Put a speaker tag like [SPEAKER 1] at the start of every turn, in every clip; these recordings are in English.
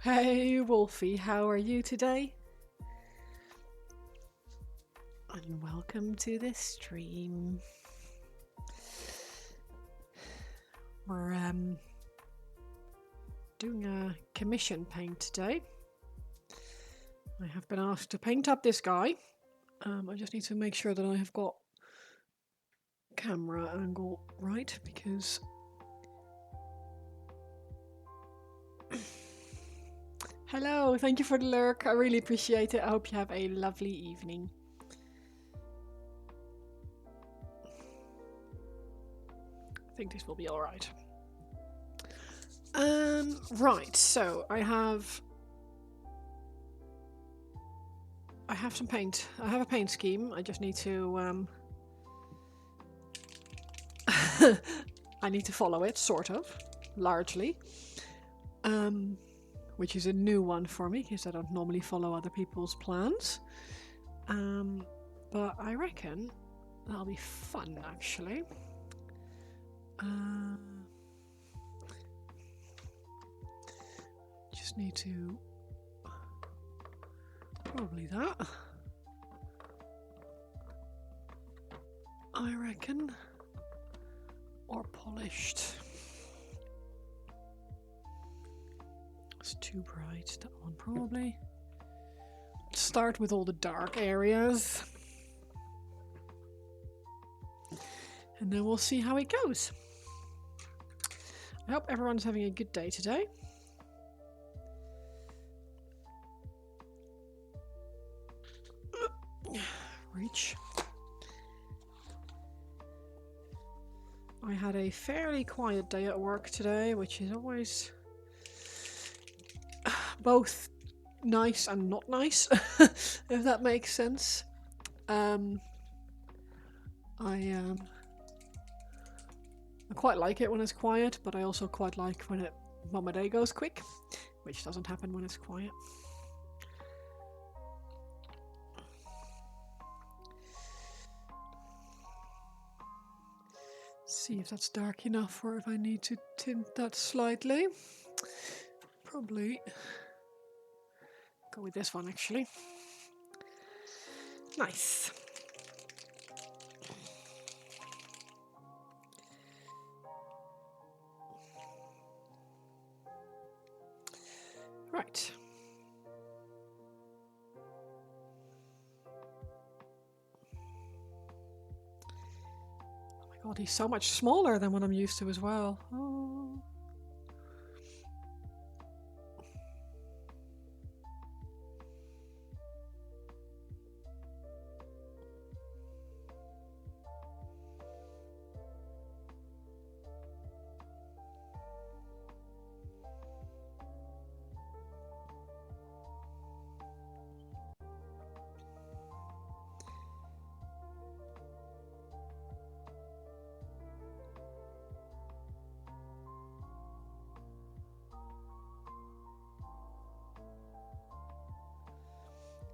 [SPEAKER 1] Hey Wolfie, how are you today? And welcome to this stream. We're doing a commission paint today. I have been asked to paint up this guy. I just need to make sure that I have got camera angle right because hello, thank you for the lurk. I really appreciate it. I hope you have a lovely evening. I think this will be alright. Right, so I have some paint. I have a paint scheme. I just need to I need to follow it, sort of, largely. Which is a new one for me because I don't normally follow other people's plans. But I reckon that'll be fun actually. Just need to probably that. I reckon. Or polished. It's too bright, that one probably. Start with all the dark areas. And then we'll see how it goes. I hope everyone's having a good day today. Reach. I had a fairly quiet day at work today, which is always both nice and not nice, if that makes sense. I quite like it when it's quiet, but I also quite like when my day goes quick, which doesn't happen when it's quiet. See if that's dark enough or if I need to tint that slightly. Probably go with this one actually. Nice. Right. Oh my god, he's so much smaller than what I'm used to as well. Oh.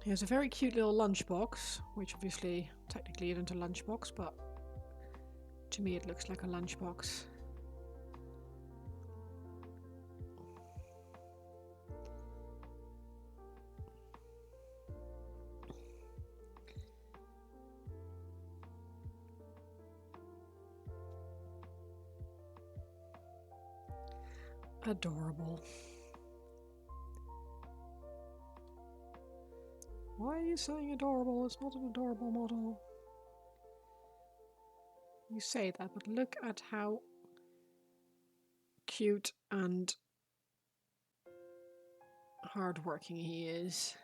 [SPEAKER 1] He has a very cute little lunchbox, which obviously technically isn't a lunchbox, but to me it looks like a lunchbox. Adorable. Why are you saying adorable? It's not an adorable model. You say that, but look at how cute and hardworking he is.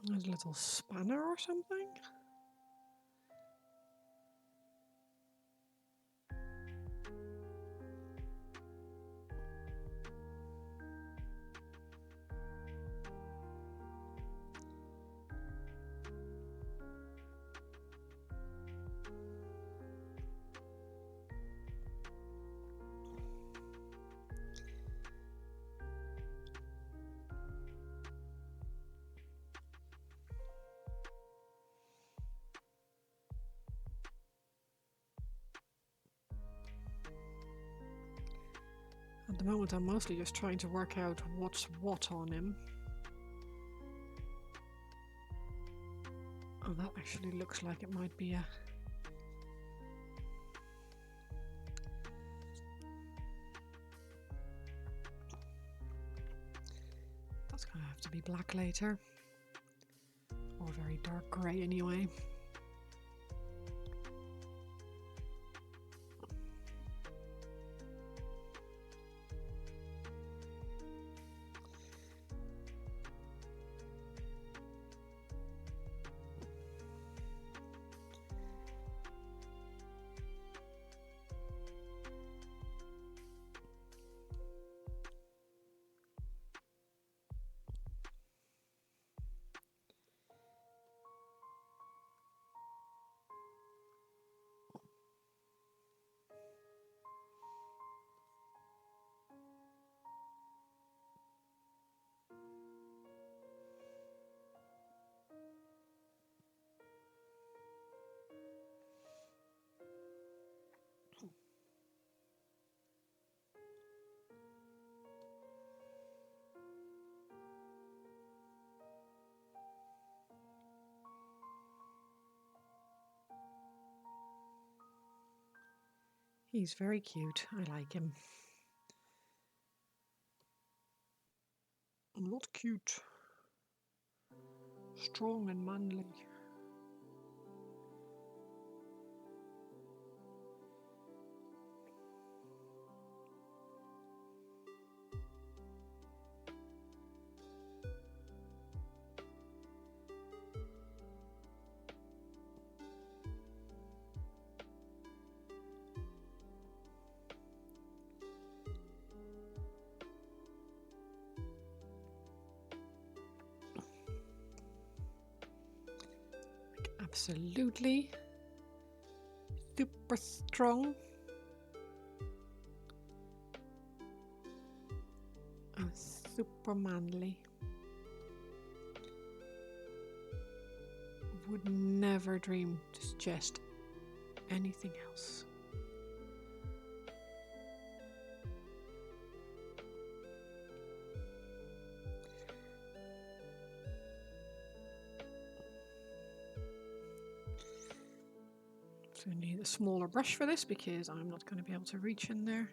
[SPEAKER 1] There's a little spanner or something. moment I'm mostly just trying to work out what's what on him. Oh, that actually looks like it might be a... That's going to have to be black later. Or very dark grey anyway. He's very cute. I like him. Not cute. Strong and manly. Absolutely super strong and super manly. Would never dream to suggest anything else. So I need a smaller brush for this because I'm not going to be able to reach in there.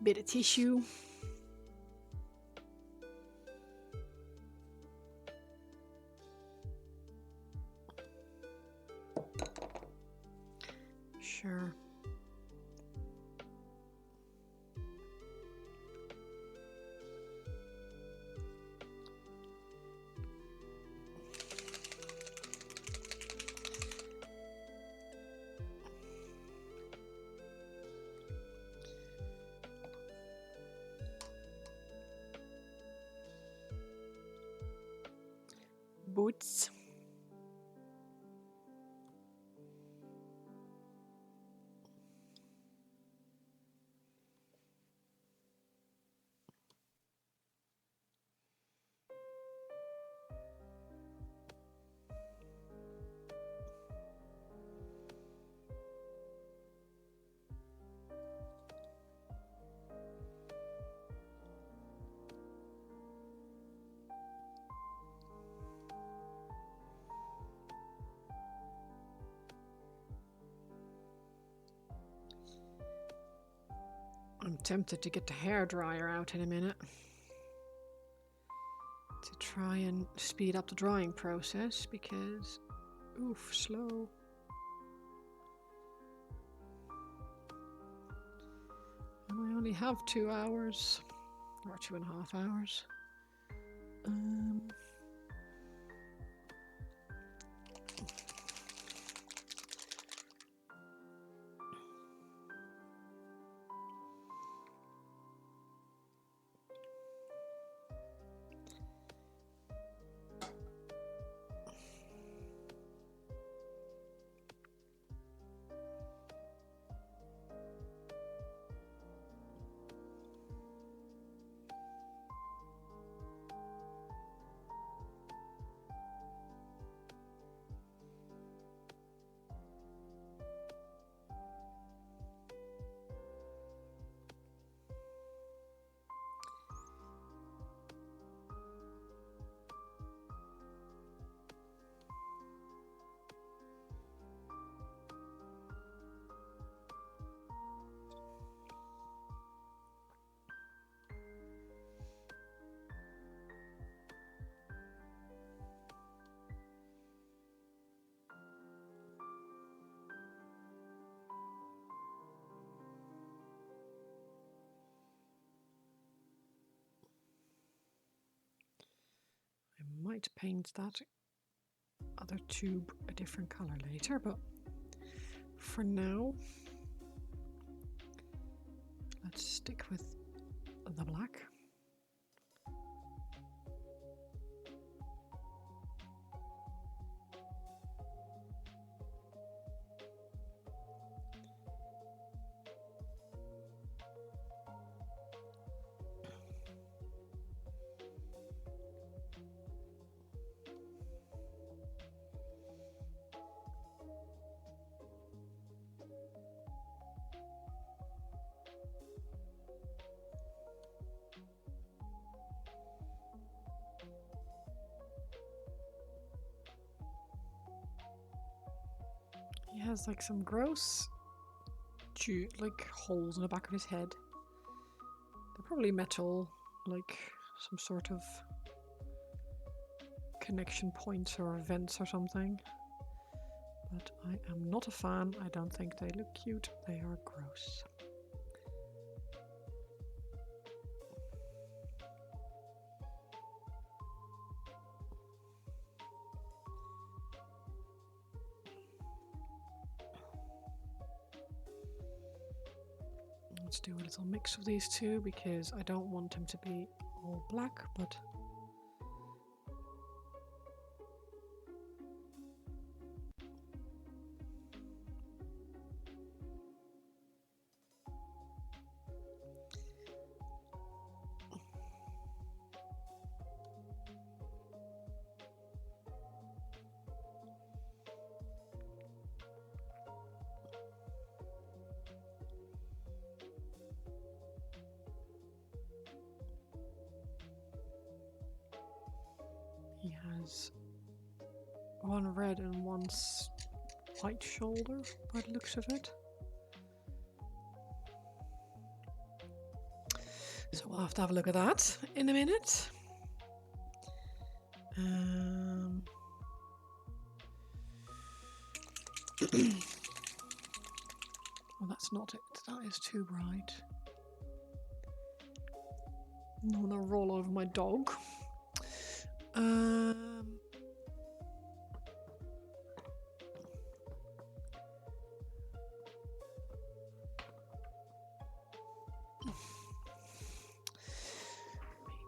[SPEAKER 1] Bit of tissue. Sure. Boots. I'm tempted to get the hairdryer out in a minute to try and speed up the drying process because, oof, slow. And I only have 2 hours, or 2.5 hours. might paint that other tube a different color later, but for now, let's stick with the black. He has like some gross like holes in the back of his head. They're probably metal, like some sort of connection points or vents or something. But I am not a fan. I don't think they look cute. They are gross. Let's do a little mix of these two because I don't want them to be all black, but he has one red and one white shoulder by the looks of it. So we'll have to have a look at that in a minute. Well, that's not it. That is too bright. I want to roll over my dog.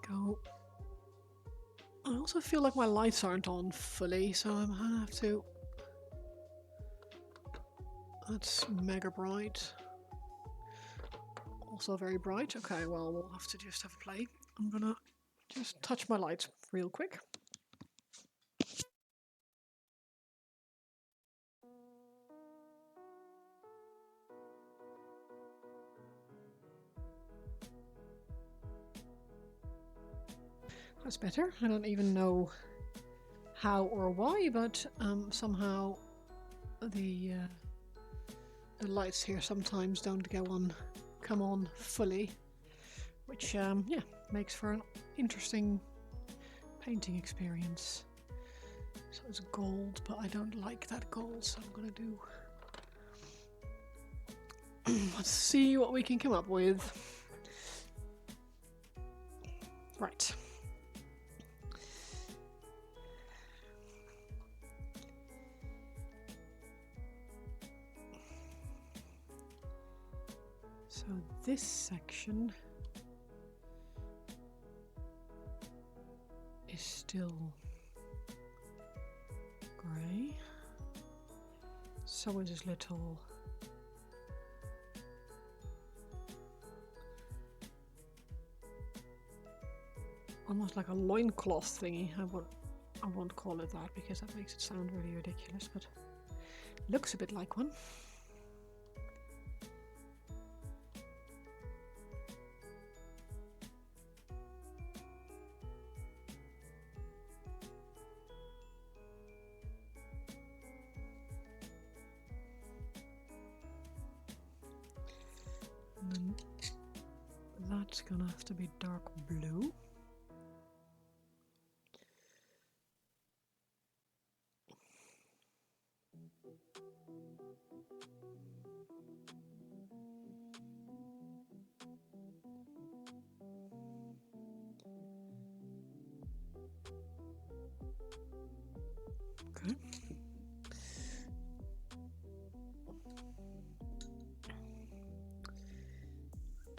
[SPEAKER 1] Go. I also feel like my lights aren't on fully, so I'm gonna have to. That's mega bright. Also very bright. Okay, well, we'll have to just have a play. I'm gonna just touch my lights real quick. That's better. I don't even know how or why, but somehow the lights here sometimes don't come on fully, which yeah, makes for an interesting painting experience. So it's gold, but I don't like that gold, so I'm gonna do. Let's see what we can come up with. Right. So this section is still grey. So is this little almost like a loincloth thingy. I won't call it that because that makes it sound really ridiculous, but it looks a bit like one. And then that's gonna have to be dark blue.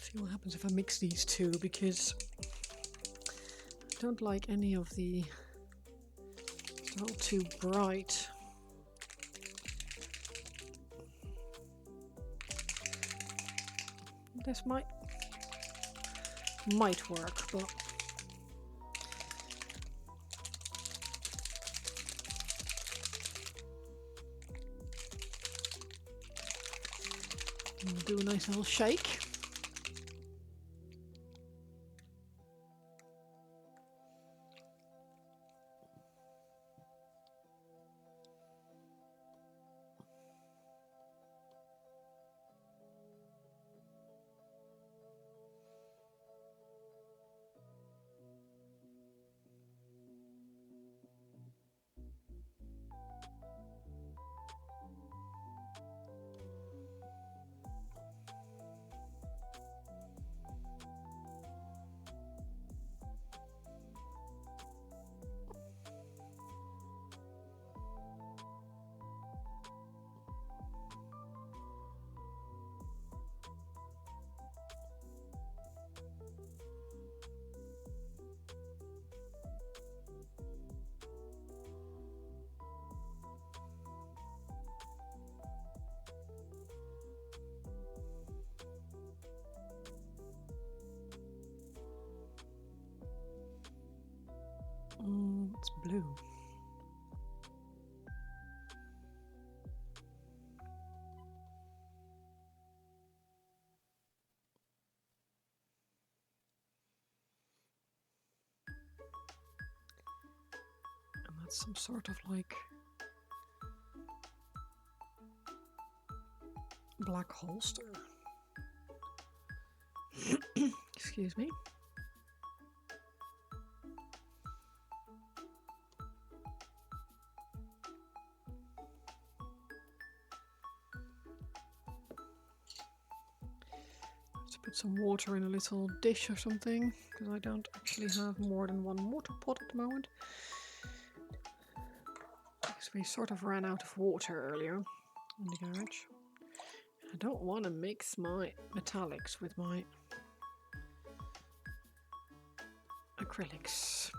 [SPEAKER 1] See what happens if I mix these two, because I don't like any of the... It's all too bright. This might work, but we'll do a nice little shake. It's blue. And that's some sort of like black holster. Excuse me. Put some water in a little dish or something, because I don't actually have more than one water pot at the moment. Because we sort of ran out of water earlier in the garage. I don't want to mix my metallics with my acrylics.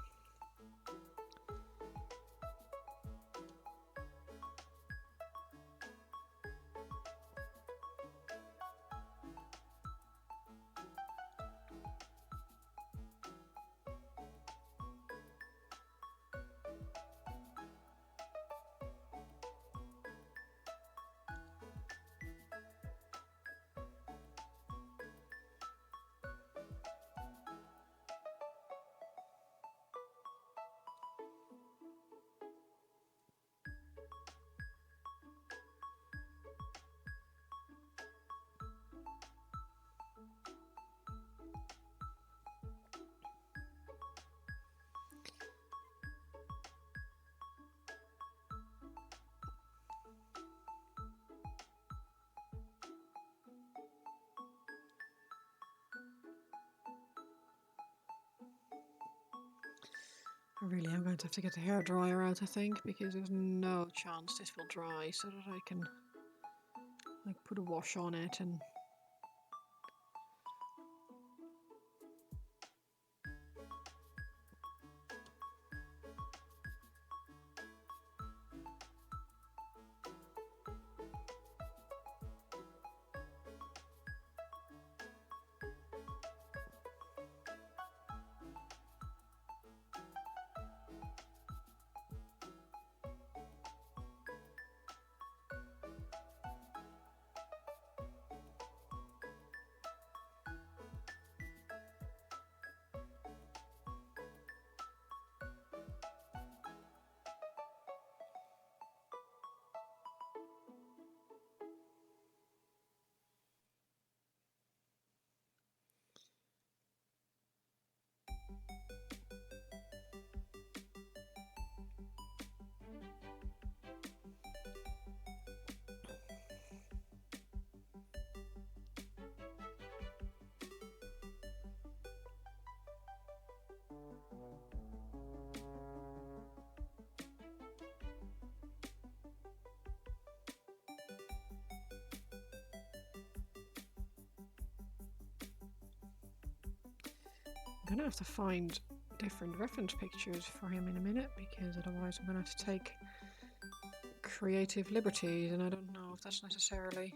[SPEAKER 1] I really am going to have to get the hairdryer out, I think, because there's no chance this will dry so that I can like put a wash on it and gonna have to find different reference pictures for him in a minute, because otherwise I'm gonna have to take creative liberties, and I don't know if that's necessarily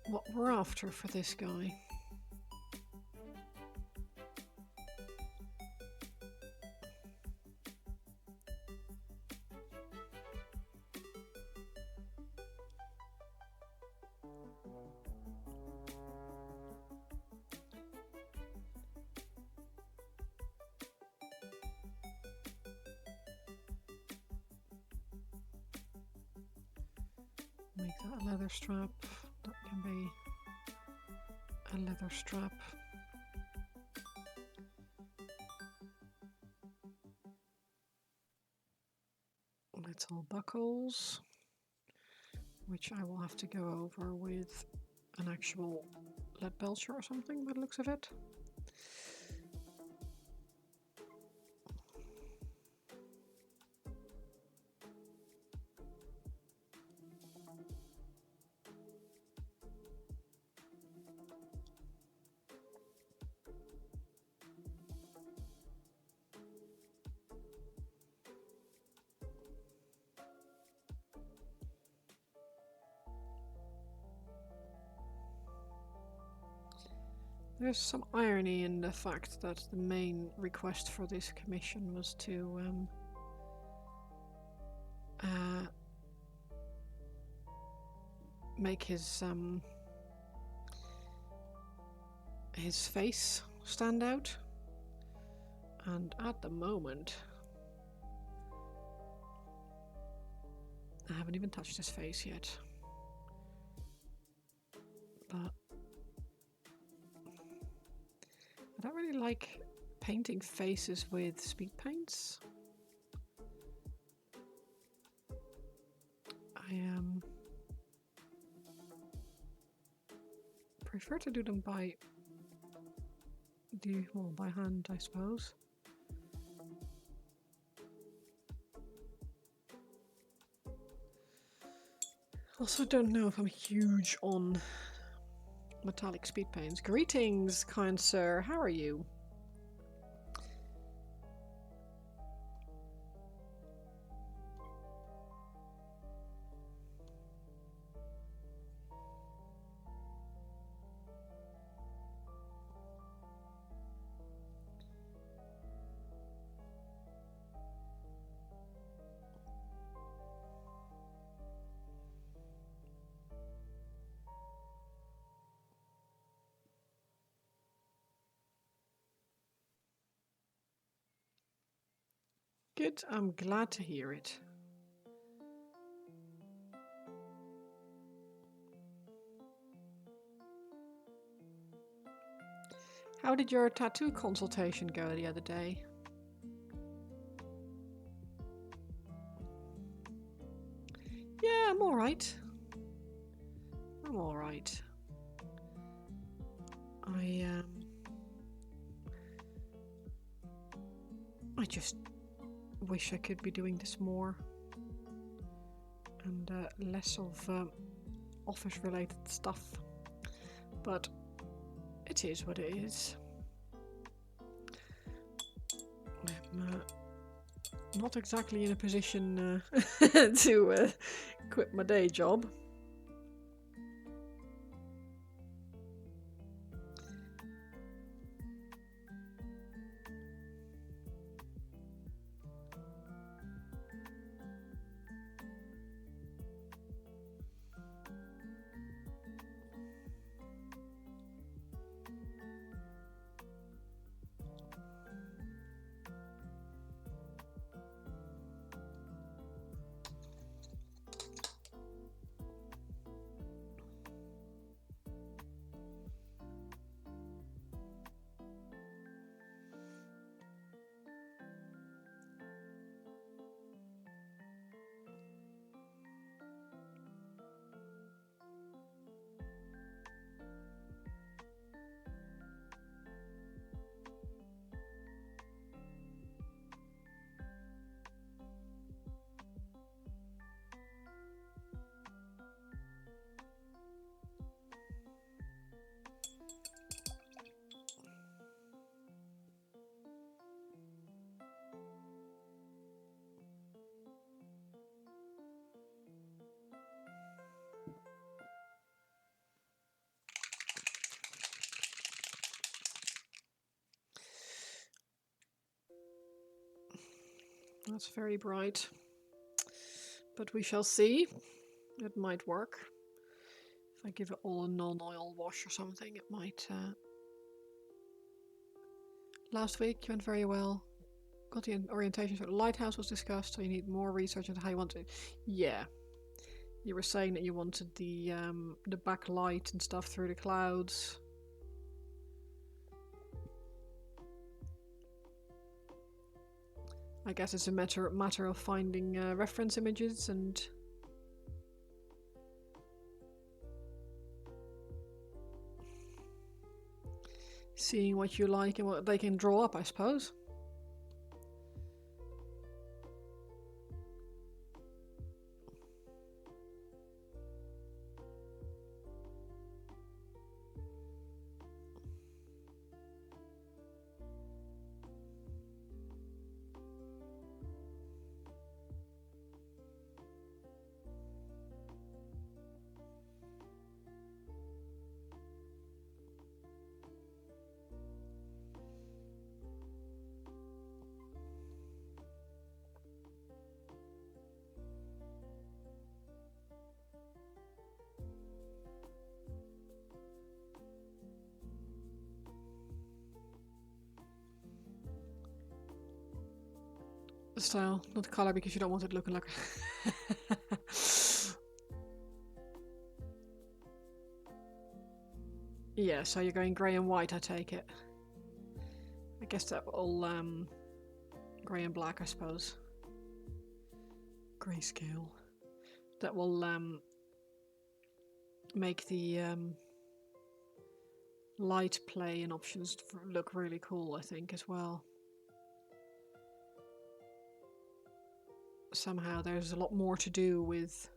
[SPEAKER 1] what we're after for this guy. Make that a leather strap. That can be a leather strap. Little buckles, which I will have to go over with an actual lead belcher or something by the looks of it. There's some irony in the fact that the main request for this commission was to make his face stand out, and at the moment I haven't even touched his face yet, but I don't really like painting faces with speed paints. I prefer to do them by hand, I suppose. Also, don't know if I'm huge on metallic speed paints. Greetings, kind sir. How are you? Good, I'm glad to hear it. How did your tattoo consultation go the other day? Yeah, I'm alright. I'm alright. I just wish I could be doing this more and less of office related stuff, but it is what it is. I'm not exactly in a position to quit my day job. That's very bright. But we shall see. It might work. If I give it all a non-oil wash or something, it might... Last week went very well. Got the orientation for the lighthouse was discussed, so you need more research into how you want to... Yeah. You were saying that you wanted the backlight and stuff through the clouds. I guess it's a matter of finding reference images and seeing what you like and what they can draw up, I suppose. The style, not the color, because you don't want it looking like... Yeah, so you're going grey and white, I take it. I guess that will, grey and black, I suppose. Grayscale. That will, make the, light play and options look really cool, I think, as well. Somehow there's a lot more to do with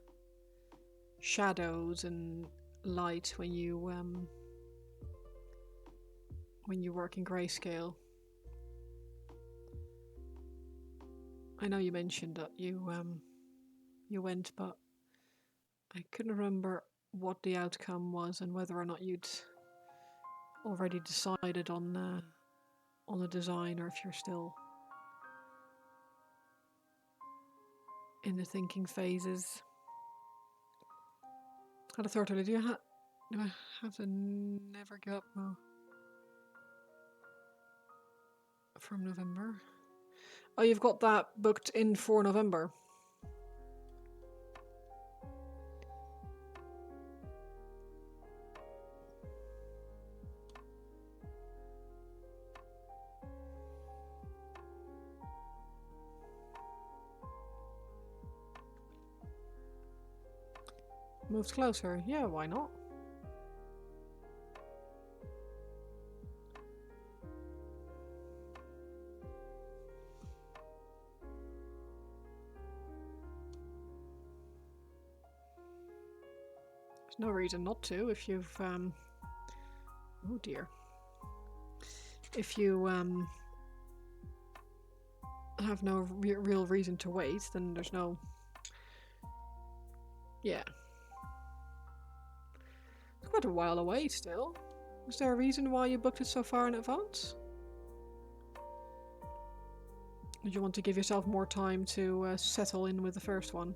[SPEAKER 1] shadows and light when you work in grayscale. I know you mentioned that you went, but I couldn't remember what the outcome was and whether or not you'd already decided on the design, or if you're still in the thinking phases. Had a thought earlier. Do I have to never give up from November? Oh, you've got that booked in for November. Moved closer. Yeah, why not? There's no reason not to if you've oh dear. If you have no real reason to wait, then there's no... Yeah. It's quite a while away still. Is there a reason why you booked it so far in advance? Did you want to give yourself more time to settle in with the first one?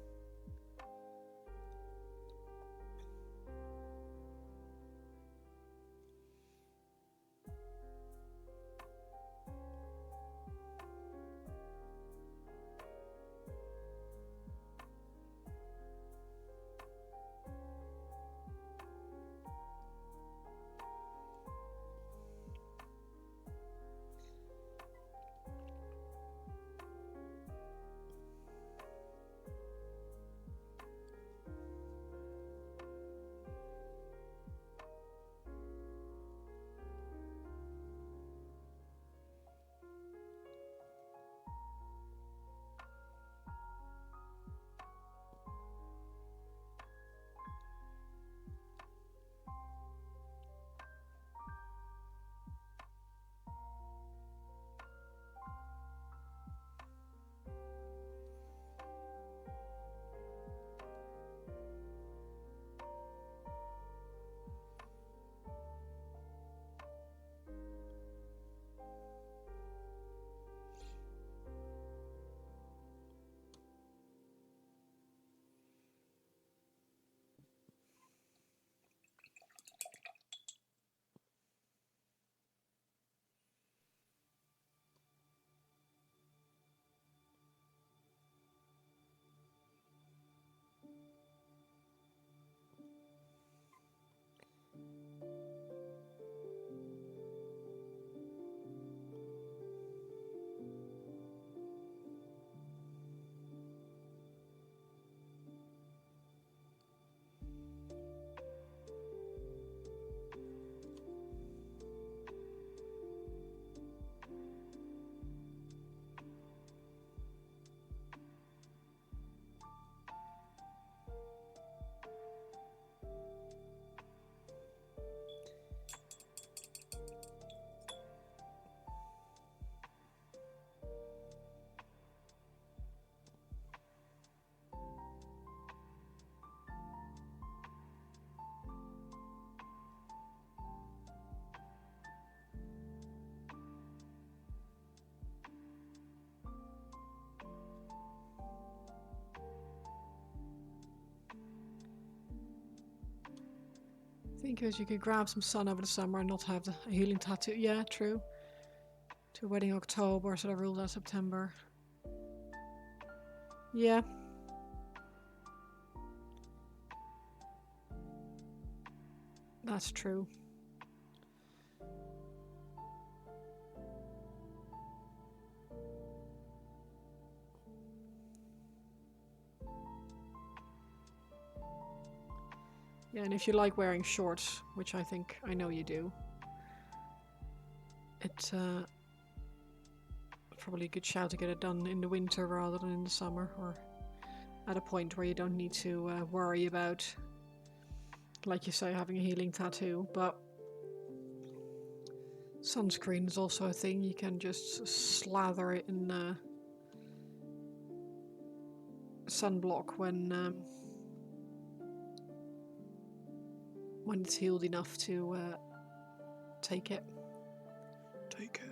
[SPEAKER 1] think because you could grab some sun over the summer and not have the healing tattoo. Yeah, true. To wedding October, so that ruled out September. Yeah. That's true. Yeah, and if you like wearing shorts, which I think I know you do, it's probably a good shout to get it done in the winter rather than in the summer, or at a point where you don't need to worry about, like you say, having a healing tattoo. But sunscreen is also a thing. You can just slather it in sunblock when it's healed enough to take it. Take it.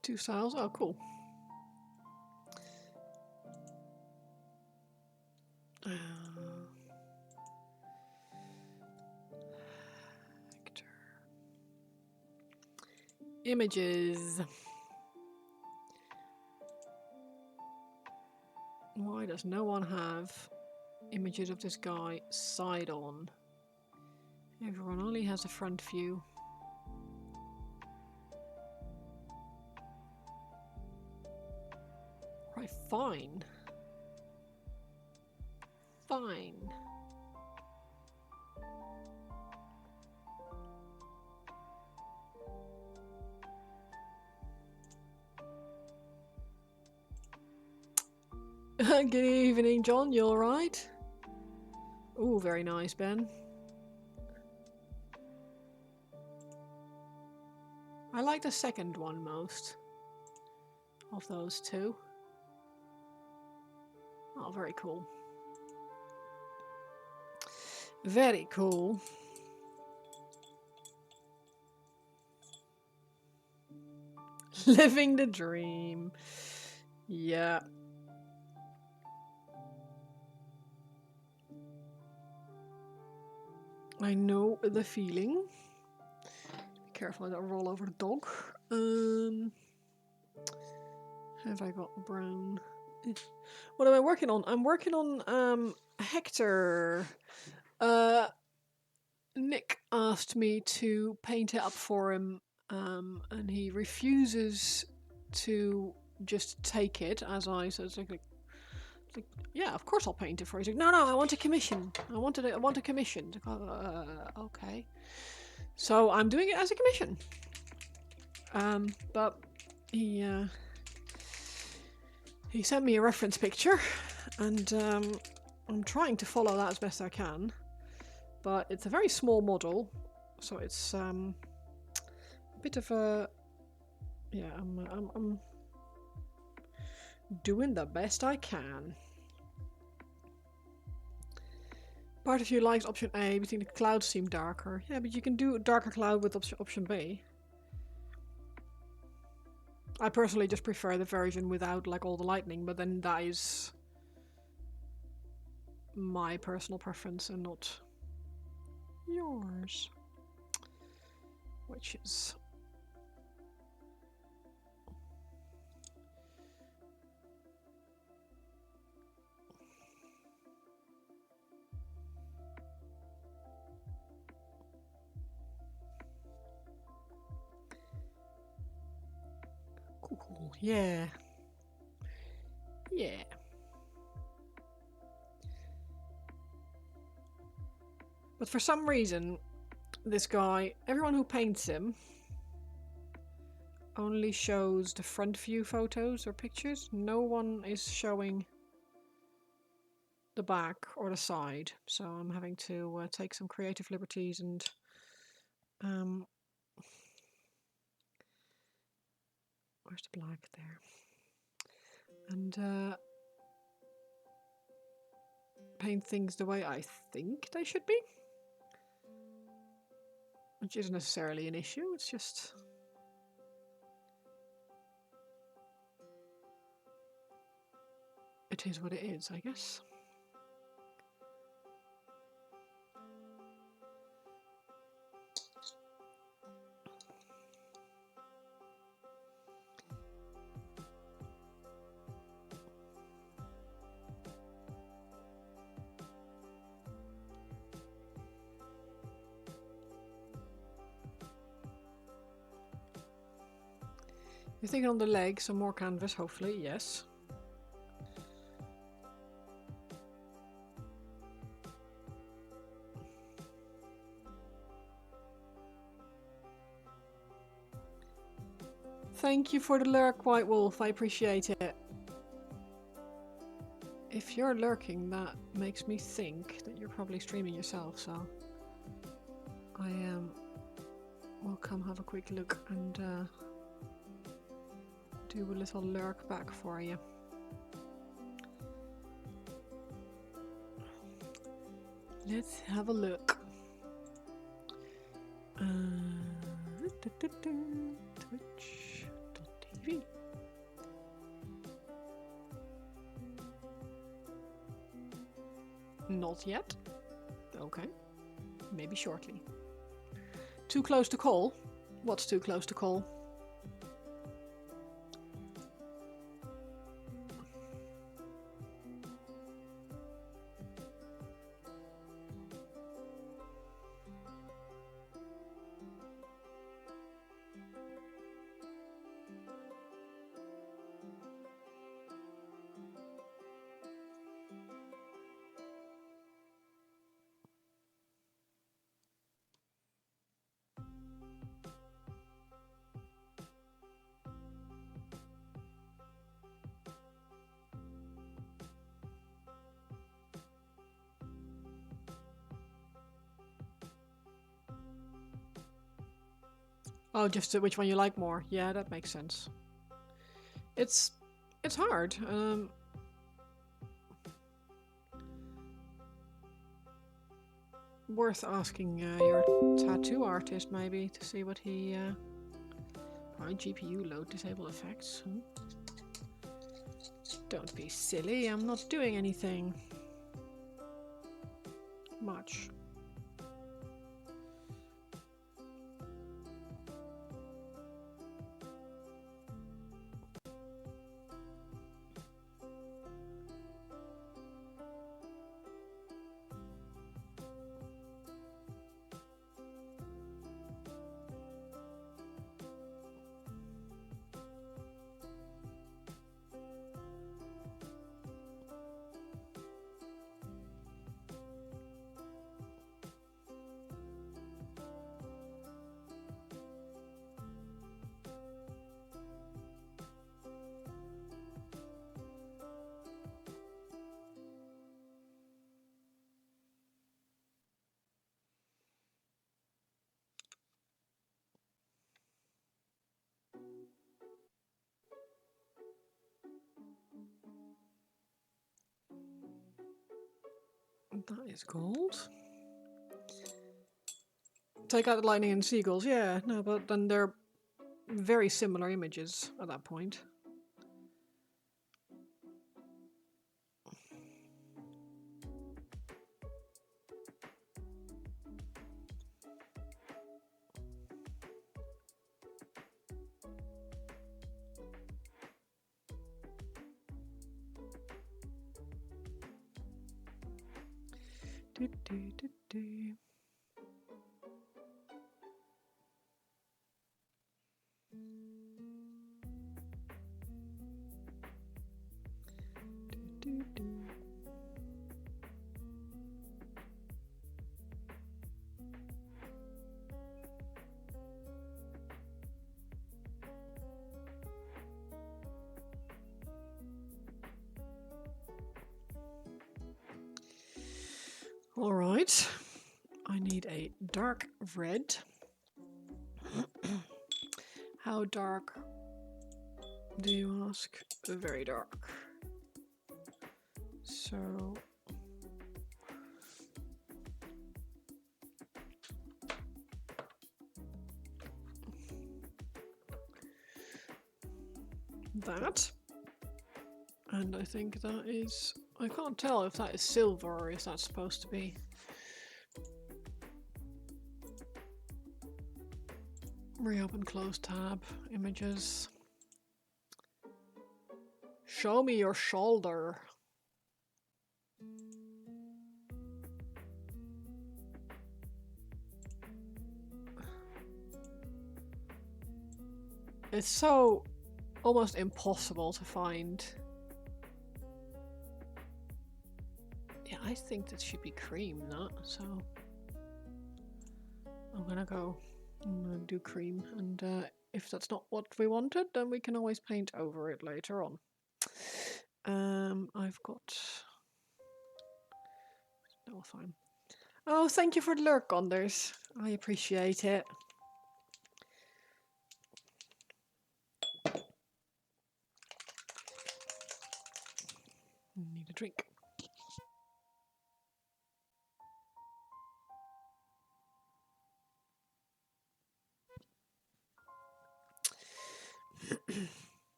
[SPEAKER 1] Two styles. Oh, cool. Hekhtur. Images. Why does no one have images of this guy side on? Everyone only has a front view. Right, fine. Fine. Good evening, John. You alright? Ooh, very nice, Ben. I like the second one most of those two. Oh, very cool. Very cool. Living the dream. Yeah. I know the feeling. Be careful, I don't roll over the dog. Have I got brown? What am I working on? I'm working on Hekhtur. Nick asked me to paint it up for him, and he refuses to just take it, as I said. Like, yeah, of course I'll paint it for you. He's like, no, I want a commission. I want a commission. Okay. So I'm doing it as a commission. But he sent me a reference picture, and I'm trying to follow that as best I can. But it's a very small model, so it's a bit of a, yeah. I'm doing the best I can. Part of you likes option A, we think the clouds seem darker. Yeah, but you can do a darker cloud with option B. I personally just prefer the version without like all the lightning, but then that is my personal preference and not yours. Which is cool. Yeah. Yeah. But for some reason, this guy, everyone who paints him only shows the front view photos or pictures. No one is showing the back or the side. So I'm having to take some creative liberties and where's the black there? And paint things the way I think they should be. Which isn't necessarily an issue, it's just... it is what it is, I guess. You're thinking on the leg, some more canvas, hopefully, yes. Thank you for the lurk, White Wolf, I appreciate it. If you're lurking, that makes me think that you're probably streaming yourself, so I will come have a quick look and do a little lurk back for you. Let's have a look. Twitch.tv. Not yet. Okay. Maybe shortly. Too close to call? What's too close to call? Oh, just which one you like more. Yeah, that makes sense. It's hard. Worth asking your tattoo artist maybe to see what he. My GPU load disable effects. Don't be silly. I'm not doing anything much. That is gold. Take out the lightning and seagulls. Yeah, no, but then they're very similar images at that point. Do, do, do, do. Do, do. Right. I need a dark red. How dark do you ask? Very dark. So that. And I think that is... I can't tell if that is silver or is that supposed to be... Reopen, close tab, images. Show me your shoulder. It's so almost impossible to find. Yeah, I think that should be cream, not so. I'm gonna do cream, and if that's not what we wanted, then we can always paint over it later on. I've got no fine. Oh, thank you for the lurk, Anders. I appreciate it. Need a drink.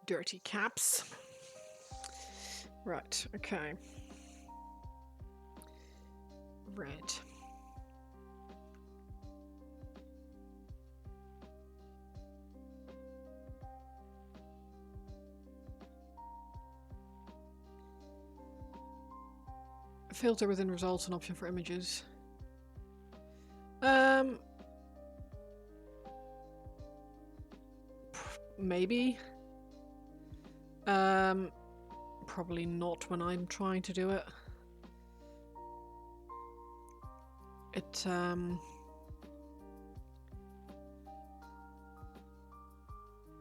[SPEAKER 1] Dirty caps. Right, okay. Red. Filter within results, an option for images. Maybe. Probably not when I'm trying to do it.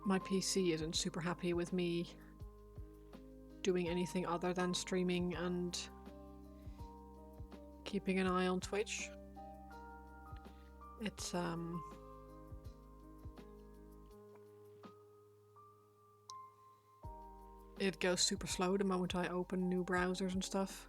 [SPEAKER 1] My PC isn't super happy with me doing anything other than streaming and keeping an eye on Twitch. It goes super slow the moment I open new browsers and stuff.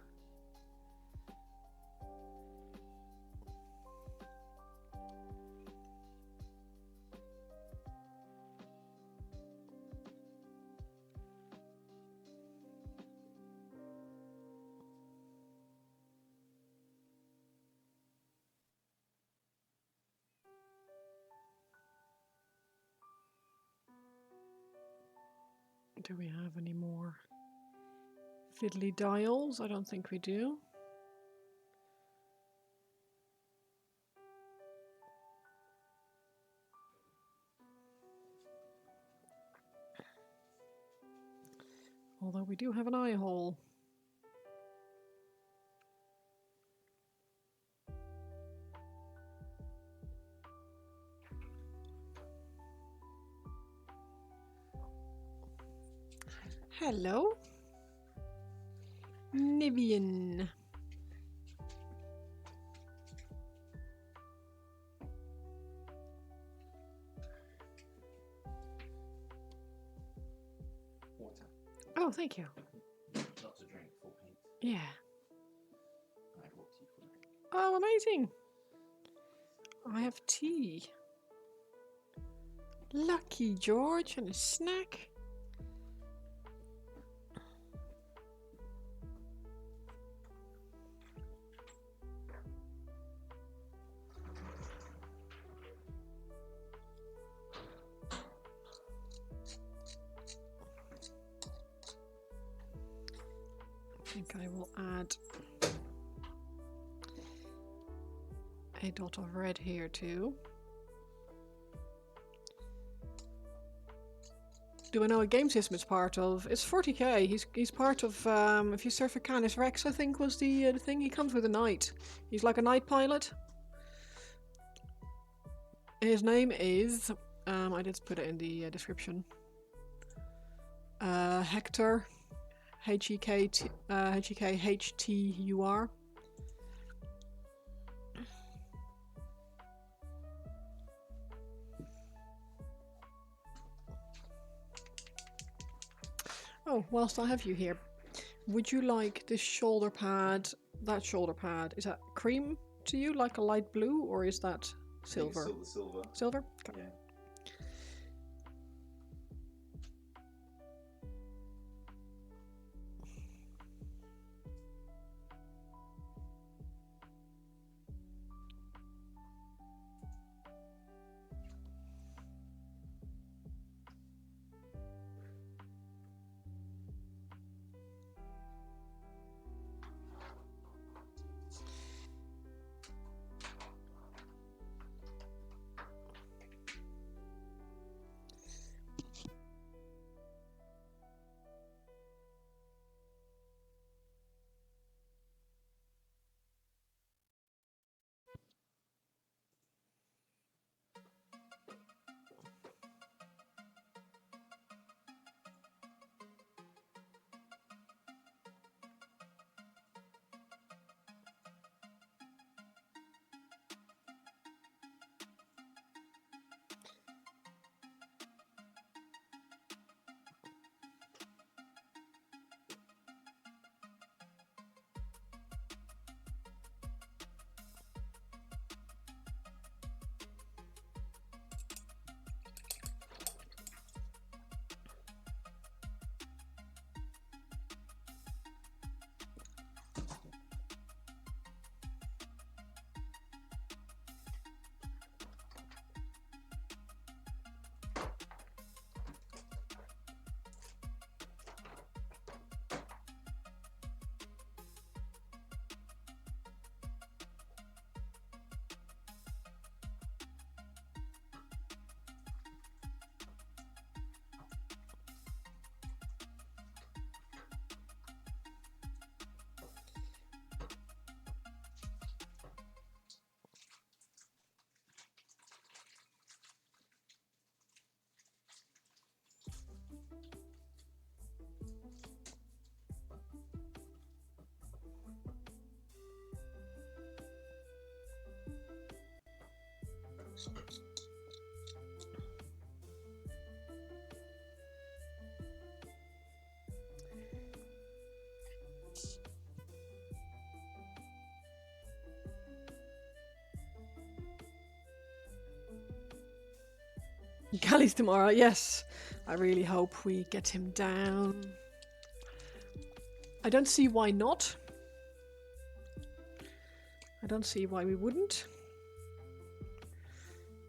[SPEAKER 1] Do we have any more fiddly dials? I don't think we do. Although we do have an eye hole. Hello, Nivian.
[SPEAKER 2] Water.
[SPEAKER 1] Oh, thank you.
[SPEAKER 2] Not to drink, full paint.
[SPEAKER 1] Yeah.
[SPEAKER 2] I brought tea for you.
[SPEAKER 1] Oh, amazing. I have tea. Lucky George and a snack. I think I will add a dot of red here too. Do I know what game system it's part of? It's 40k. He's part of if you search for Canis Rex, I think was the thing. He comes with a knight. He's like a knight pilot. His name is I did put it in the description. Hekhtur, Hekhtur. Oh, whilst I have you here, would you like this shoulder pad? That shoulder pad, is that cream to you, like a light blue, or is that silver?
[SPEAKER 2] I think it's silver.
[SPEAKER 1] Silver? Okay.
[SPEAKER 2] Yeah.
[SPEAKER 1] Galleys tomorrow, yes. I really hope we get him down. I don't see why not. I don't see why we wouldn't.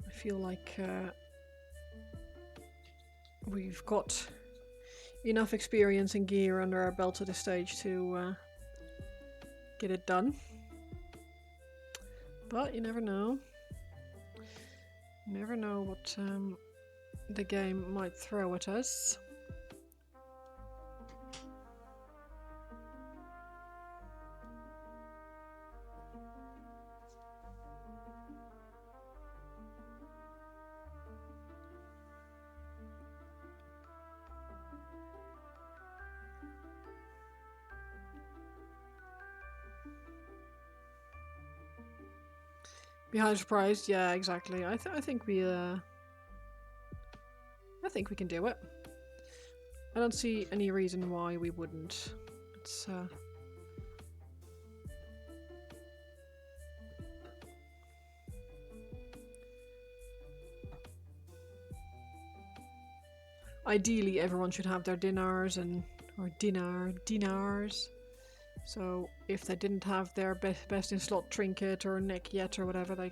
[SPEAKER 1] I feel like we've got enough experience and gear under our belt at this stage to get it done. But you never know. You never know what the game might throw at us. Behind surprised, yeah, exactly. I think we can do it. I don't see any reason why we wouldn't. It's ideally everyone should have their dinars or dinars. So if they didn't have their best in slot trinket or neck yet or whatever, they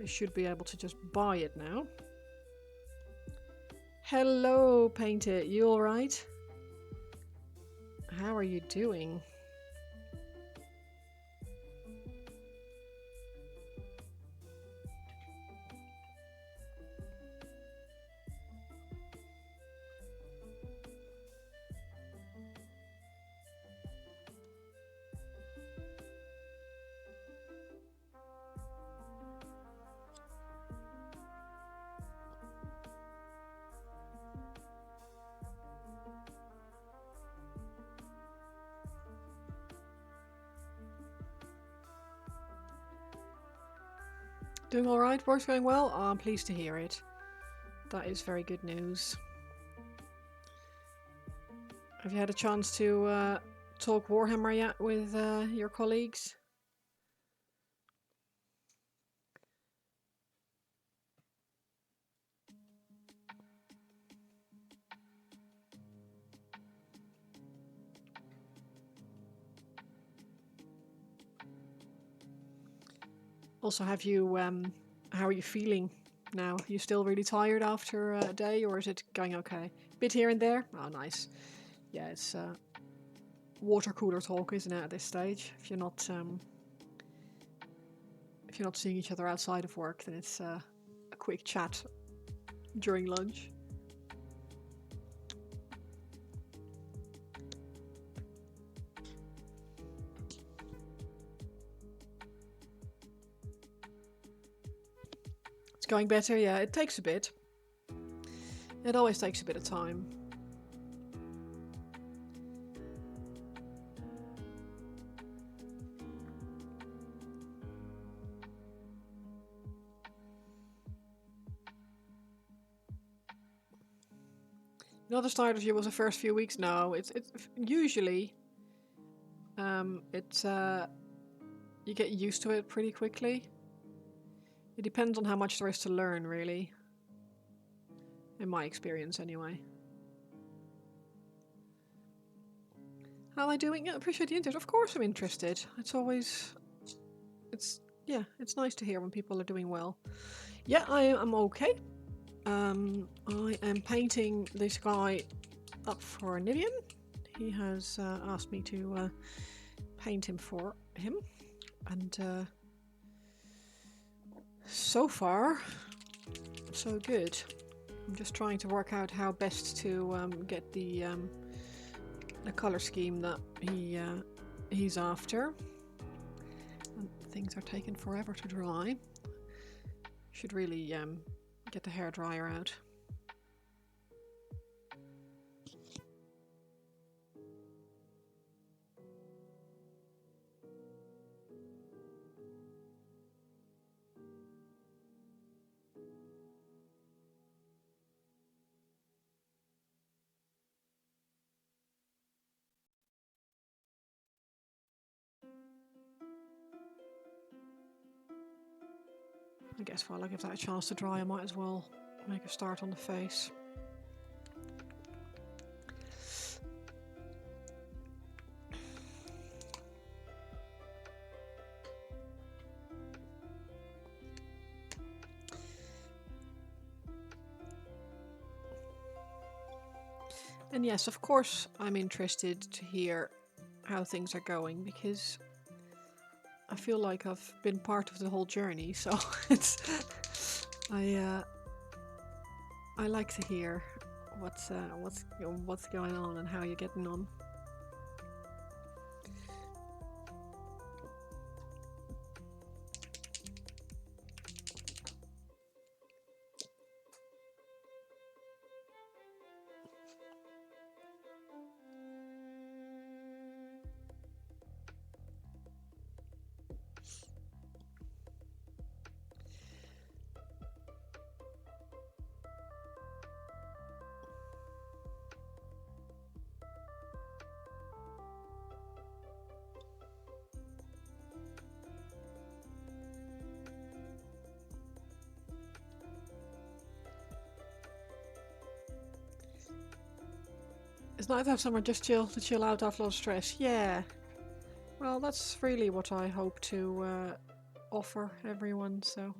[SPEAKER 1] should be able to just buy it now. Hello, Paint It. You alright? How are you doing? Doing all right? Work's going well? Oh, I'm pleased to hear it. That is very good news. Have you had a chance to talk Warhammer yet with your colleagues? Also, have you how are you feeling now? You still really tired after a day, or is it going okay? Bit here and there? Oh, nice. Yeah, it's water cooler talk, isn't it, at this stage? If you're not seeing each other outside of work, then it's a quick chat during lunch. It's going better, yeah. It takes a bit. It always takes a bit of time. Another start of you was the first few weeks. No, it's usually it's you get used to it pretty quickly. It depends on how much there is to learn, really. In my experience, anyway. How am I doing? Yeah, I appreciate the interest. Of course, I'm interested. It's always, it's nice to hear when people are doing well. Yeah, I am okay. I am painting this guy up for Nivian. He has asked me to paint him for him, and so far, so good. I'm just trying to work out how best to get the color scheme that he's after. And things are taking forever to dry. Should really get the hairdryer out. I guess while I give that a chance to dry, I might as well make a start on the face. And yes, of course, I'm interested to hear how things are going, because I feel like I've been part of the whole journey, so it's I like to hear what's going on and how you're getting on. It's nice to have somewhere just to chill out after a lot of stress. Yeah. Well, that's really what I hope to offer everyone, so...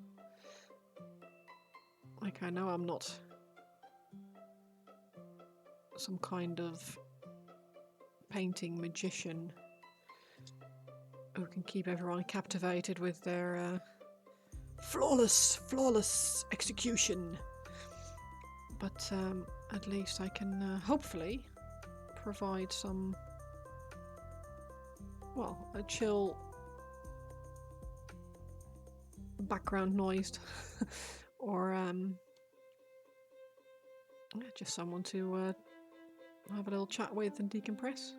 [SPEAKER 1] Like, I know I'm not some kind of painting magician who can keep everyone captivated with their flawless execution. But at least I can hopefully provide some, well, a chill background noise or just someone to have a little chat with and decompress.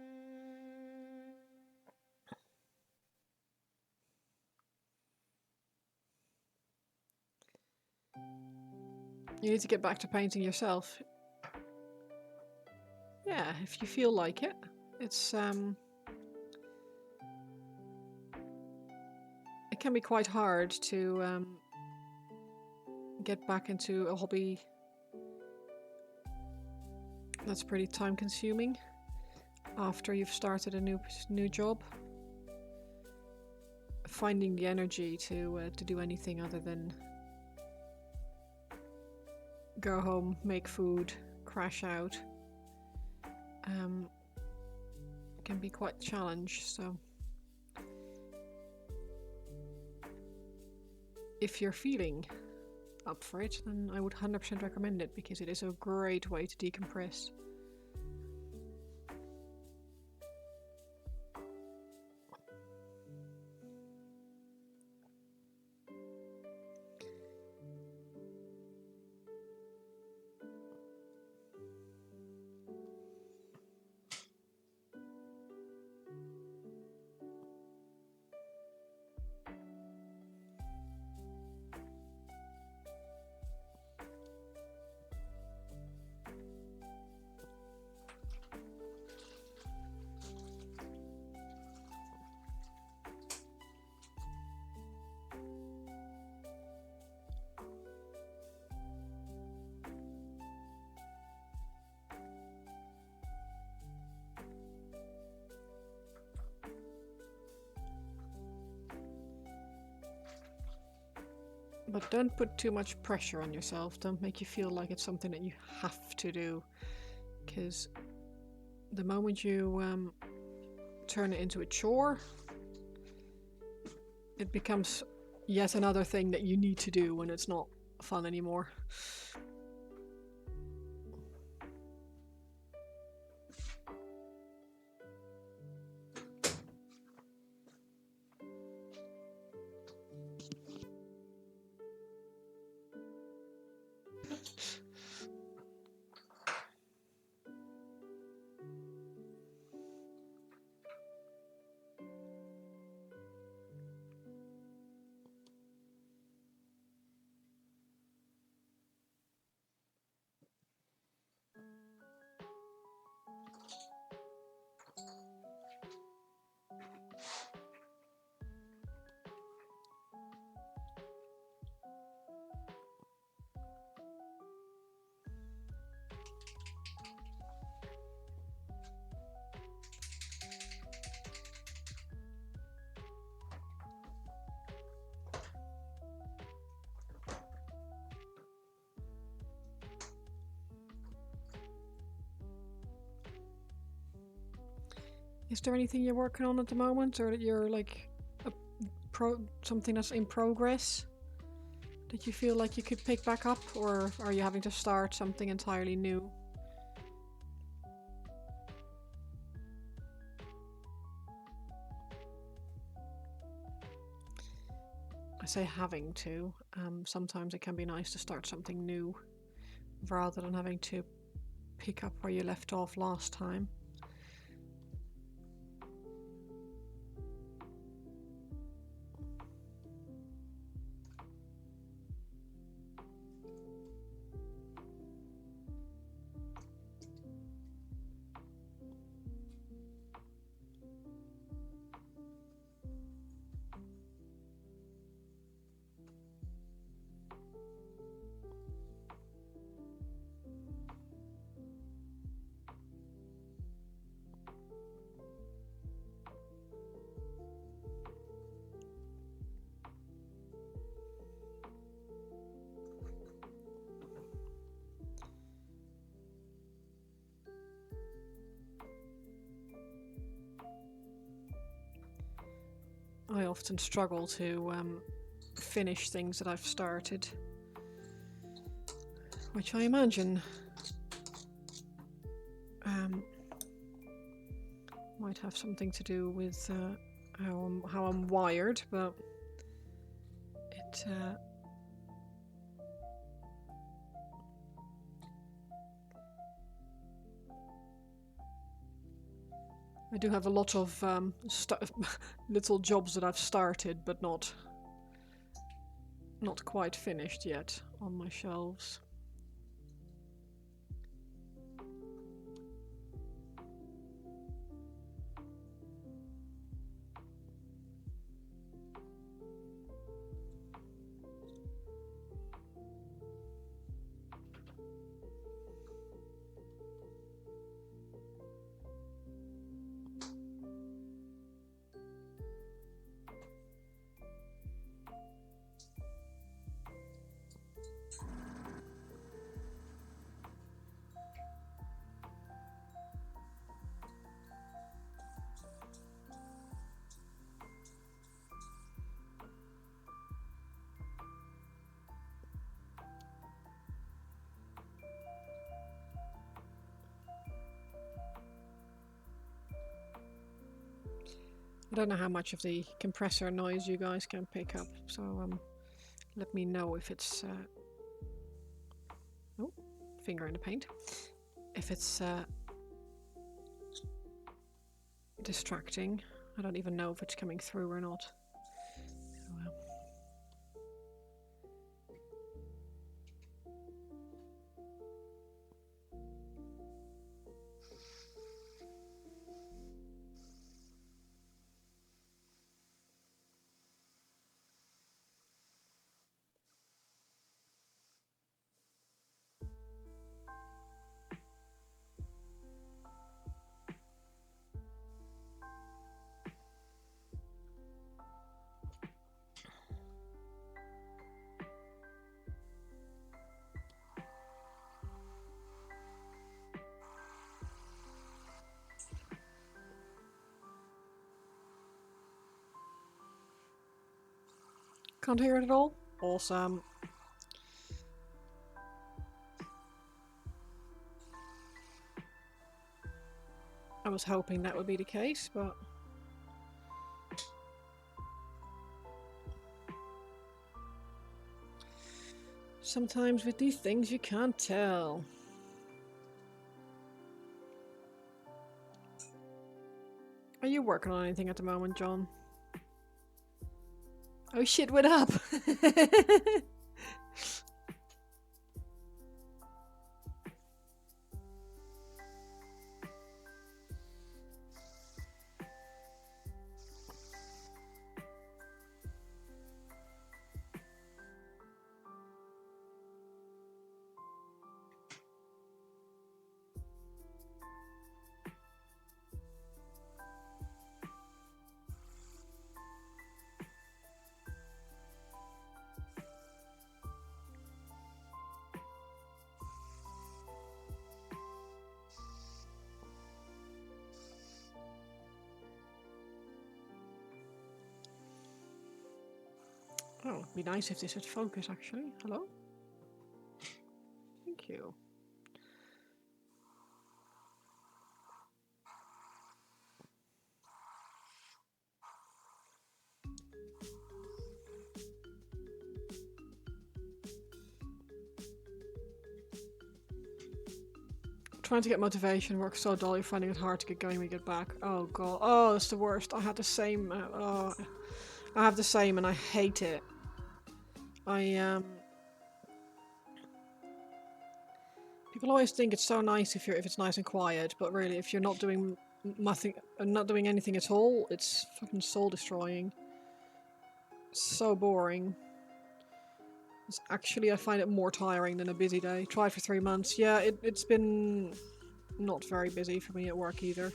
[SPEAKER 1] You need to get back to painting yourself. Yeah, if you feel like it. It's it can be quite hard to get back into a hobby that's pretty time consuming after you've started a new job. Finding the energy to do anything other than go home, make food, crash out can be quite a challenge. So if you're feeling up for it, then I would 100% recommend it, because it is a great way to decompress. But don't put too much pressure on yourself. Don't make you feel like it's something that you have to do, because the moment you turn it into a chore, it becomes yet another thing that you need to do when it's not fun anymore. Is there anything you're working on at the moment, or that you're like something that's in progress that you feel like you could pick back up, or are you having to start something entirely new? I say having to. Sometimes it can be nice to start something new rather than having to pick up where you left off last time. I often struggle to finish things that I've started, which I imagine might have something to do with how I'm wired, but it I do have a lot of little jobs that I've started but not quite finished yet on my shelves. I don't know how much of the compressor noise you guys can pick up, so let me know if it's oh, finger in the paint. If it's distracting. I don't even know if it's coming through or not. Oh, well. Can't hear it at all? Awesome. I was hoping that would be the case, but... sometimes with these things you can't tell. Are you working on anything at the moment, John? Oh shit, what up? Oh, it'd be nice if this would focus actually. Hello? Thank you. Trying to get motivation works so dull, you're finding it hard to get going when you get back. Oh god. Oh, it's the worst. I had the same. I have the same and I hate it. People always think it's so nice if it's nice and quiet, but really, if you're not doing nothing, not doing anything at all, it's fucking soul destroying. So boring. It's actually, I find it more tiring than a busy day. Tried for 3 months. Yeah, it's been not very busy for me at work either.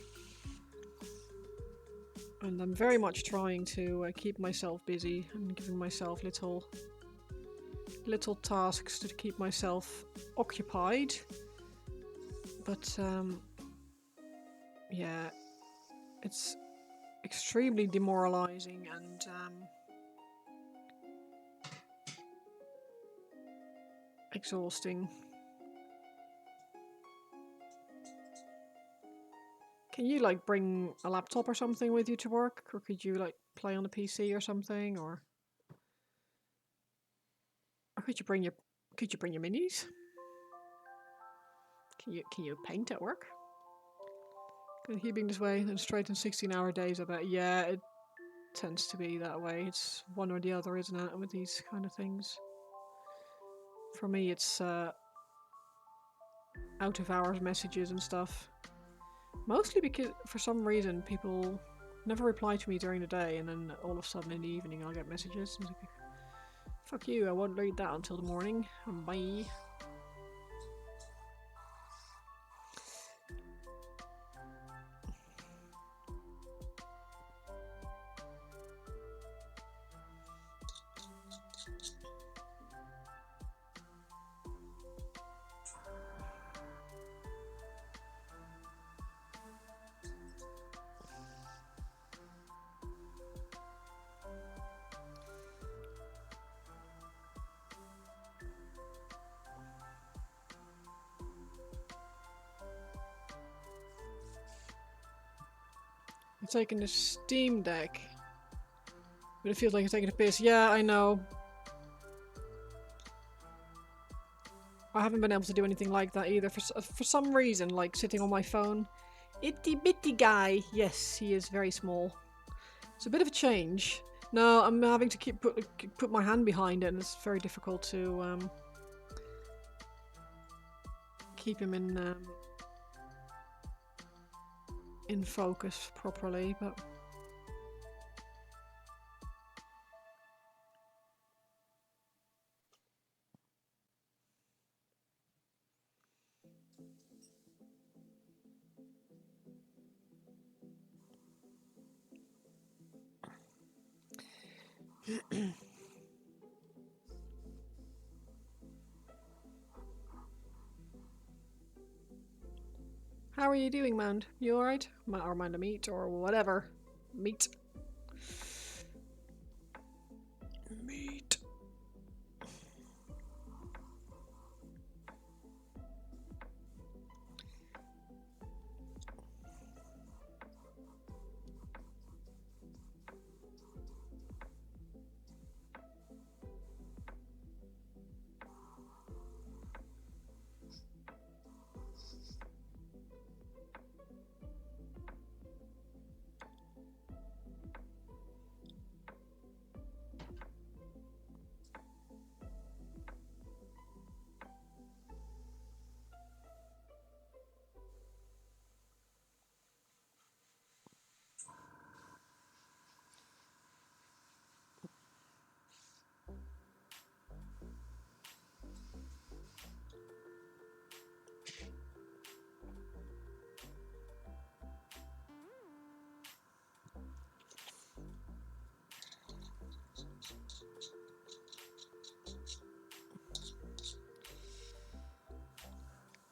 [SPEAKER 1] And I'm very much trying to keep myself busy and giving myself little tasks to keep myself occupied. But yeah, it's extremely demoralizing and exhausting. Can you like bring a laptop or something with you to work, or could you like play on a PC or something, or could you bring your minis? Can you paint at work? Keeping this way and straight in 16-hour days, I bet. Yeah, it tends to be that way. It's one or the other, isn't it, with these kind of things? For me, it's out of hours messages and stuff. Mostly because, for some reason, people never reply to me during the day, and then all of a sudden in the evening I'll get messages. I'm like, fuck you, I won't read that until the morning. Bye. taking the Steam Deck. But it feels like you're taking a piss. Yeah, I know. I haven't been able to do anything like that either. For some reason, like sitting on my phone. Itty bitty guy. Yes, he is very small. It's a bit of a change. No, I'm having to put my hand behind it, and it's very difficult to keep him in focus properly. But how are you doing, man? You alright? Or mind a meat or whatever. Meat. Meat.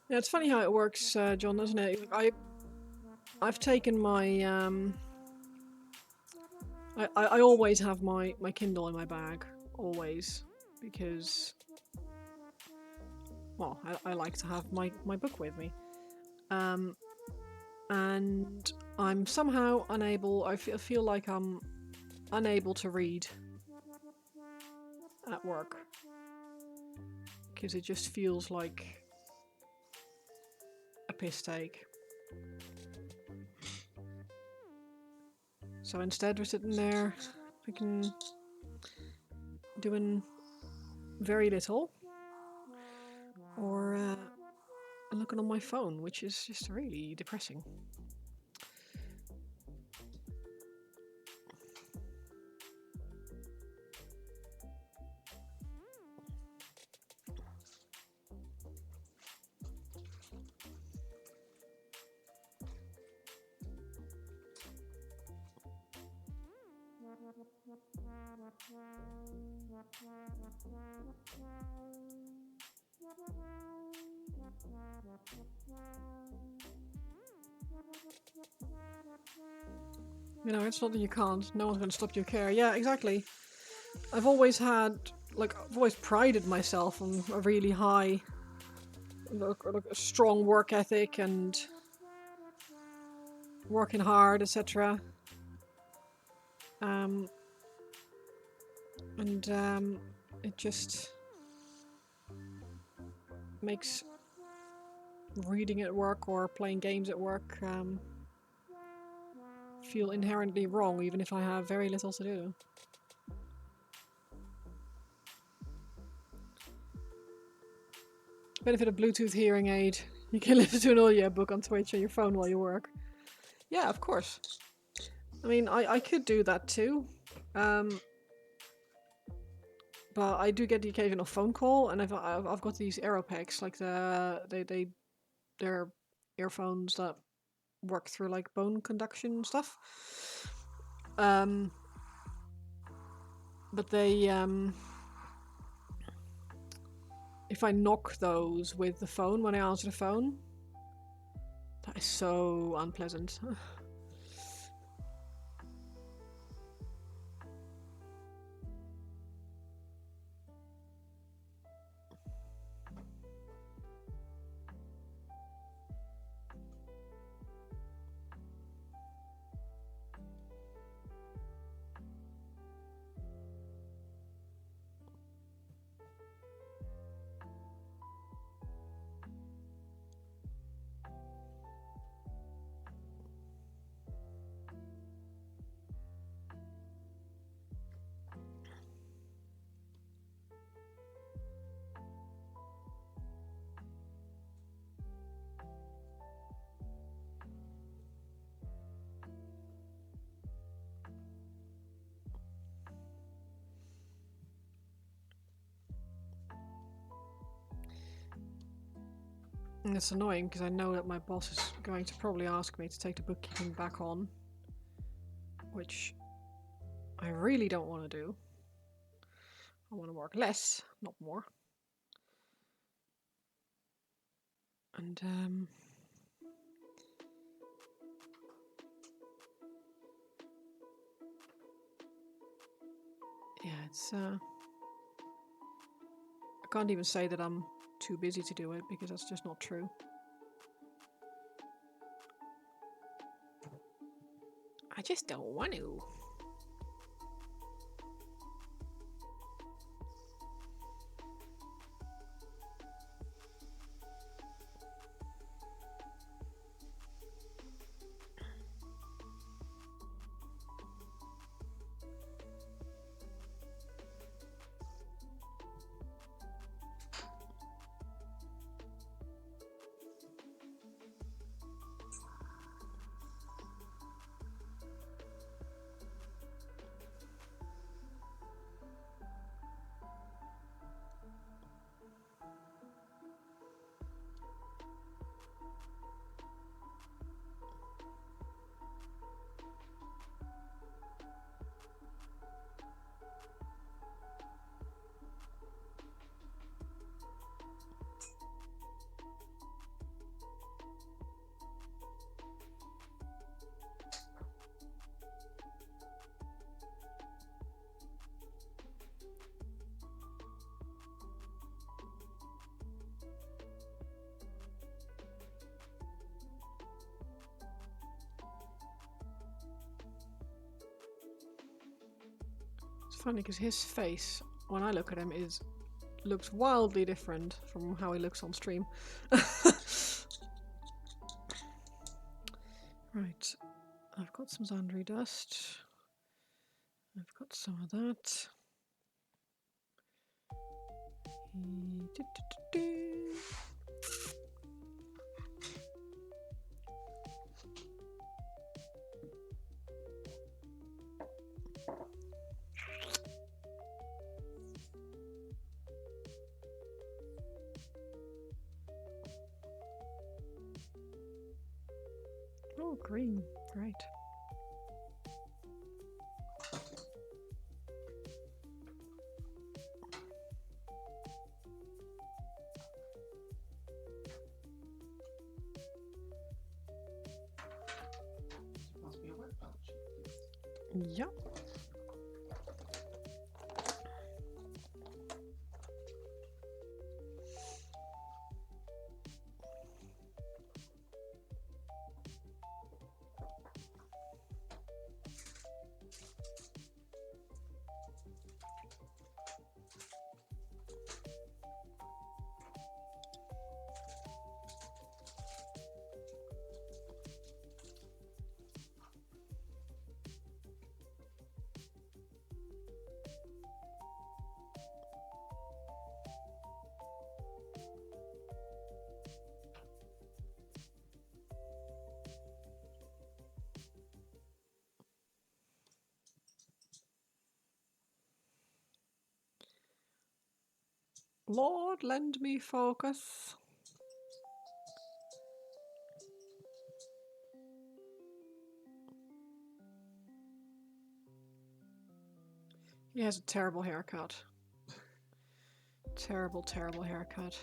[SPEAKER 1] Yeah, it's funny how it works, John, isn't it? I've taken my I always have my Kindle in my bag, always, because well, I like to have my book with me, and I'm somehow unable. I feel like I'm unable to read at work because it just feels like a piss take. So instead, we're sitting there, freaking doing very little, or looking on my phone, which is just really depressing. You know, it's not that you can't. No one's going to stop your care. Yeah, exactly. I've always prided myself on a really high, a strong work ethic and working hard, etc. It just makes reading at work or playing games at work feel inherently wrong, even if I have very little to do. Benefit of Bluetooth hearing aid. You can listen to an audiobook on Twitch on your phone while you work. Yeah, of course. I mean, I could do that too. But I do get the occasional phone call, and I've got these Aeropex, like they're earphones that work through like bone conduction stuff. But they if I knock those with the phone when I answer the phone, that is so unpleasant. And it's annoying because I know that my boss is going to probably ask me to take the bookkeeping back on, which I really don't want to do. I want to work less, not more. And yeah, it's I can't even say that I'm too busy to do it because that's just not true. I just don't want to. It's funny because his face, when I look at him, looks wildly different from how he looks on stream. Right, I've got some Zandri dust. I've got some of that. Oh, green, great.
[SPEAKER 2] Must be a wet balance sheet.
[SPEAKER 1] Yep. Lord, lend me focus. He has a terrible haircut. Terrible, terrible haircut.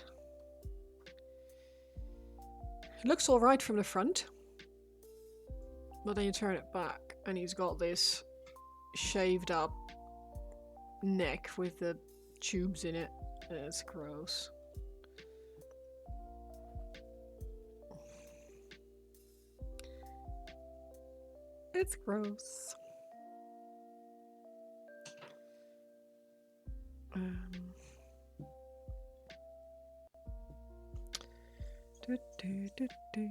[SPEAKER 1] It looks alright from the front, but then you turn it back and he's got this shaved up neck with the tubes in it. It's gross. It's gross. Do, do, do, do.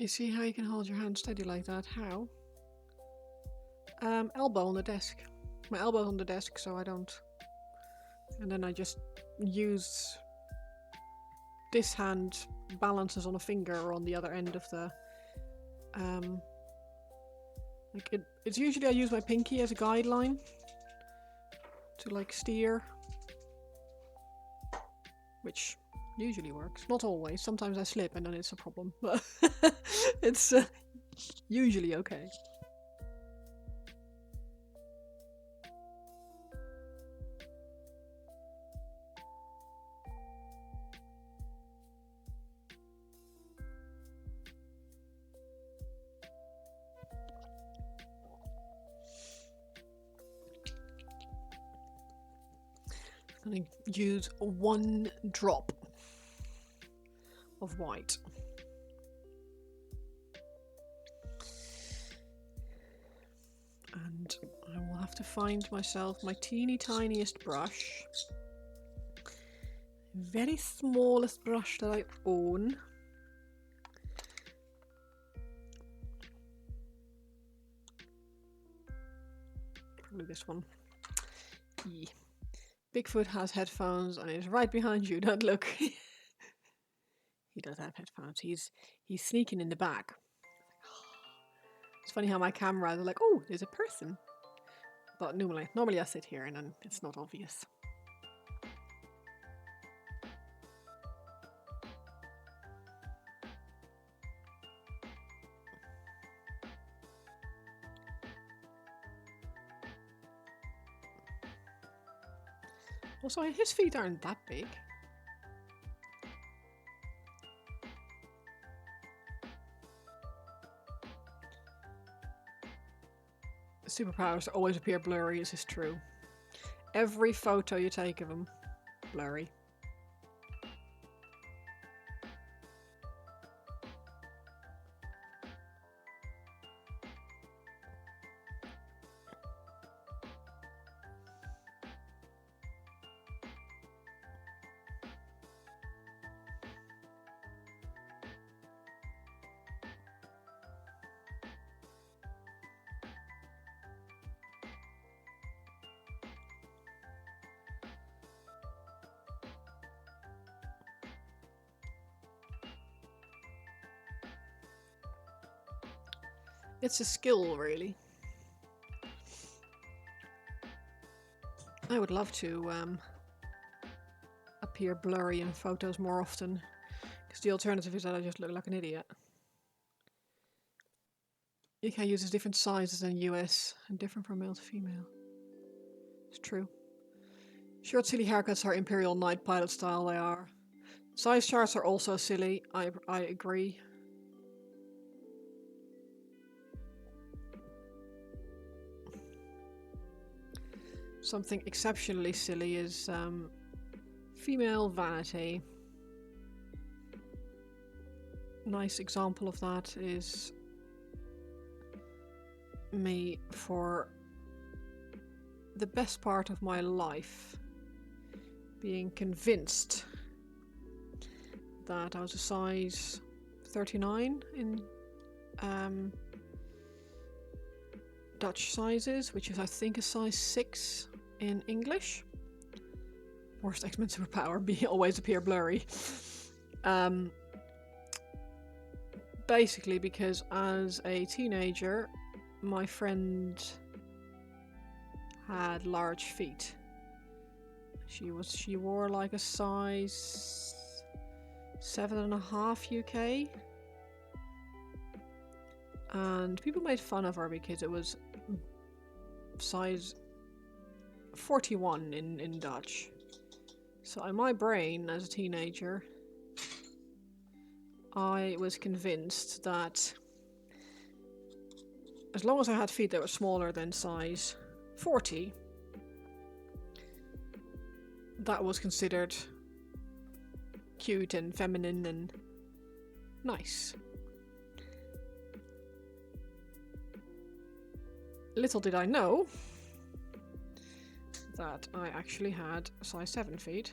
[SPEAKER 1] You see how you can hold your hand steady like that? How? Elbow on the desk. My elbow's on the desk, so I don't. And then I just use this hand balances on a finger or on the other end of the. It's usually I use my pinky as a guideline to like steer, which usually works. Not always. Sometimes I slip and then it's a problem, but it's usually okay. I'm going to use 1 drop of white. And I will have to find myself my teeny tiniest brush. Very smallest brush that I own. Probably this one. Yeah. Bigfoot has headphones and is right behind you. Don't look. He does have headphones. He's sneaking in the back. It's funny how my camera is like, oh, there's a person. But normally I sit here and then it's not obvious. Also, his feet aren't that big. Superpowers always appear blurry, this is true. Every photo you take of him, blurry. It's a skill, really. I would love to appear blurry in photos more often, because the alternative is that I just look like an idiot. UK uses different sizes than US, and different from male to female. It's true. Short, silly haircuts are Imperial Night Pilot style, they are. Size charts are also silly, I agree. Something exceptionally silly is female vanity. Nice example of that is me for the best part of my life being convinced that I was a size 39 in Dutch sizes, which is I think a size 6 in English. Worst X-Men superpower, always appear blurry. Basically because as a teenager, my friend had large feet. She wore like a size 7.5 UK. And people made fun of her because it was size 41 in Dutch. So in my brain as a teenager, I was convinced that as long as I had feet that were smaller than size 40, that was considered cute and feminine and nice. Little did I know that I actually had size 7 feet,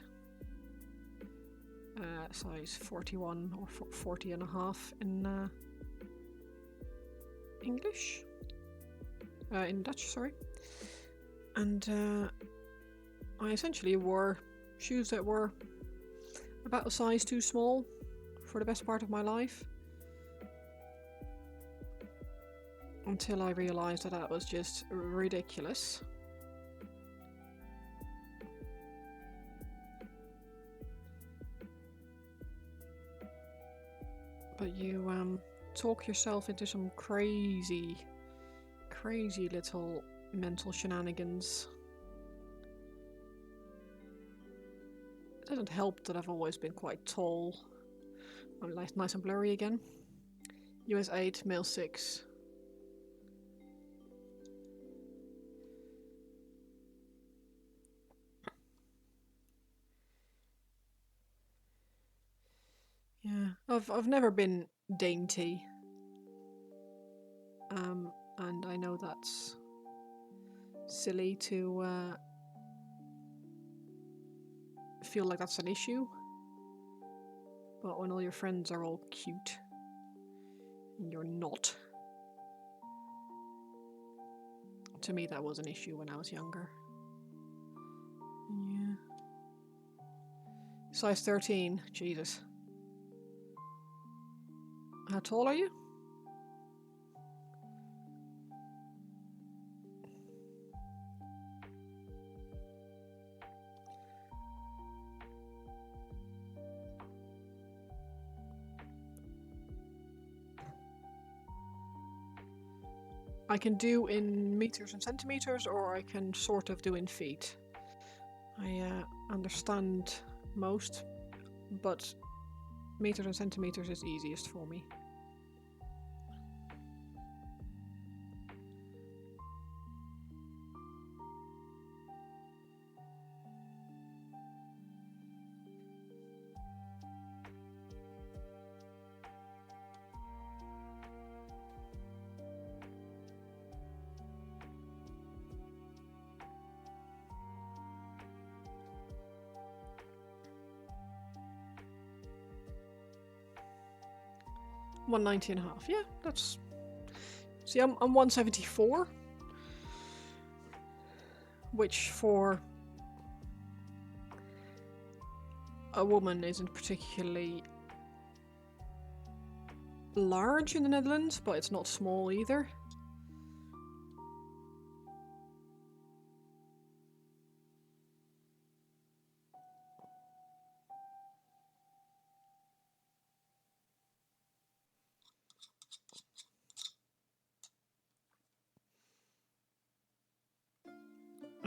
[SPEAKER 1] size 41 or 40 and a half in English. In Dutch, sorry. And I essentially wore shoes that were about a size too small for the best part of my life. Until I realized that that was just ridiculous. But you talk yourself into some crazy little mental shenanigans. It doesn't help that I've always been quite tall. I'm nice and blurry again. US 8, male 6. Yeah, I've never been dainty. And I know that's silly to feel like that's an issue. But when all your friends are all cute and you're not. To me that was an issue when I was younger. Yeah. Size 13, Jesus. How tall are you? I can do in meters and centimeters, or I can sort of do in feet. I understand most, but meters and centimeters is easiest for me. $190.5. Yeah, that's. See, I'm 174, which for a woman isn't particularly large in the Netherlands, but it's not small either.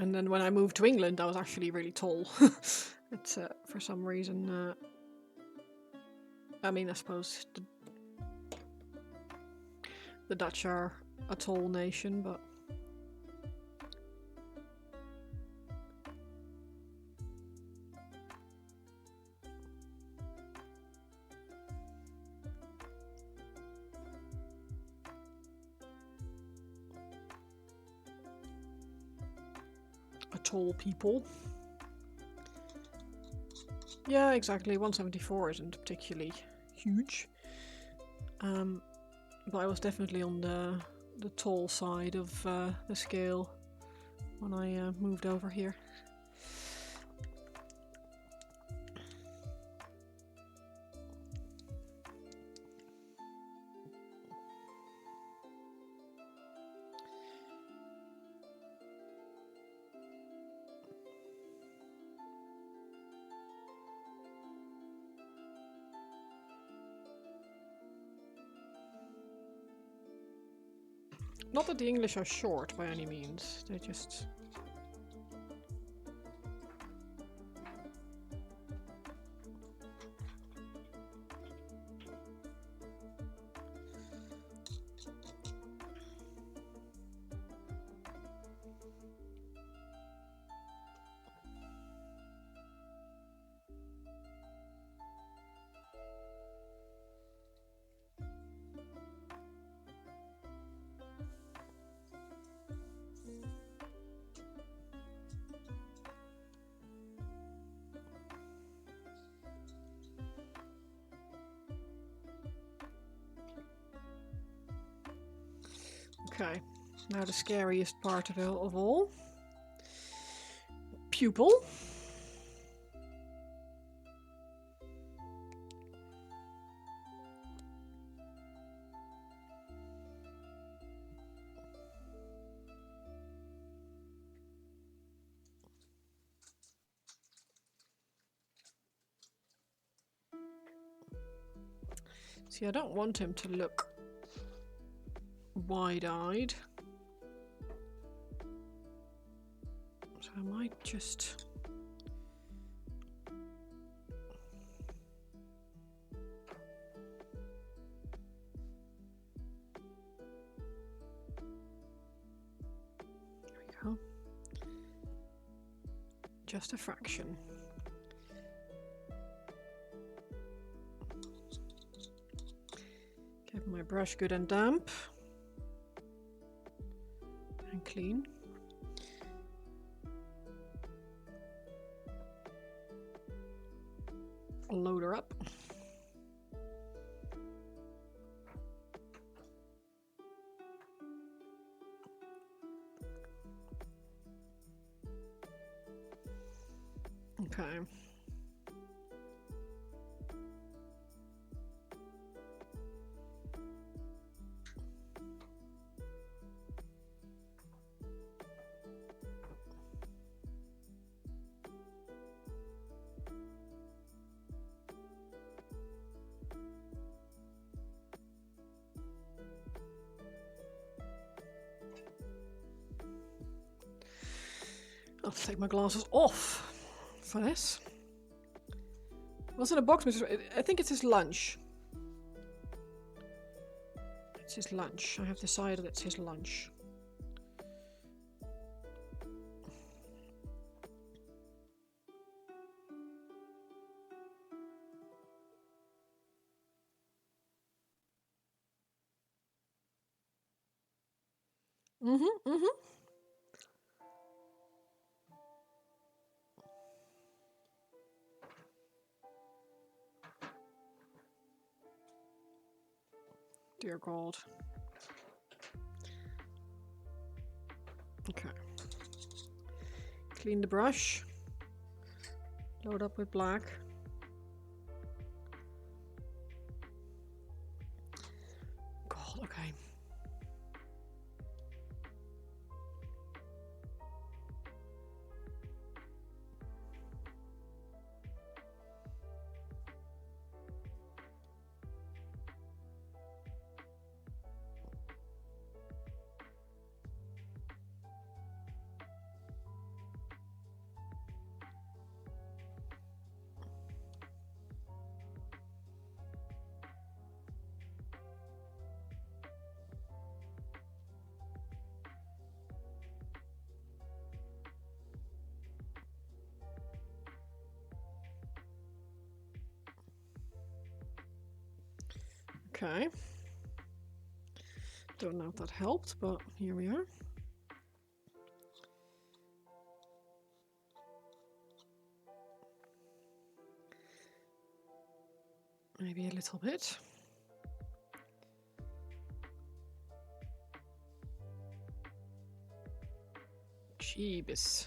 [SPEAKER 1] And then when I moved to England, I was actually really tall. It's for some reason. I mean, I suppose the Dutch are a tall nation, but a tall people. Yeah, exactly. 174 isn't particularly huge. But I was definitely on the tall side of the scale when I moved over here. Not that the English are short by any means, they're just... Okay, now the scariest part of all. Pupil. See, I don't want him to look wide-eyed. So I might just... There we go. Just a fraction. Give my brush good and damp. And clean. Load her up. Okay. I'll take my glasses off for this. What's in a box? I think it's his lunch. It's his lunch. I have decided it's his lunch. Dear God. Okay. Clean the brush. Load up with black. God, okay. Okay. Don't know if that helped, but here we are. Maybe a little bit. Jeebus.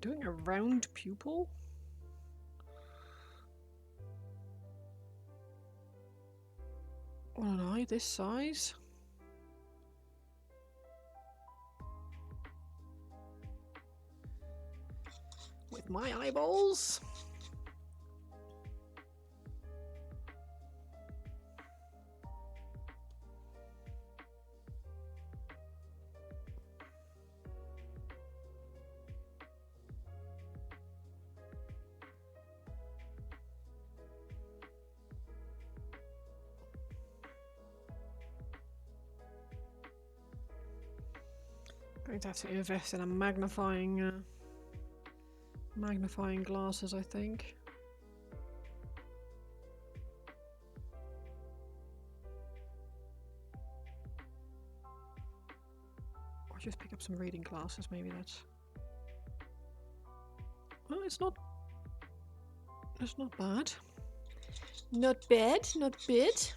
[SPEAKER 1] Doing a round pupil? On an eye this size? With my eyeballs? Going to have to invest in a magnifying glasses, I think. Or just pick up some reading glasses, maybe that's... Well, it's not bad. Not bad, not bad.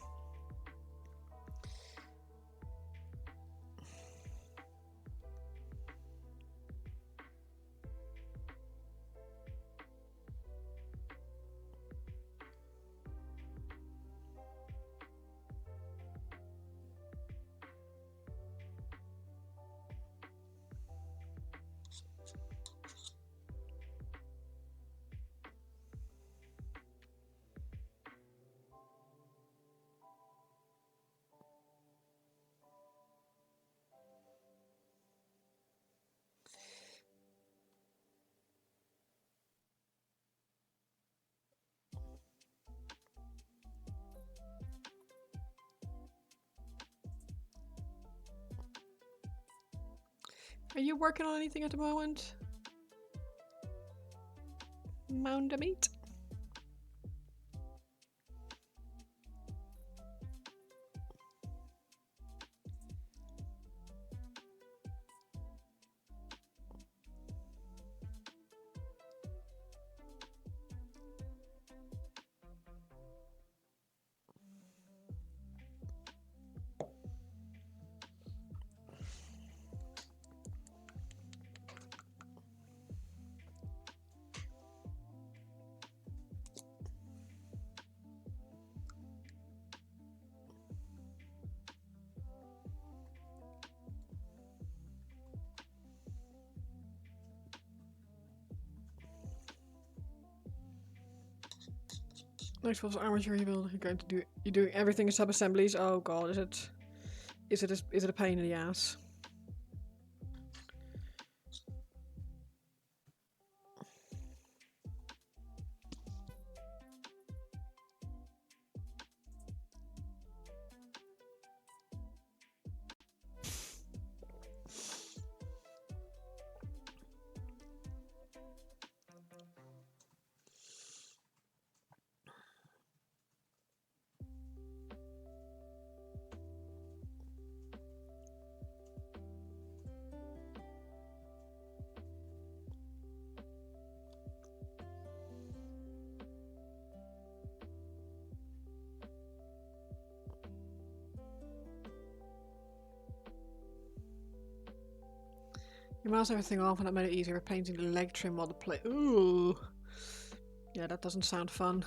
[SPEAKER 1] Are you working on anything at the moment? Mound of meat? Nice for armature rebuild. You're going to do. You're doing everything in sub assemblies. Oh god, is it? Is it a pain in the ass? You mouse everything off and that made it easier with painting the leg trim while the plate. Ooh. Yeah, that doesn't sound fun.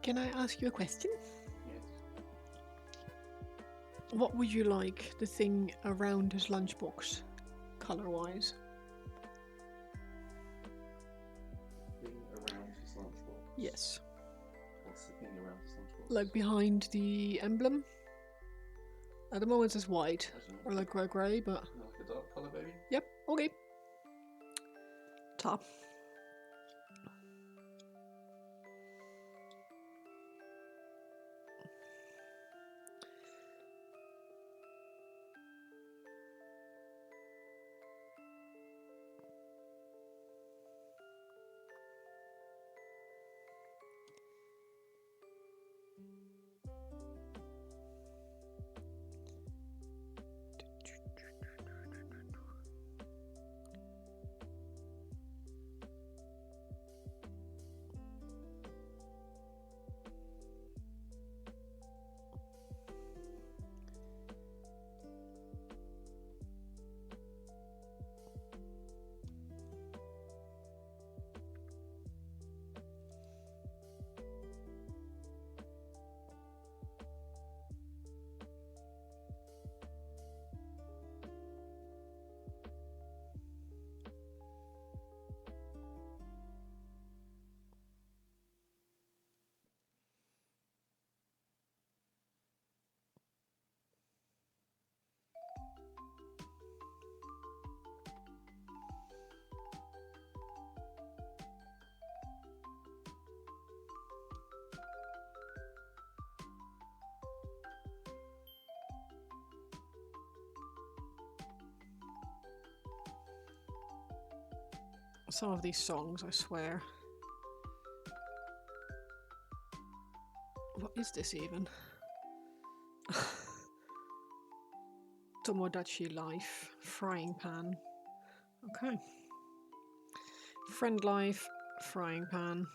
[SPEAKER 1] Can I ask you a question?
[SPEAKER 2] Yes.
[SPEAKER 1] What would you like the thing around his lunchbox, color-wise?
[SPEAKER 2] Thing around his lunchbox.
[SPEAKER 1] Yes.
[SPEAKER 2] What's the thing around his lunchbox?
[SPEAKER 1] Like behind the emblem? At the moment it's white, or like grey, but...
[SPEAKER 2] Like a dark colour, maybe?
[SPEAKER 1] Yep, okay. Top. Some of these songs, I swear. What is this even? Tomodachi life, frying pan. Okay. Friend life, frying pan.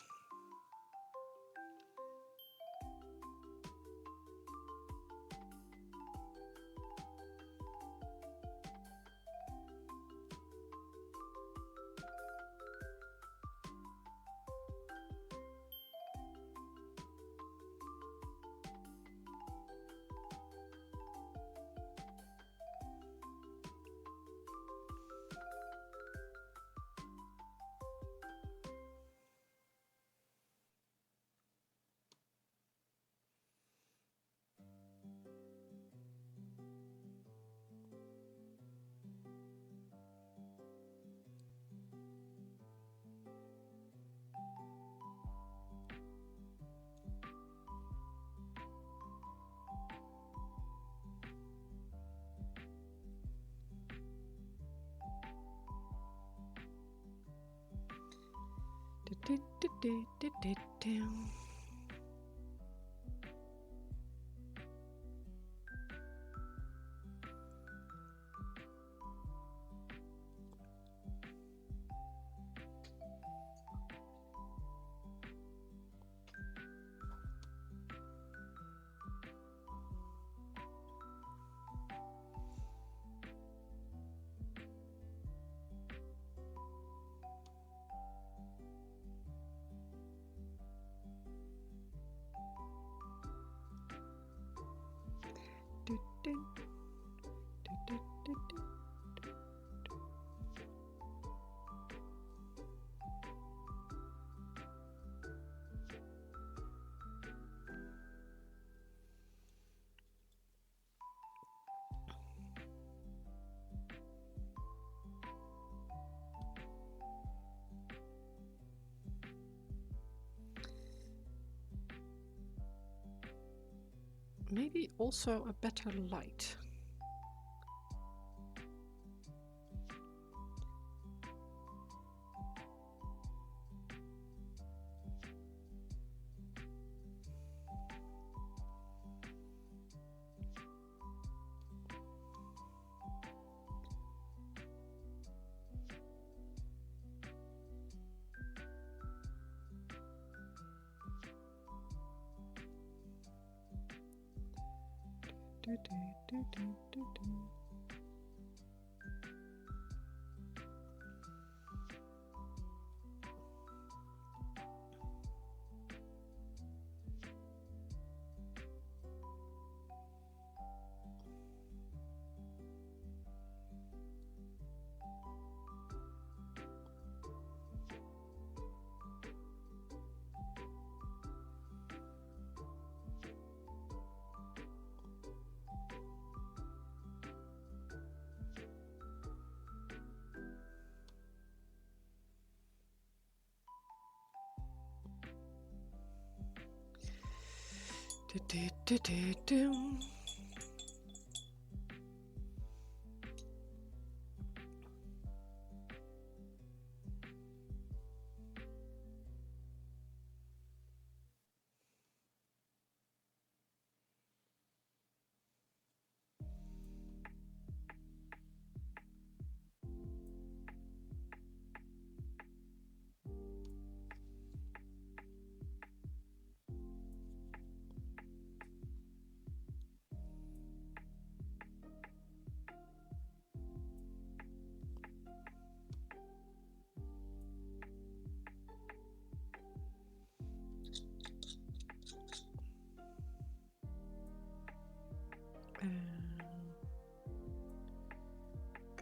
[SPEAKER 1] Maybe also a better light.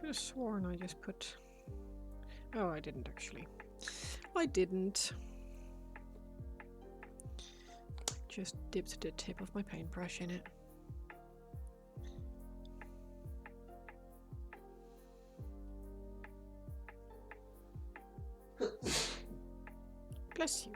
[SPEAKER 1] Could have sworn I just put... Oh, I didn't actually. I didn't. Just dipped the tip of my paintbrush in it. Bless you.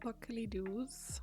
[SPEAKER 1] Buckly doos.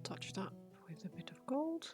[SPEAKER 1] Touch that with a bit of gold.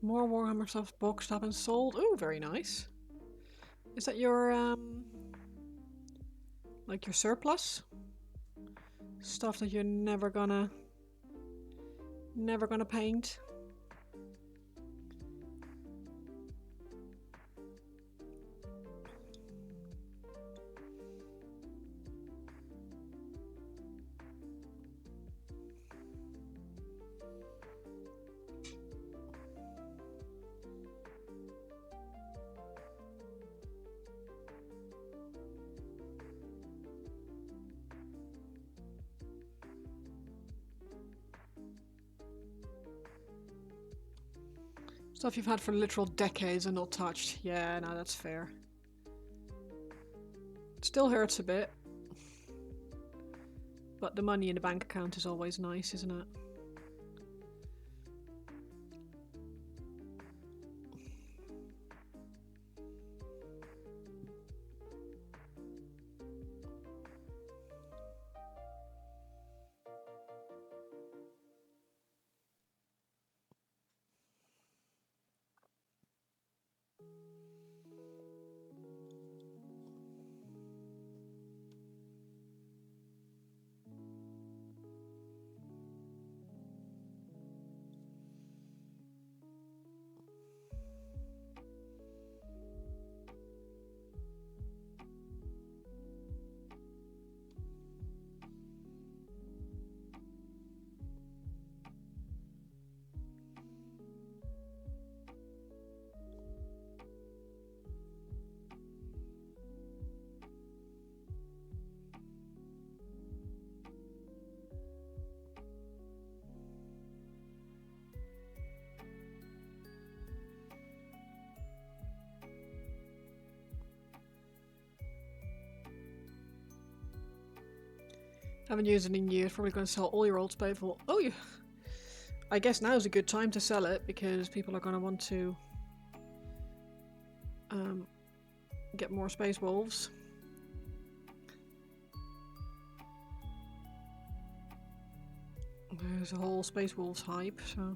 [SPEAKER 1] More Warhammer stuff boxed up and sold. Ooh, very nice. Is that your like your surplus stuff that you're never gonna paint? Stuff you've had for literal decades and not touched. Yeah, no, that's fair. Still hurts a bit. But the money in the bank account is always nice, isn't it? Haven't used it in years. Probably going to sell all your old space for. Oh, you. I guess now is a good time to sell it because people are going to want to get more space wolves. There's a whole space wolves hype, so.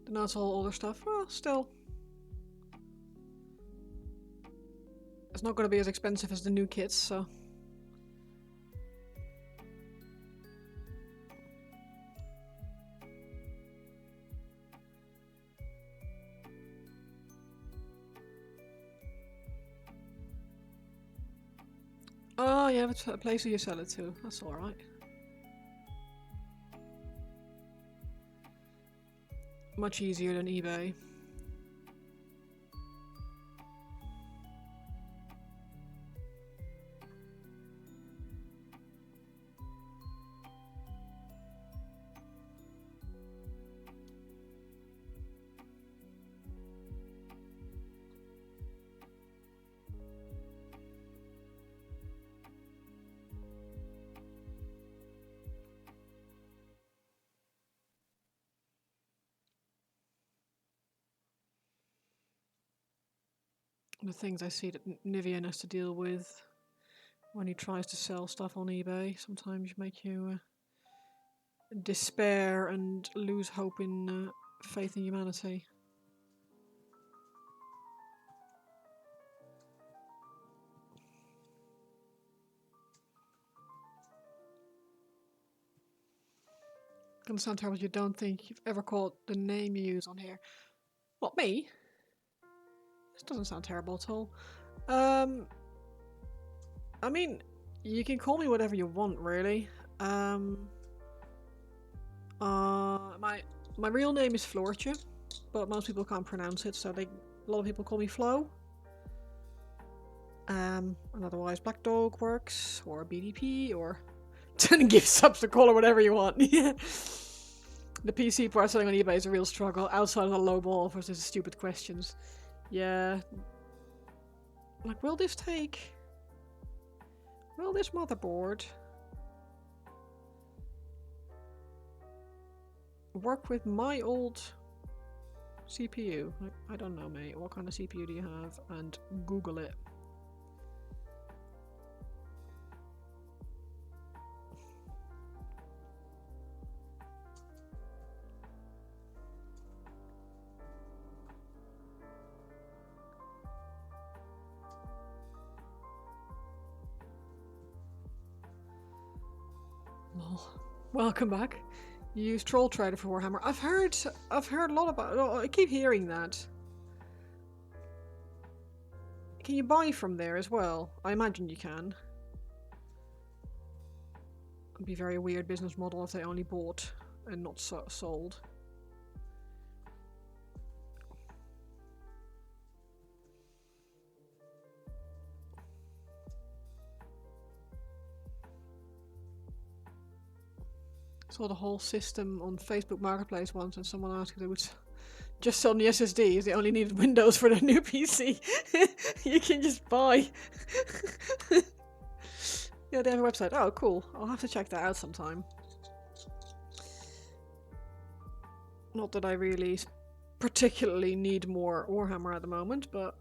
[SPEAKER 1] And that's all older stuff. Well, still. It's not going to be as expensive as the new kits, so. Oh, yeah, it's a place where you sell it to. That's alright. Much easier than eBay. The things I see that Nivian has to deal with when he tries to sell stuff on eBay sometimes make you despair and lose hope in faith in humanity. Gonna sound terrible. You don't think you've ever caught the name you use on here? What, me? This doesn't sound terrible at all. I mean, you can call me whatever you want, really. My real name is Floortje, but most people can't pronounce it, so a lot of people call me Flo. And otherwise, Black Dog works, or BDP, or give subs to call or whatever you want. Yeah. The PC part selling on eBay is a real struggle. Outside of the low ball offers, there's stupid questions. Yeah. Like, will this motherboard work with my old CPU? I don't know, mate. What kind of CPU do you have? And Google it. Welcome back. You use Troll Trader for Warhammer. I've heard a lot about it. I keep hearing that. Can you buy from there as well? I imagine you can. It'd be a very weird business model if they only bought and not sold. Saw the whole system on Facebook Marketplace once, and someone asked if they would just sell the SSD if they only needed Windows for their new PC. You can just buy. Yeah, they have a website. Oh, cool. I'll have to check that out sometime. Not that I really particularly need more Warhammer at the moment, but...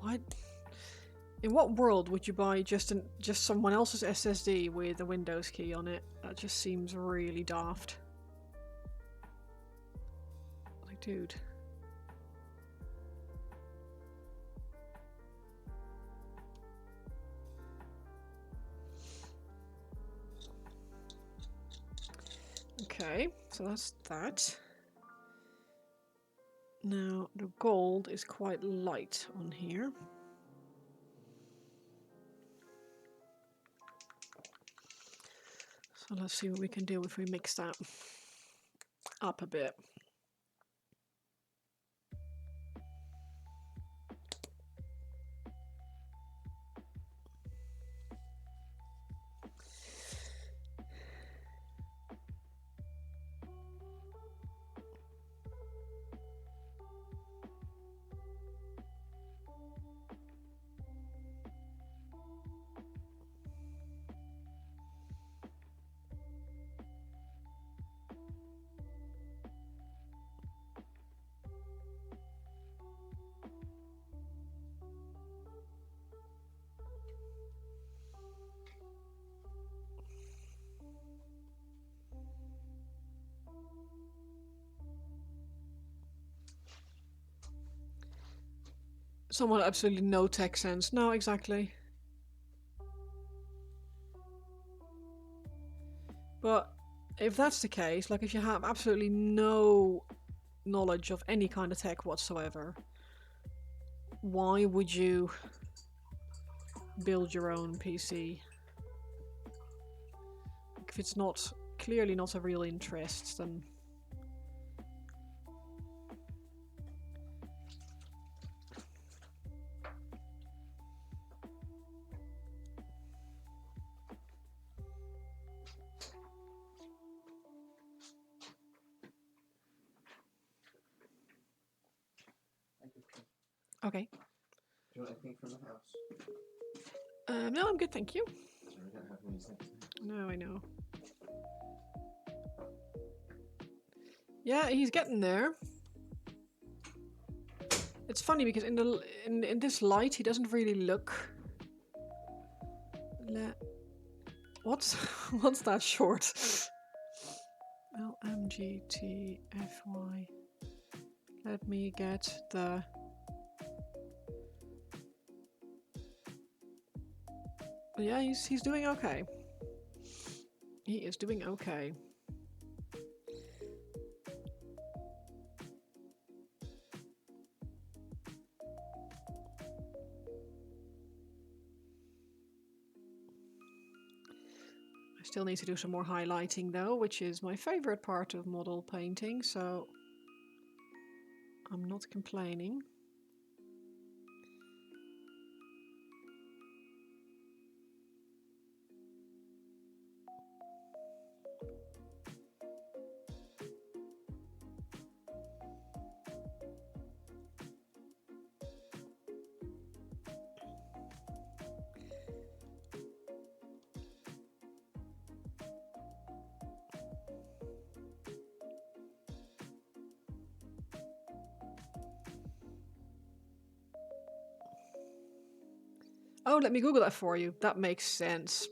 [SPEAKER 1] What? In what world would you buy just someone else's SSD with a Windows key on it? That just seems really daft. Like, dude. Okay, so that's that. Now, the gold is quite light on here. So let's see what we can do if we mix that up a bit. Someone absolutely no tech sense. No, exactly. But if that's the case, like if you have absolutely no knowledge of any kind of tech whatsoever, why would you build your own PC? If it's not clearly not a real interest, then okay.
[SPEAKER 2] Do you want anything from the house?
[SPEAKER 1] No, I'm good, thank you.
[SPEAKER 2] Sorry, we don't have music.
[SPEAKER 1] No, I know. Yeah, he's getting there. It's funny because in this light he doesn't really look. What's what's that short? LMGTFY. Let me get the. Yeah, he's doing okay. He is doing okay. I still need to do some more highlighting though, which is my favorite part of model painting, so I'm not complaining. Oh, let me Google that for you. That makes sense.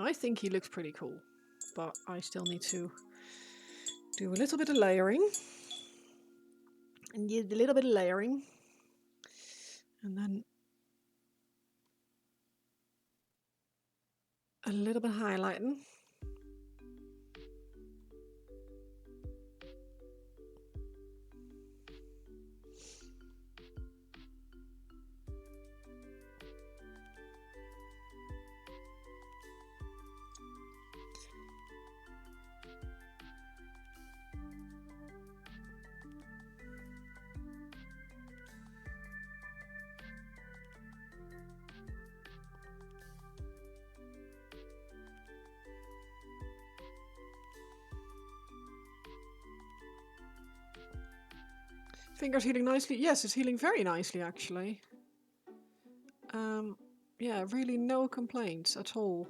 [SPEAKER 1] I think he looks pretty cool, but I still need to do a little bit of layering. And a little bit of layering. And then a little bit of highlighting. Fingers healing nicely. Yes, it's healing very nicely, actually. Yeah, really no complaints at all.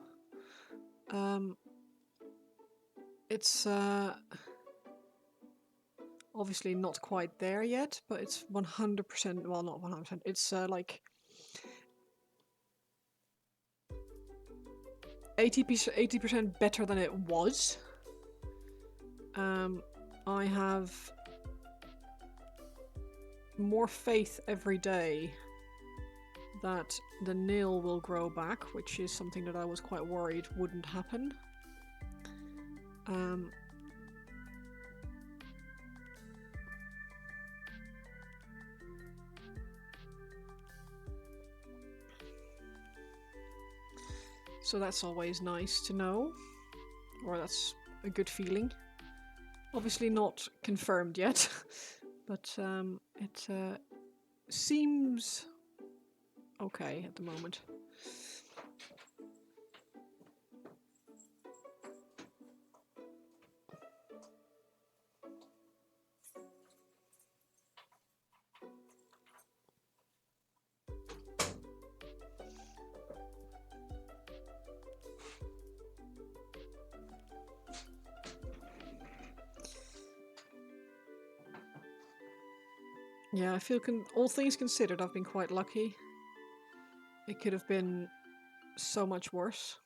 [SPEAKER 1] It's obviously not quite there yet, but it's 100%, well, not 100%, it's like 80% better than it was. I have more faith every day that the nail will grow back, which is something that I was quite worried wouldn't happen. So that's always nice to know, or that's a good feeling. Obviously not confirmed yet, but it seems okay at the moment. Yeah, I feel all things considered, I've been quite lucky. It could have been so much worse.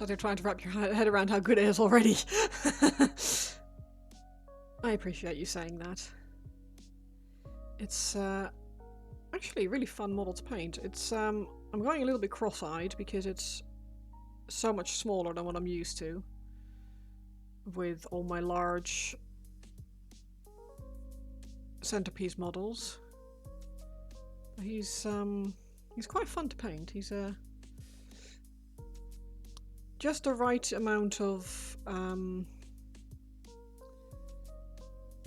[SPEAKER 1] sat there trying to wrap your head around how good it is already. I appreciate you saying that. It's actually a really fun model to paint. It's I'm going a little bit cross-eyed because it's so much smaller than what I'm used to with all my large centerpiece models. But he's quite fun to paint. He's just the right amount of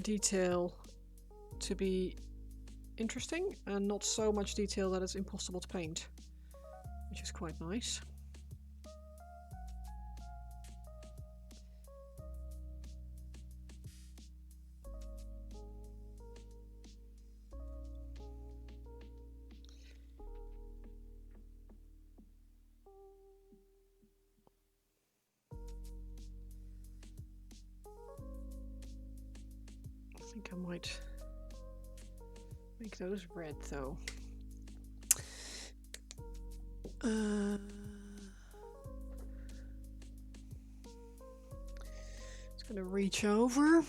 [SPEAKER 1] detail to be interesting and not so much detail that it's impossible to paint, which is quite nice. I think I might make those red though. Just gonna reach over.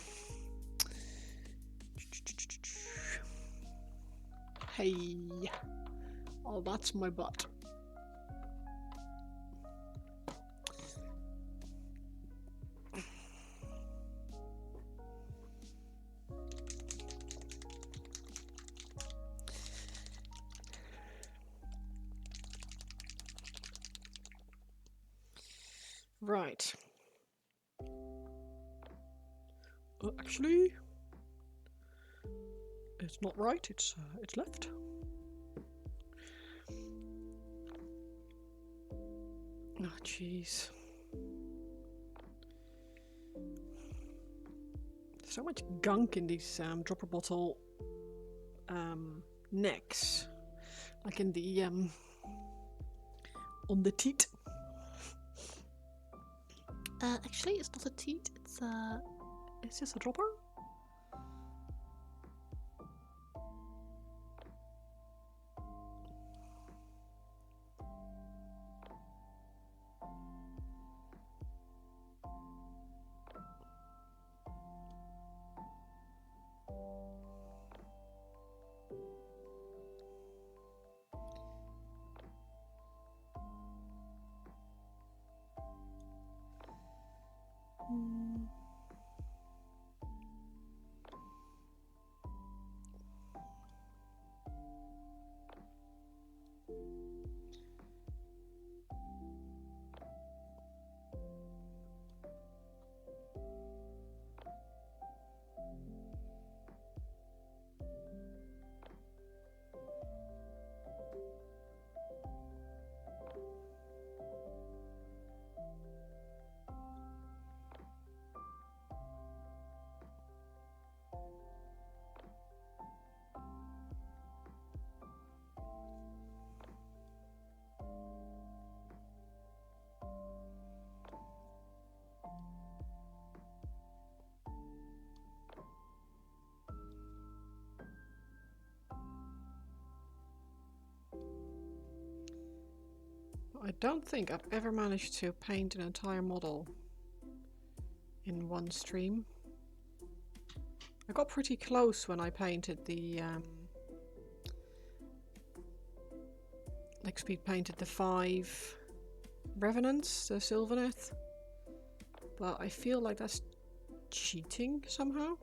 [SPEAKER 1] Hey, oh, that's my butt. Right. Actually, it's not right. It's left. Oh, jeez. So much gunk in these dropper bottle necks, like in the on the teat.
[SPEAKER 3] Actually, it's not a teat.
[SPEAKER 1] Is this a dropper? I don't think I've ever managed to paint an entire model in one stream. I got pretty close when I painted the like speed painted the 5 Revenants, the Sylvaneth, but I feel like that's cheating somehow.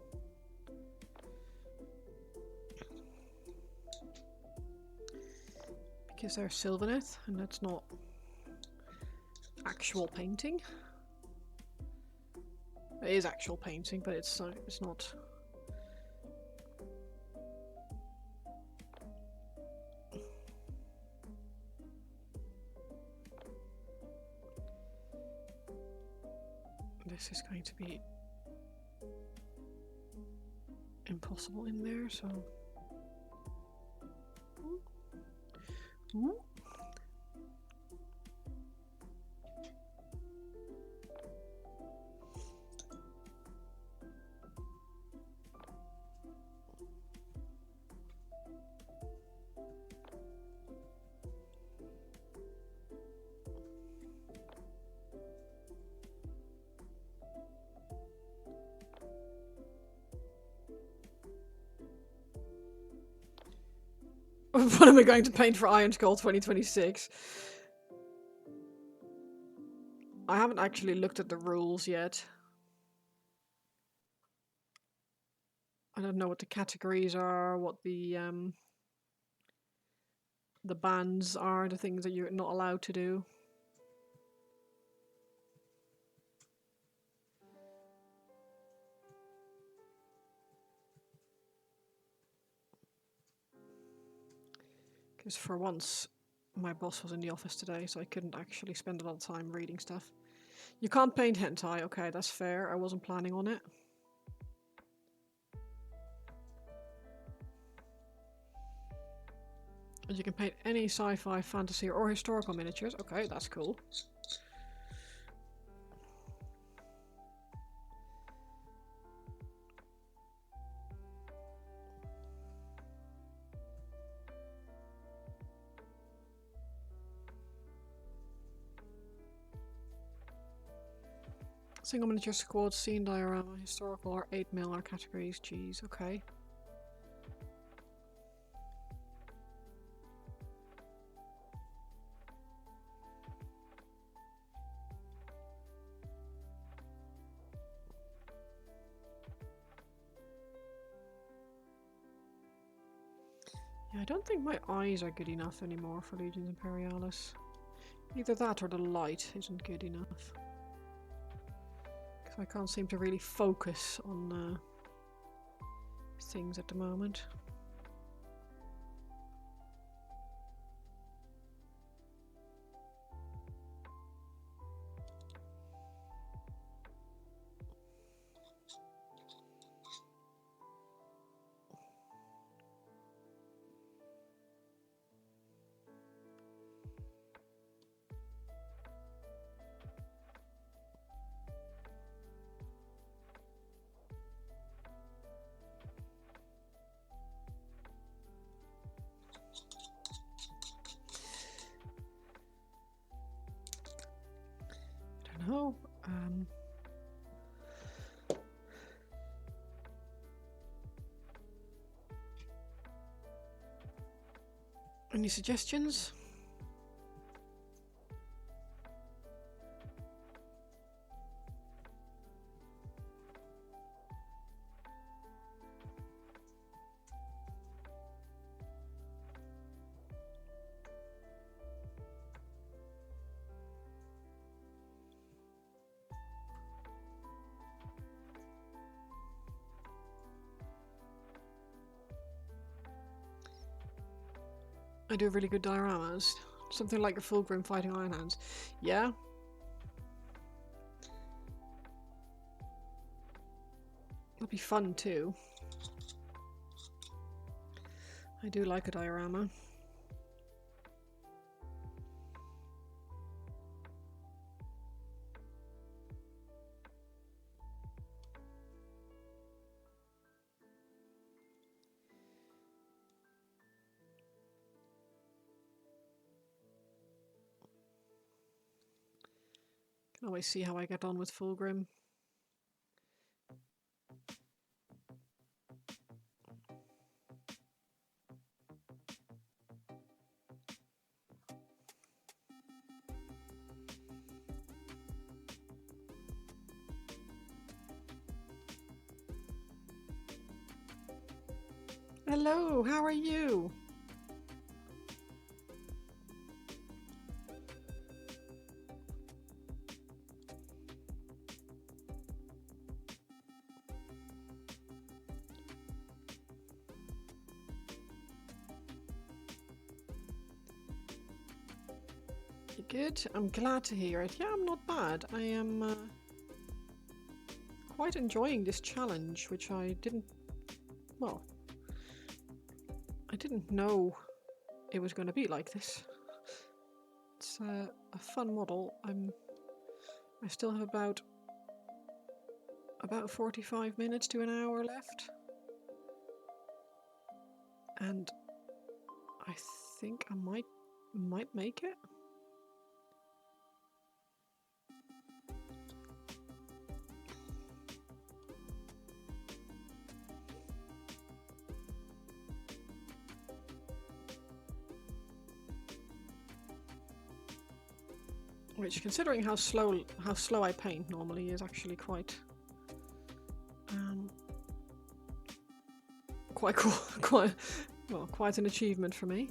[SPEAKER 1] Because they're Sylvaneth and that's not actual painting. It is actual painting, but it's not. This is going to be impossible in there, so. Ooh. What am I going to paint for Iron Skull 2026? I haven't actually looked at the rules yet. I don't know what the categories are, what the bans are, the things that you're not allowed to do. Because for once, my boss was in the office today, so I couldn't actually spend a lot of time reading stuff. You can't paint hentai, okay, that's fair. I wasn't planning on it. And you can paint any sci-fi, fantasy, or historical miniatures. Okay, that's cool. Single miniature squad, scene diorama, historical or 8mm are categories. Jeez, okay. Yeah, I don't think my eyes are good enough anymore for Legions Imperialis. Either that or the light isn't good enough. Because I can't seem to really focus on things at the moment. I don't know. Any suggestions? I do really good dioramas. Something like a Fulgrim fighting Iron Hands. Yeah. That'd be fun too. I do like a diorama. Can always see how I get on with Fulgrim. Hello, how are you? You good? I'm glad to hear it. Yeah, I'm not bad. I am quite enjoying this challenge, which I didn't... Well, I didn't know it was going to be like this. It's a fun model. I still have about 45 minutes to an hour left. And I think I might make it. Which, considering how slow I paint normally, is actually quite quite cool, quite an achievement for me.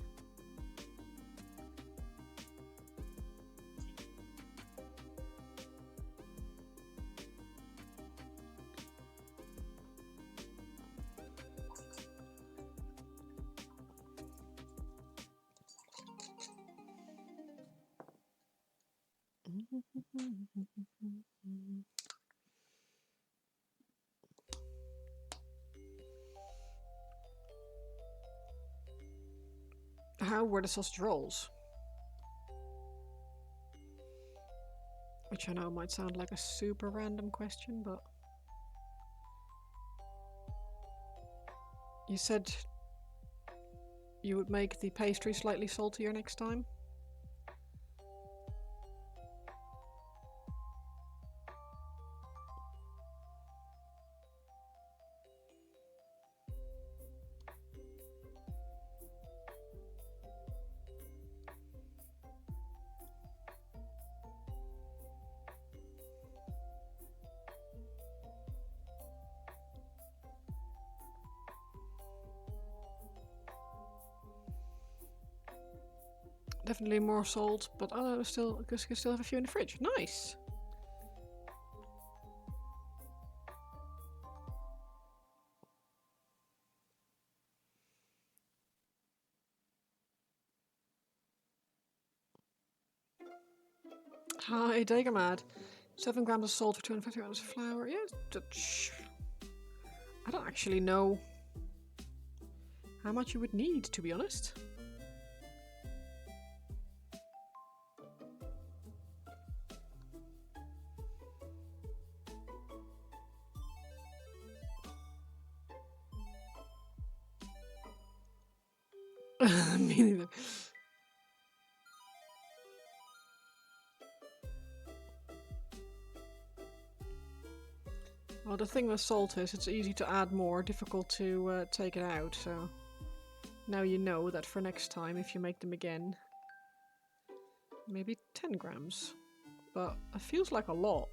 [SPEAKER 1] How were the sausage rolls? Which I know might sound like a super random question, but you said you would make the pastry slightly saltier next time? Definitely more salt, but I still have a few in the fridge. Nice. Hi, Dagamad. 7 grams of salt for 250 grams of flour. Yeah, I don't actually know how much you would need, to be honest. Me neither. Well, the thing with salt is it's easy to add more, difficult to take it out, so now you know that for next time, if you make them again, maybe 10 grams. But it feels like a lot.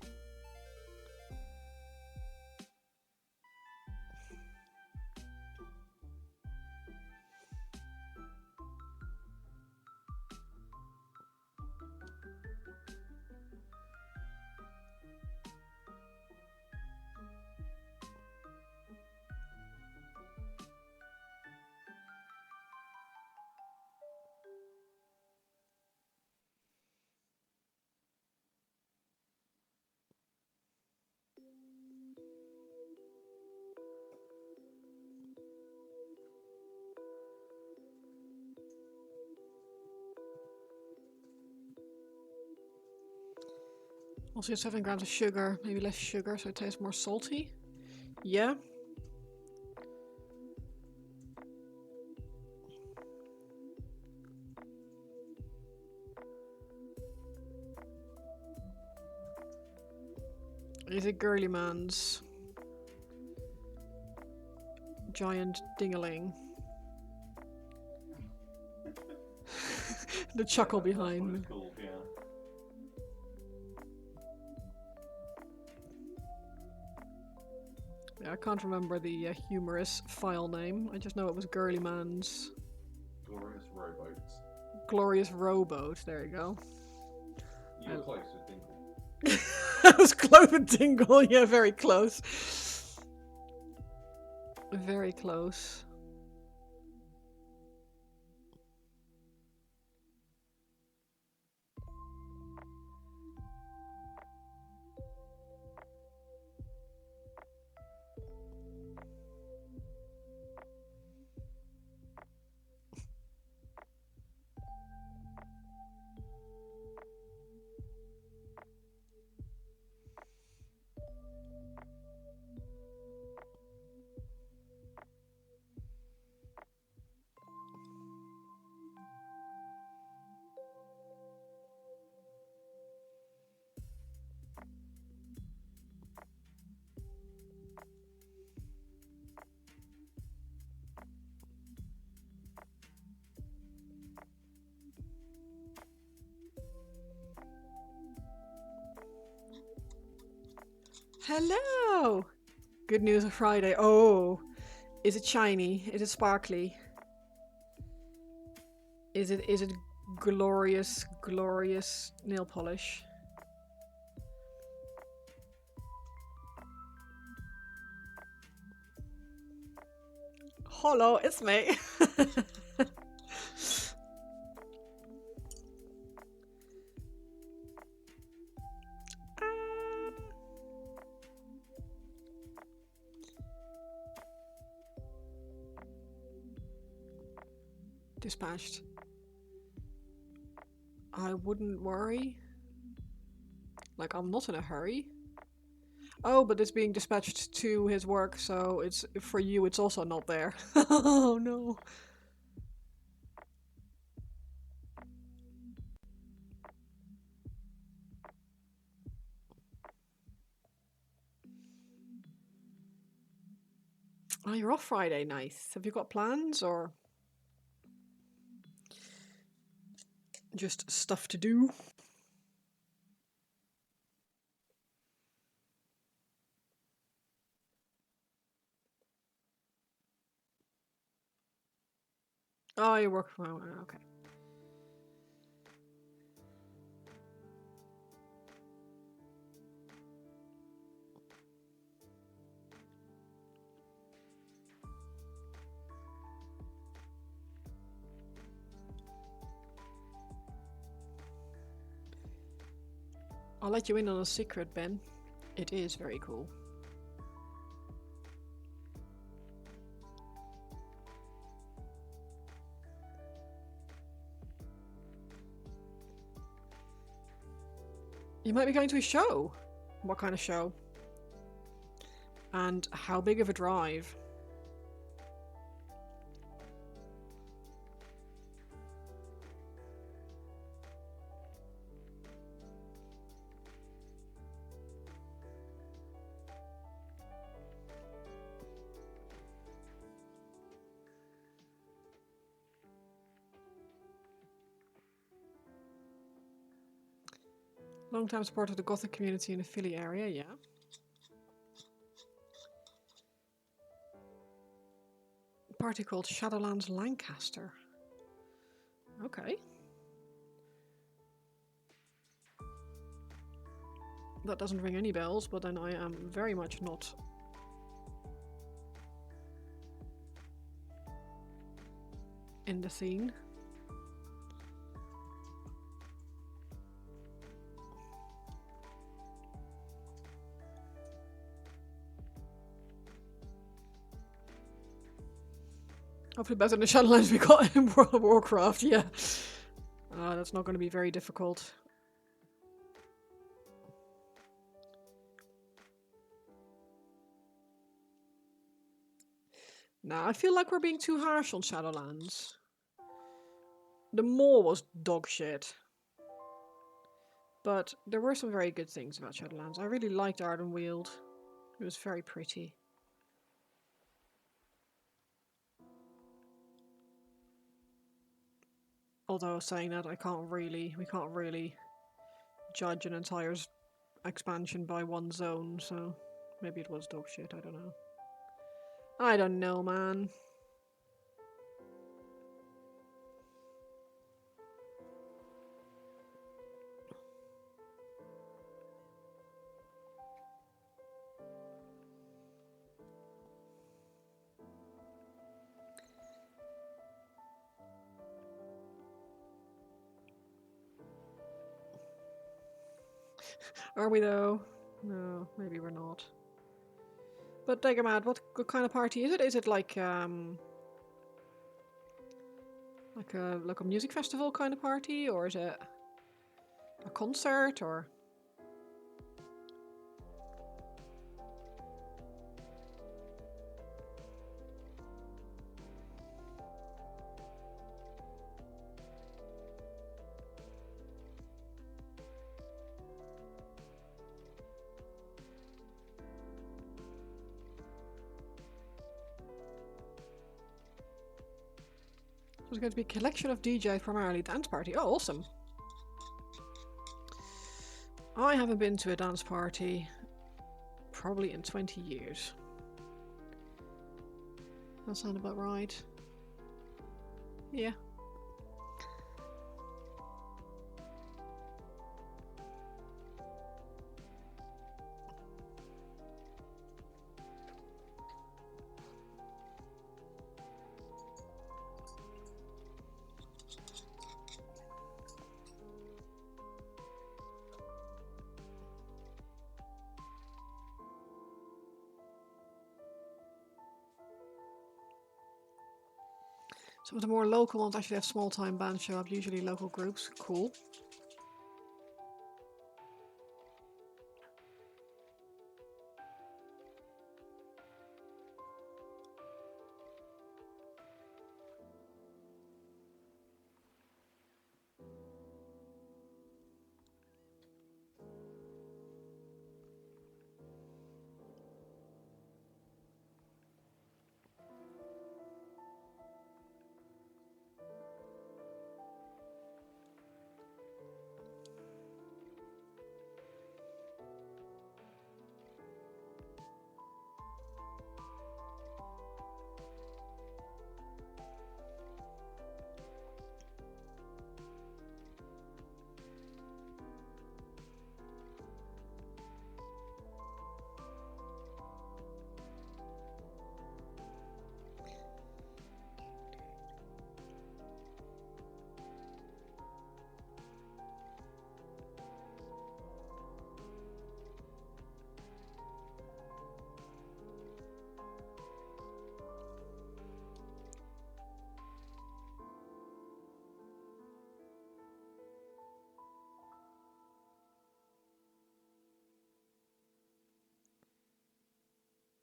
[SPEAKER 1] Also, 7 grams of sugar, maybe less sugar, so it tastes more salty. Yeah. Is it Girly Man's giant dingaling? The chuckle behind me.
[SPEAKER 2] Cool, yeah.
[SPEAKER 1] Yeah, I can't remember the humorous file name. I just know it was Girly Man's
[SPEAKER 2] Glorious rowboats.
[SPEAKER 1] Glorious Rowboat. There you go.
[SPEAKER 2] You were close with Dingle.
[SPEAKER 1] I was close with Dingle. Yeah, very close. Very close. Hello! Good news of Friday. Oh, is it shiny? Is it sparkly? Is it glorious, glorious nail polish? Hello, it's me. Dispatched. I wouldn't worry. Like, I'm not in a hurry. Oh, but it's being dispatched to his work, so it's for you. It's also not there. Oh no. Oh, you're off Friday. Nice. Have you got plans or just stuff to do? Oh, you work from home. Okay. I'll let you in on a secret, Ben. It is very cool. You might be going to a show. What kind of show? And how big of a drive? Long-time supporter of the Gothic community in the Philly area, yeah. Party called Shadowlands Lancaster. Okay. That doesn't ring any bells, but then I am very much not in the scene. Hopefully better than the Shadowlands we got in World of Warcraft, yeah. That's not going to be very difficult. Nah, I feel like we're being too harsh on Shadowlands. The Maw was dog shit. But there were some very good things about Shadowlands. I really liked Ardenweald. It was very pretty. Although saying that, we can't really judge an entire expansion by one zone, so maybe it was dog shit, I don't know. I don't know, man. Are we though? No, maybe we're not. But Dagamad, what kind of party is it? Is it like a music festival kind of party, or is it a concert, or? There's going to be a collection of DJ primarily dance party. Oh, awesome. I haven't been to a dance party Probably in 20 years. That sound about right? Yeah. Some of the more local ones actually have small time bands show up, usually local groups. Cool.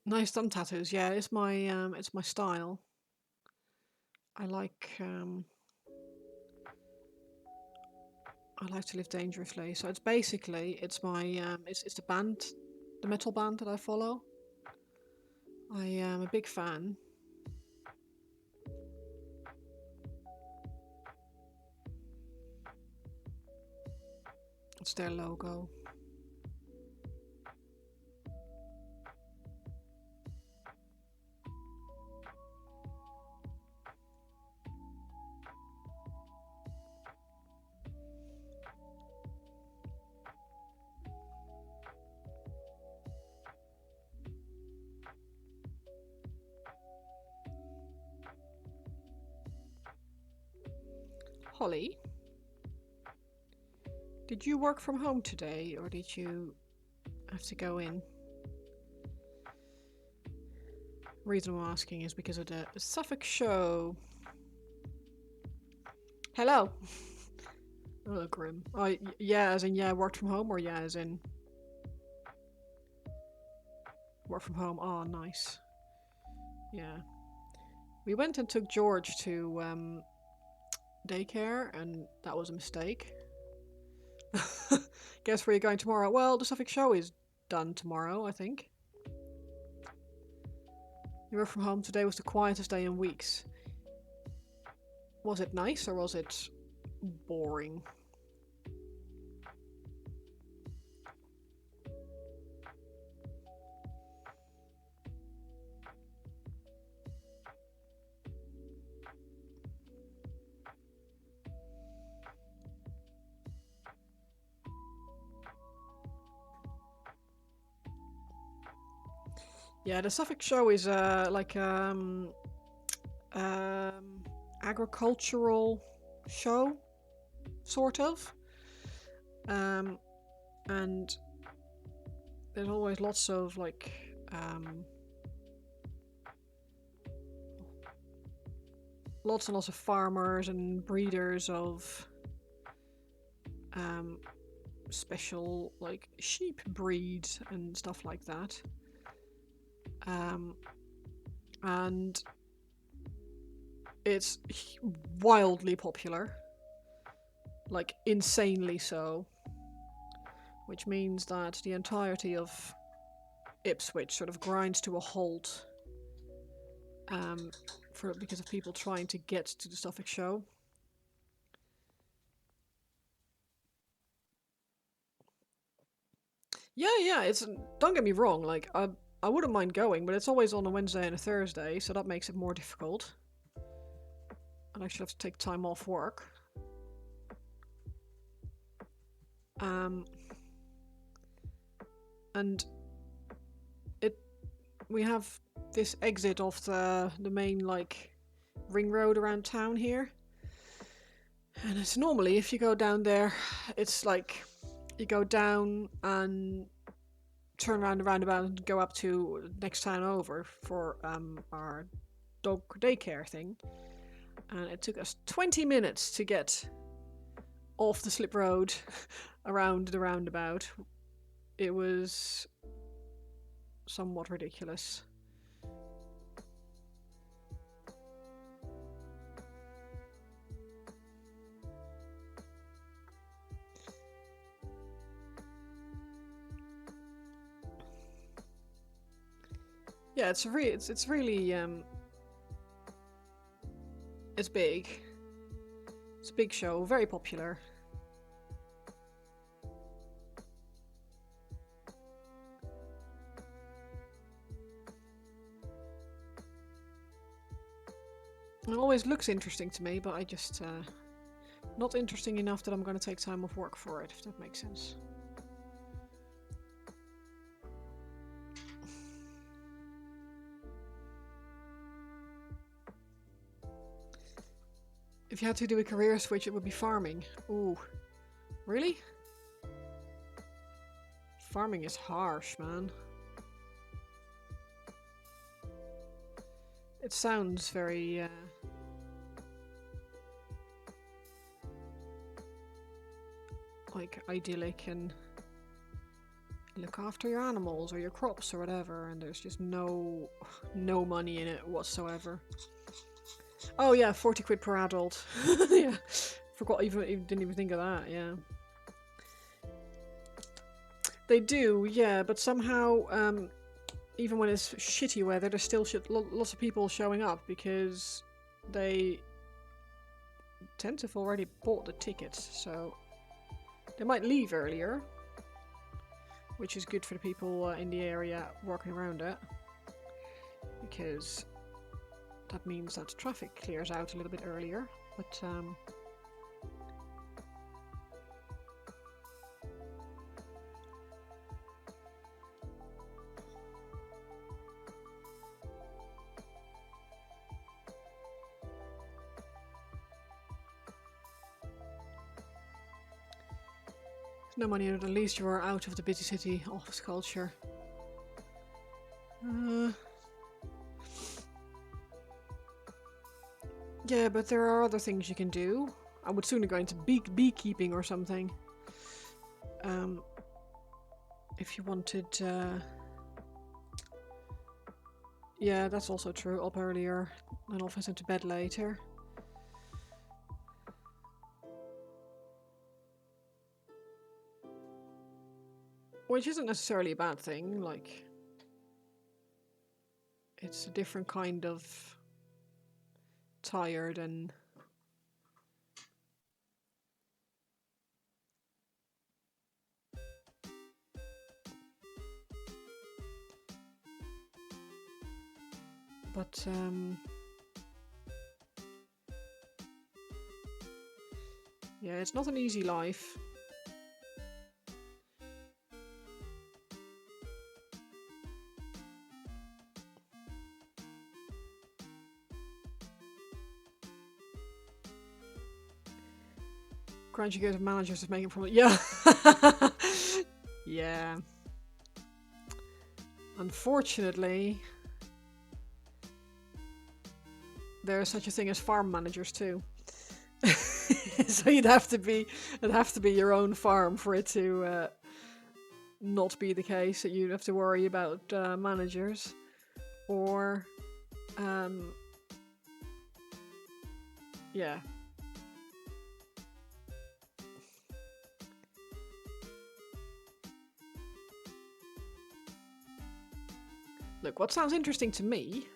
[SPEAKER 1] Nice thumb tattoos. Yeah, it's my style. I like to live dangerously. So it's basically it's the band, the metal band that I follow. I am a big fan. It's their logo. Holly, did you work from home today or did you have to go in? Reason I'm asking is because of the Suffolk show. Hello. Oh, grim. Oh, yeah, as in yeah, worked from home, or yeah, as in work from home. Oh, nice. Yeah. We went and took George to daycare, and that was a mistake. Guess where you're going tomorrow? Well, the Suffolk show is done tomorrow, I think. You work from home. Today was the quietest day in weeks. Was it nice or was it boring? Yeah, the Suffolk show is agricultural show, sort of. And there's always lots of lots and lots of farmers and breeders of special like sheep breeds and stuff like that. And it's wildly popular, like insanely so, which means that the entirety of Ipswich sort of grinds to a halt because of people trying to get to the Suffolk show. Yeah. It's don't get me wrong. Like I wouldn't mind going, but it's always on a Wednesday and a Thursday, so that makes it more difficult. And I should have to take time off work. And we have this exit off the main like ring road around town here. And it's normally if you go down there, it's like you go down and turn around the roundabout and go up to next town over for our dog daycare thing. And it took us 20 minutes to get off the slip road around the roundabout. It was somewhat ridiculous. Yeah, it's really it's big. It's a big show, very popular. It always looks interesting to me, but I just not interesting enough that I'm going to take time off work for it, if that makes sense. If you had to do a career switch, it would be farming. Ooh. Really? Farming is harsh, man. It sounds very, like, idyllic and look after your animals or your crops or whatever, and there's just no money in it whatsoever. Oh yeah, 40 quid per adult. Yeah, forgot didn't even think of that. Yeah, they do. Yeah, but somehow, even when it's shitty weather, there's still lots of people showing up because they tend to have already bought the tickets, so they might leave earlier, which is good for the people in the area working around it, because that means that traffic clears out a little bit earlier. But no money, at least you are out of the busy city office culture. Yeah, but there are other things you can do. I would sooner go into beekeeping or something. If you wanted... Yeah, that's also true. Up earlier and office into bed later. Which isn't necessarily a bad thing, like... It's a different kind of... tired and... But, yeah, it's not an easy life. Graduate managers is making problems. Yeah. Yeah. Unfortunately, there is such a thing as farm managers too. So it'd have to be your own farm for it to not be the case that you'd have to worry about managers, or yeah. Look, what sounds interesting to me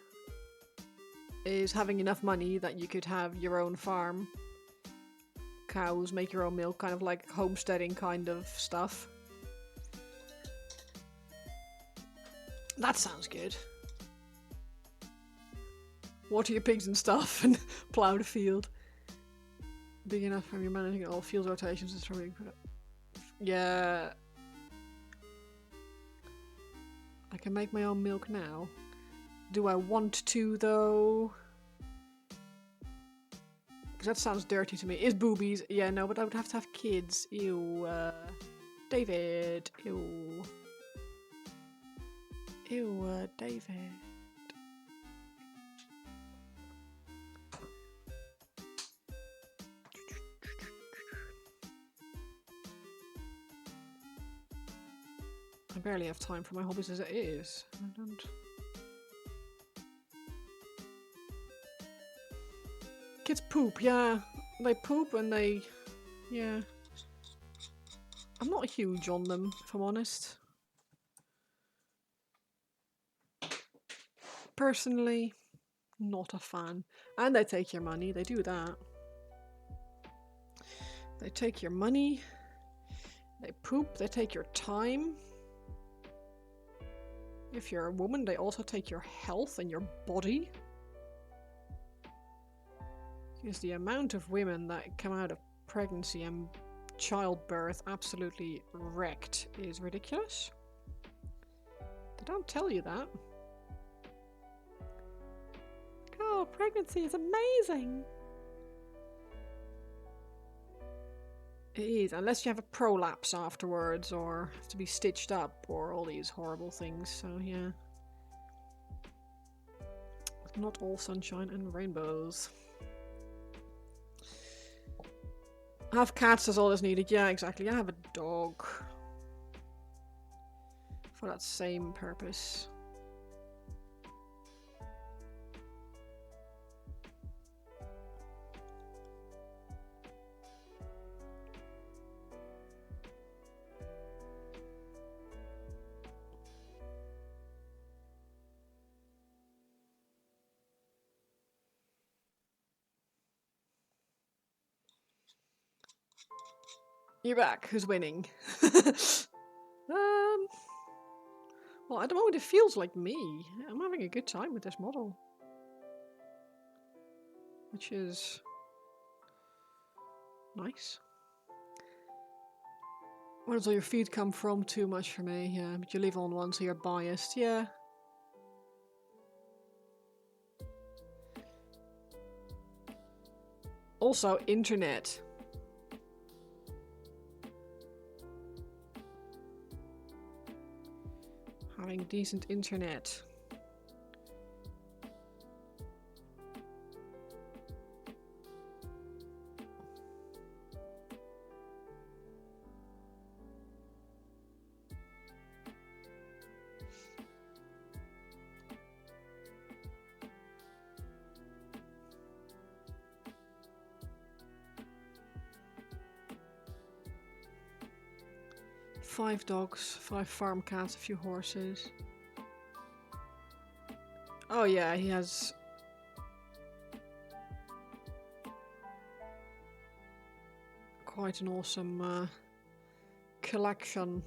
[SPEAKER 1] is having enough money that you could have your own farm, cows, make your own milk, kind of like homesteading kind of stuff. That sounds good. Water your pigs and stuff and plough the field. Big enough for your managing all field rotations is probably... Yeah. I can make my own milk now. Do I want to though? Because that sounds dirty to me. Is boobies? Yeah, no, but I would have to have kids. Ew. David. Ew. Ew, David. I barely have time for my hobbies as it is. I don't... Kids poop, yeah. They poop and they... Yeah. I'm not huge on them, if I'm honest. Personally, not a fan. And they take your money, they do that. They take your money. They poop, they take your time. If you're a woman, they also take your health and your body. Because the amount of women that come out of pregnancy and childbirth absolutely wrecked is ridiculous. They don't tell you that. Oh, pregnancy is amazing! It is, unless you have a prolapse afterwards or have to be stitched up or all these horrible things, so yeah. Not all sunshine and rainbows. Have cats, that's all that's needed. Yeah, exactly. I have a dog. For that same purpose. You're back. Who's winning? Well, at the moment it feels like me. I'm having a good time with this model. Which is... nice. Where does all your feed come from? Too much for me, yeah. But you live on one, so you're biased, yeah. Also, internet. Having decent internet. Five dogs, 5 farm cats, a few horses. Oh yeah, he has... quite an awesome collection.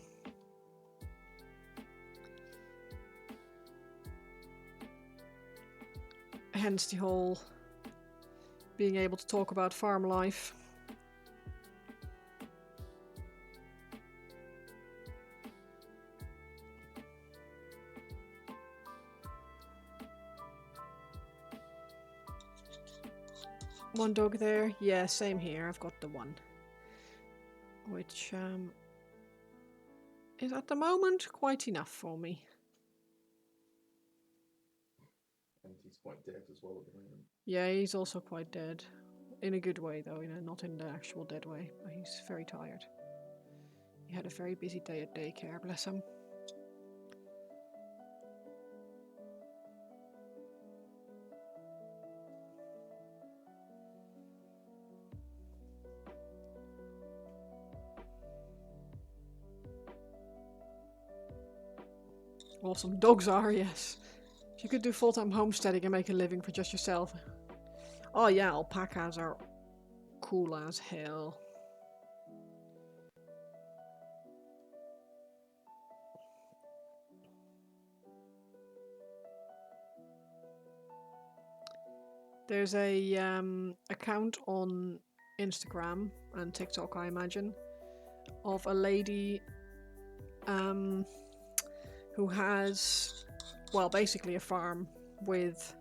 [SPEAKER 1] Hence the whole being able to talk about farm life. One dog there? Yeah, same here. I've got the one. Which is at the moment quite enough for me.
[SPEAKER 2] And he's quite dead as well at the moment.
[SPEAKER 1] Yeah, he's also quite dead. In a good way though, you know, not in the actual dead way. But he's very tired. He had a very busy day at daycare, bless him. Awesome. Dogs are, yes. If you could do full-time homesteading and make a living for just yourself. Oh yeah, alpacas are cool as hell. There's a account on Instagram and TikTok, I imagine, of a lady who has, well, basically a farm with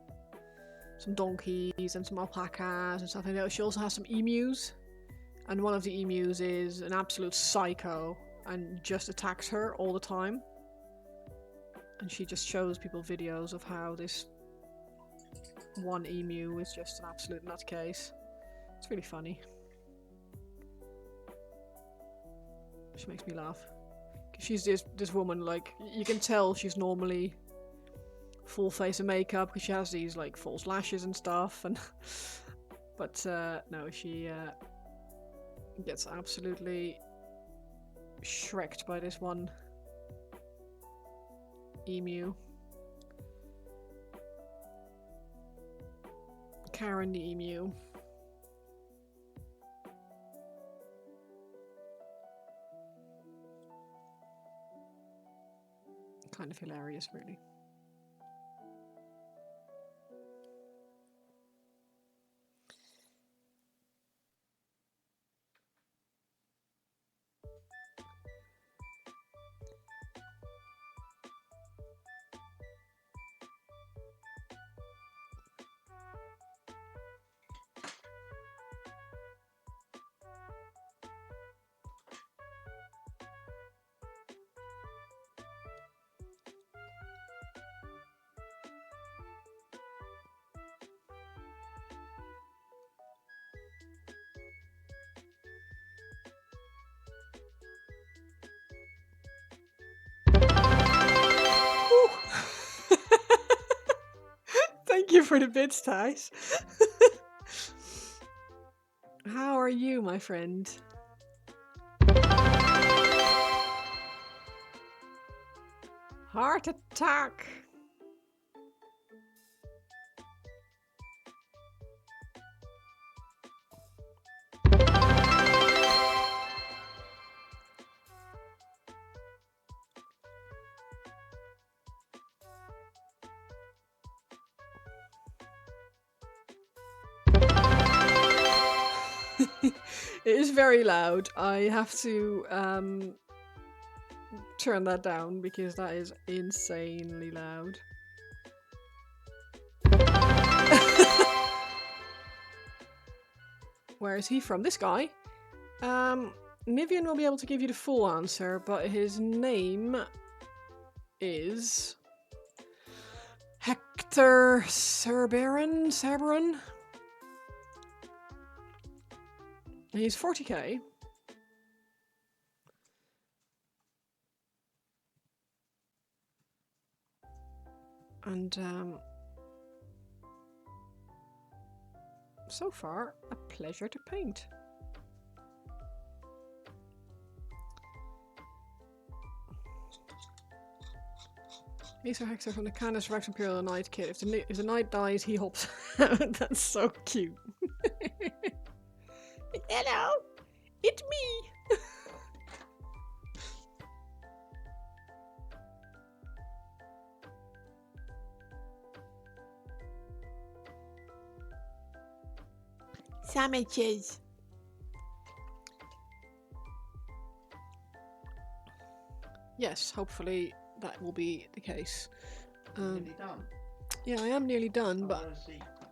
[SPEAKER 1] some donkeys and some alpacas and stuff like that. She also has some emus, and one of the emus is an absolute psycho and just attacks her all the time. And she just shows people videos of how this one emu is just an absolute nutcase. It's really funny. She makes me laugh. She's this woman, like, you can tell she's normally full face of makeup because she has these like false lashes and stuff, and but no, she gets absolutely shreked by this one emu. Karen the emu. Kind of hilarious, really. Thank you for the bits, Thijs. How are you, my friend? Heart attack. It is very loud. I have to turn that down because that is insanely loud. Where is he from? This guy? Nivian will be able to give you the full answer, but his name is Hekhtur Cerberan? He's 40k. And so far, a pleasure to paint. These are Hekhtur from the Canis Rex Imperial Knight kit. If the knight dies, he hops out. That's so cute. Hello, it's me. Sandwiches. Yes, hopefully that will be the case.
[SPEAKER 2] Nearly done.
[SPEAKER 1] Yeah, I am nearly done, but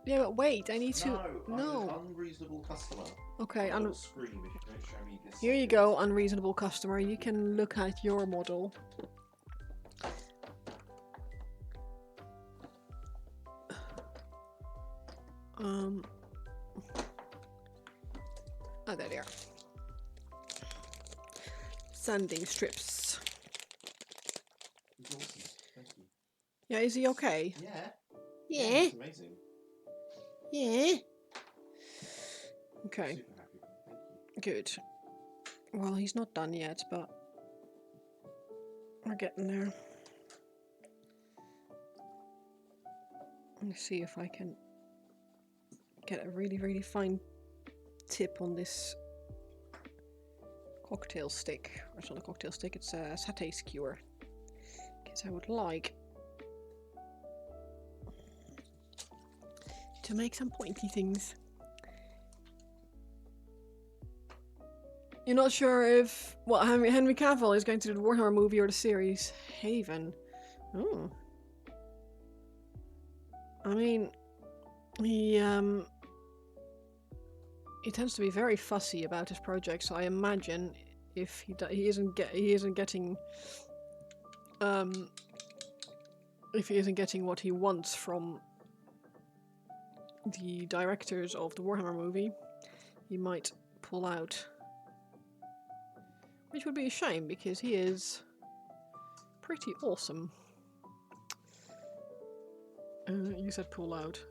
[SPEAKER 1] yeah, but wait, I need to.
[SPEAKER 2] No, I'm an unreasonable customer.
[SPEAKER 1] Okay,
[SPEAKER 2] I will scream if you don't show me this.
[SPEAKER 1] here you go, unreasonable customer. You can look at your model. Oh, there they are. Sanding strips.
[SPEAKER 2] It's awesome. Thank you.
[SPEAKER 1] Yeah, is he okay?
[SPEAKER 2] Yeah.
[SPEAKER 1] Yeah.
[SPEAKER 2] It's amazing.
[SPEAKER 1] Yeah. Okay.
[SPEAKER 2] Super happy. Thank you.
[SPEAKER 1] Good. Well, he's not done yet, but we're getting there. Let's see if I can get a really, really fine tip on this cocktail stick. Or it's not a cocktail stick, it's a satay skewer. Because I would like to to make some pointy things. You're not sure if what Henry Cavill is going to do, the Warhammer movie or the series? Haven. Oh. I mean, he tends to be very fussy about his projects, so I imagine if he isn't getting if he isn't getting what he wants from the directors of the Warhammer movie, he might pull out. Which would be a shame, because he is pretty awesome. You said pull out.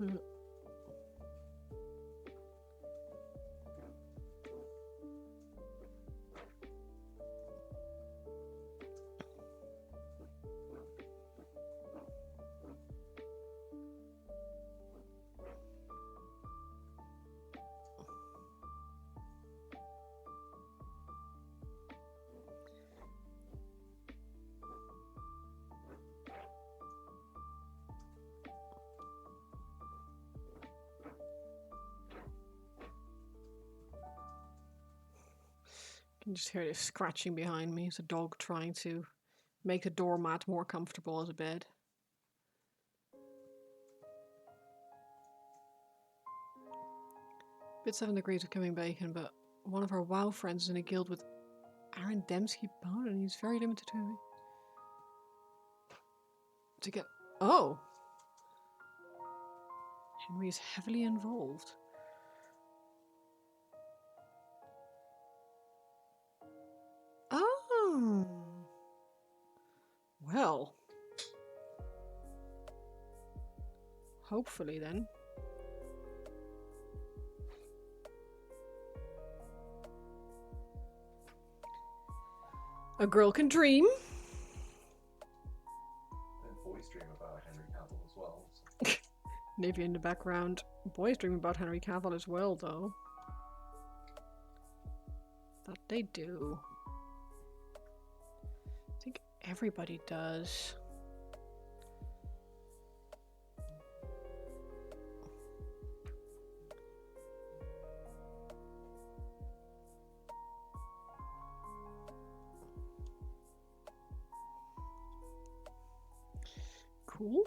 [SPEAKER 1] You can just hear this scratching behind me. It's a dog trying to make the doormat more comfortable as a bed. Bit 7 degrees of coming bacon, but one of our WoW friends is in a guild with Aaron Dembski Bone, and he's very limited to get. Oh! Henry is heavily involved. Oh! Well. Hopefully then. A girl can dream.
[SPEAKER 2] And boys dream about Henry Cavill as well. So.
[SPEAKER 1] Navy in the background. Boys dream about Henry Cavill as well, though. That they do. I think everybody does. Cool.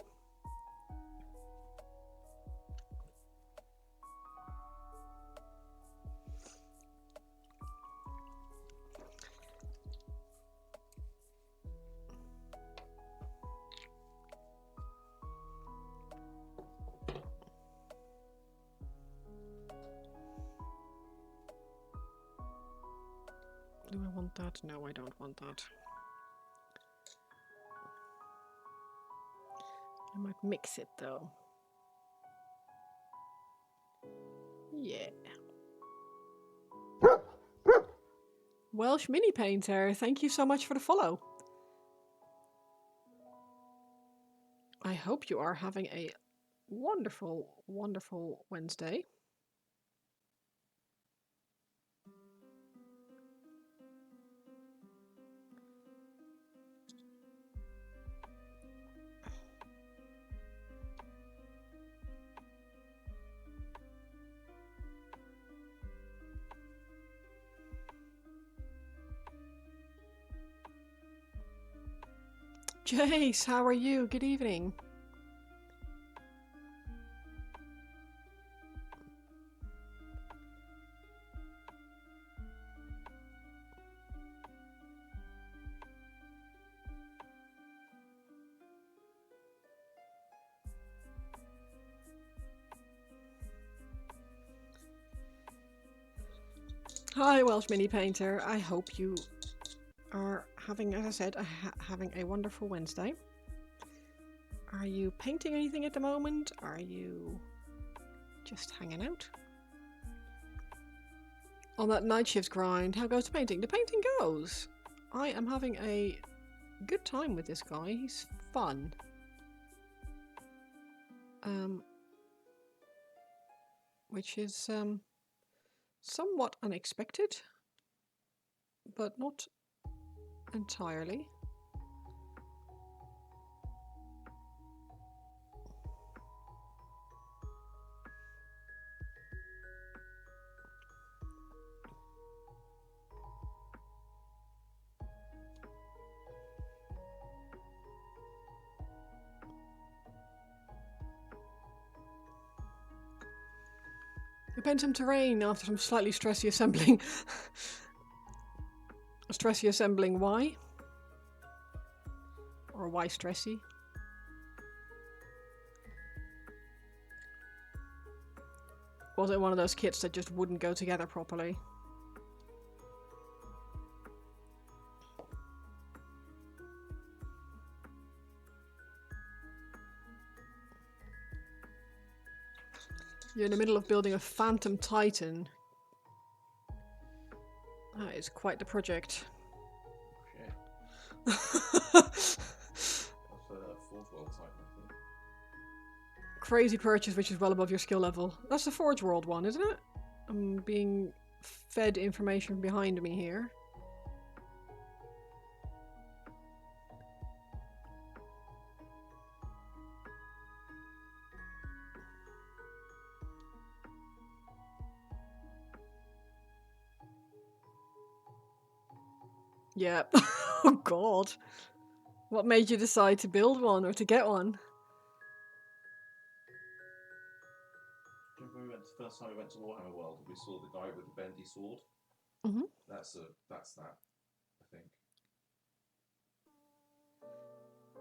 [SPEAKER 1] Do I want that? No, I don't want that. I might mix it though. Yeah. Welsh Mini Painter, thank you so much for the follow. I hope you are having a wonderful, wonderful Wednesday. Jace, how are you? Good evening. Hi, Welsh Mini Painter. I hope you are having, as I said, having a wonderful Wednesday. Are you painting anything at the moment? Are you just hanging out? On that night shift grind, how goes the painting? The painting goes. I am having a good time with this guy. He's fun. Which is somewhat unexpected, but not entirely. Phantom terrain after some slightly stressy assembling. Stressy assembling, why? Or why stressy? Was it one of those kits that just wouldn't go together properly? You're in the middle of building a Phantom Titan. That is quite the project.
[SPEAKER 2] Shit. That's a fourth world Titan, I think.
[SPEAKER 1] Crazy purchase which is well above your skill level. That's the Forge World one, isn't it? I'm being fed information behind me here. Yeah. Oh god. What made you decide to build one or to get one?
[SPEAKER 2] Remember we went first time we went to Warhammer World and we saw the guy with the bendy sword?
[SPEAKER 1] Mm-hmm.
[SPEAKER 2] That's that, I think.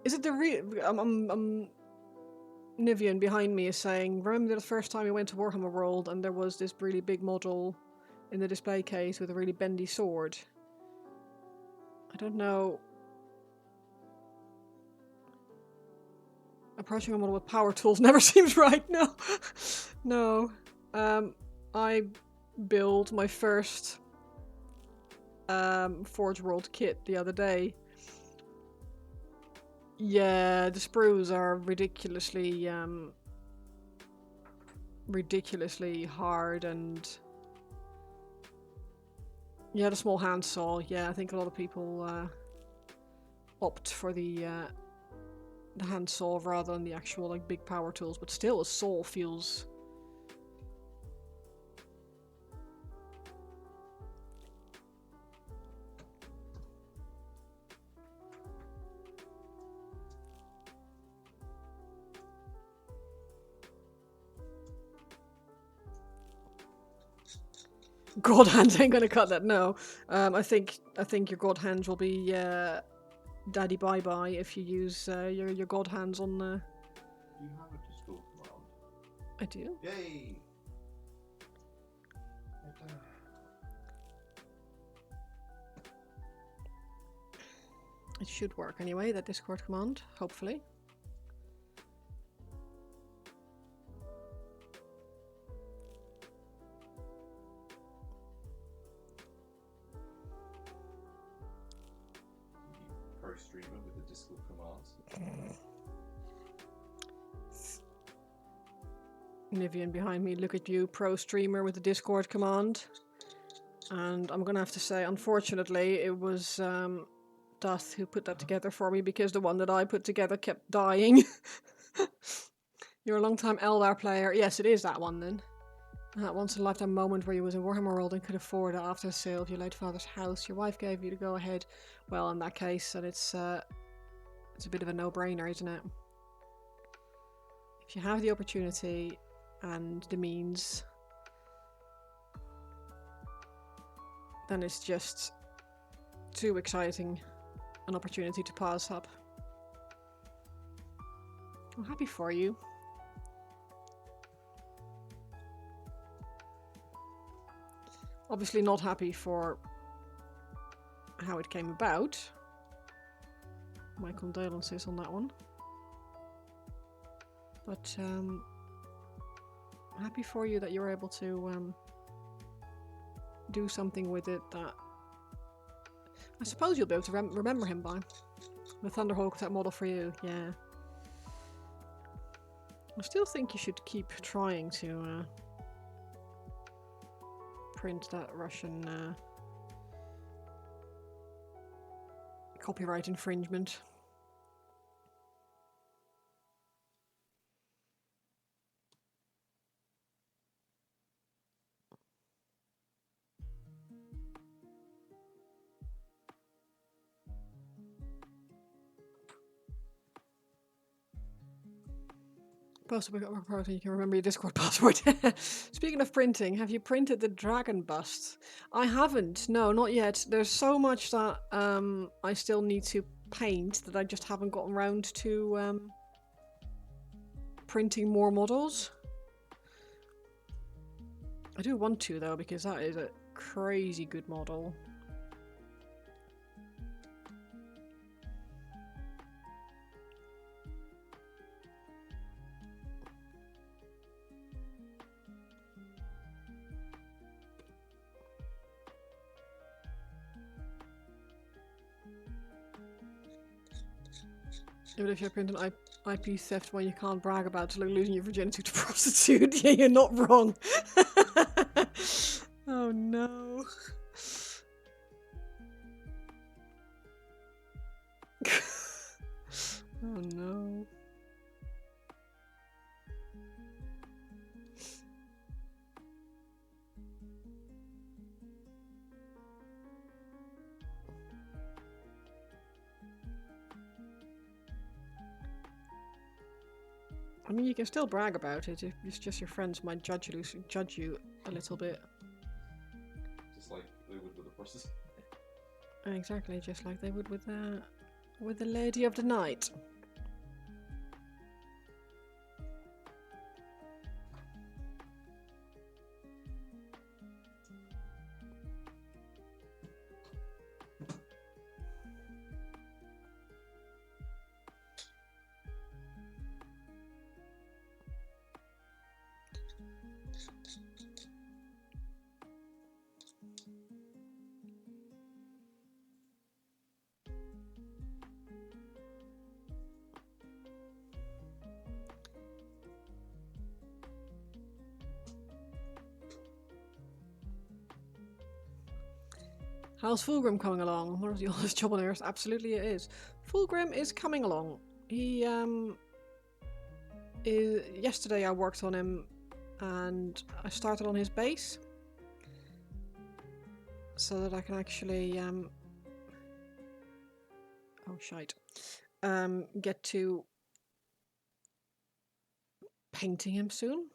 [SPEAKER 1] Is it the real... Nivian behind me is saying, remember the first time we went to Warhammer World and there was this really big model in the display case with a really bendy sword? I don't know. Approaching a model with power tools never seems right, no. No. I built my first Forge World kit the other day. Yeah, the sprues are ridiculously hard, and yeah, the small handsaw. Yeah, I think a lot of people opt for the handsaw rather than the actual like big power tools. But still, a saw feels. God hands ain't gonna cut that. No, I think your god hands will be daddy bye bye if you use your god hands on.
[SPEAKER 2] Do you have a Discord command?
[SPEAKER 1] I do.
[SPEAKER 2] Yay!
[SPEAKER 1] It should work anyway. That Discord command, hopefully.
[SPEAKER 2] Pro streamer with the Discord commands.
[SPEAKER 1] Nivian behind me, look at you, pro streamer with the Discord command. And I'm gonna have to say, unfortunately, it was Duth who put that together for me because the one that I put together kept dying. You're a long-time Eldar player. Yes, it is that one then. That once-in-a-lifetime moment where you was in Warhammer World and could afford it after the sale of your late father's house. Your wife gave you the go-ahead. Well, in that case, and it's a bit of a no-brainer, isn't it? If you have the opportunity and the means, then it's just too exciting an opportunity to pass up. I'm happy for you. Obviously not happy for how it came about. My condolences on that one. But happy for you that you're able to do something with it that I suppose you'll be able to remember him by. The Thunderhawk type model for you, yeah. I still think you should keep trying to print that Russian copyright infringement. Post a you can remember your Discord password. Speaking of printing, have you printed the dragon busts? I haven't. No, not yet. There's so much that I still need to paint that I just haven't gotten around to printing more models. I do want to though, because that is a crazy good model. Even if you're printing IP theft when you can't brag about, it's like losing your virginity to prostitute. Yeah, you're not wrong. Oh no. Oh no. I mean, you can still brag about it. It's just your friends might judge you a little bit.
[SPEAKER 2] Just like they would with the horses.
[SPEAKER 1] Exactly, just like they would with the lady of the night. How's Fulgrim coming along? What is the oldest job on Earth? Absolutely it is. Fulgrim is coming along. He yesterday I worked on him and I started on his base so that I can actually oh shite. Get to painting him soon.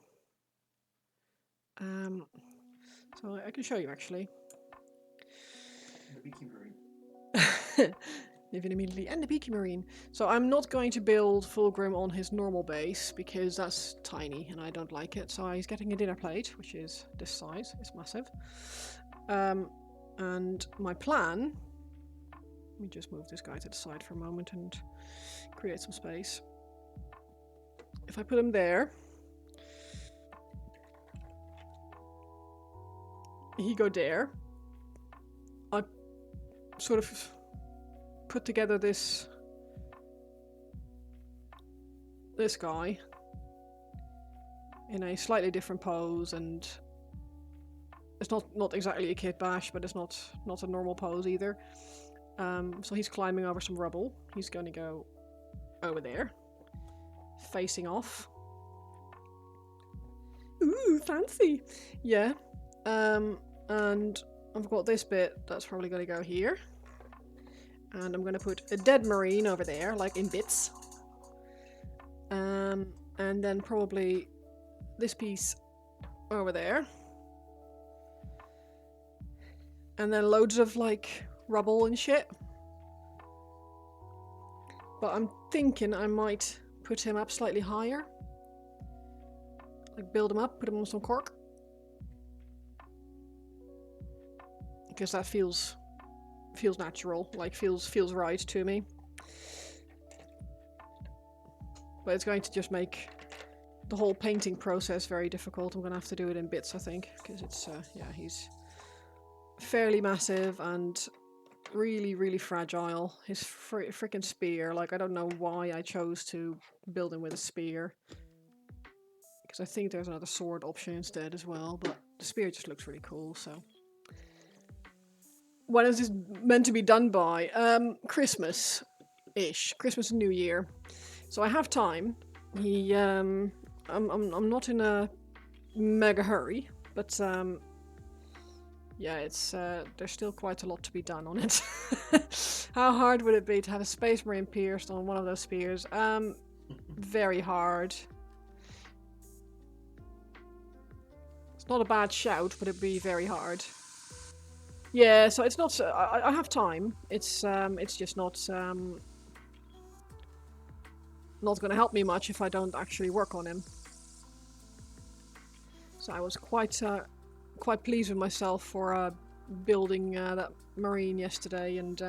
[SPEAKER 1] So I can show you actually.
[SPEAKER 2] The Beaky Marine.
[SPEAKER 1] Living immediately, and the Beaky Marine. So I'm not going to build Fulgrim on his normal base because that's tiny and I don't like it. So he's getting a dinner plate, which is this size. It's massive. And my plan. Let me just move this guy to the side for a moment and create some space. If I put him there, he go there. I sort of put together this guy in a slightly different pose, and it's not exactly a kit bash, but it's not a normal pose either. So he's climbing over some rubble. He's going to go over there, facing off. Ooh, fancy! Yeah. And I've got this bit that's probably going to go here. And I'm going to put a dead marine over there, like in bits. And then probably this piece over there. And then loads of like rubble and shit. But I'm thinking I might put him up slightly higher. Like build him up, put him on some cork. Because that feels natural, like feels right to me. But it's going to just make the whole painting process very difficult. I'm going to have to do it in bits, I think, because it's yeah, he's fairly massive and really fragile. His freaking spear, like I don't know why I chose to build him with a spear, because I think there's another sword option instead as well, but the spear just looks really cool. So when is this meant to be done by? Christmas-ish. Christmas and New Year. So I have time. I'm not in a mega hurry, but yeah, it's there's still quite a lot to be done on it. How hard would it be to have a Space Marine pierced on one of those spears? Very hard. Not a bad shout, but it'd be very hard. Yeah, so it's not. I have time. It's just not going to help me much if I don't actually work on him. So I was quite pleased with myself for building that marine yesterday, and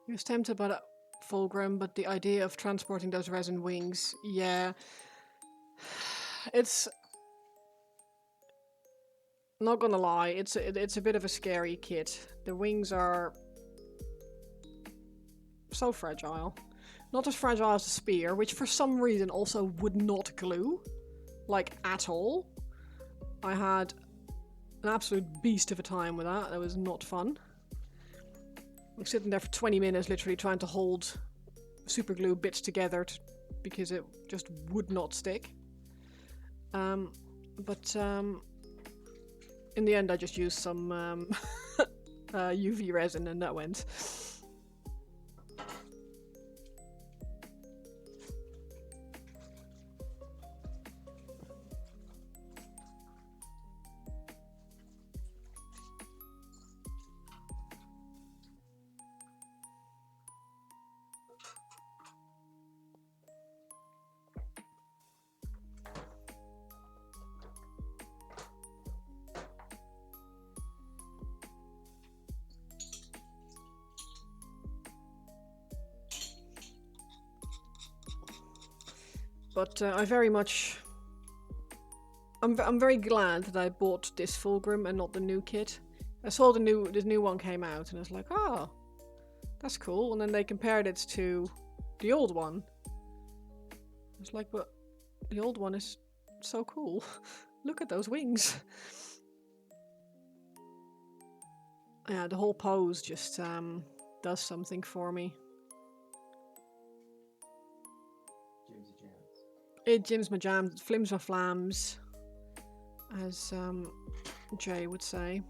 [SPEAKER 1] he was tempted by that fulgrim, but the idea of transporting those resin wings, yeah, it's not gonna lie, it's a bit of a scary kit. The wings are so fragile. Not as fragile as the spear, which for some reason also would not glue, like at all. I had an absolute beast of a time with that. That was not fun. I was sitting there for 20 minutes literally trying to hold super glue bits together because it just would not stick. But in the end I just used some UV resin and that went. But I'm very glad that I bought this fulgrim and not the new kit. I saw the new one came out and I was like, oh, that's cool. And then they compared it to the old one. I was like, but the old one is so cool. Look at those wings. Yeah, the whole pose just does something for me. Jim's my jam, flims my flams, as Jay would say.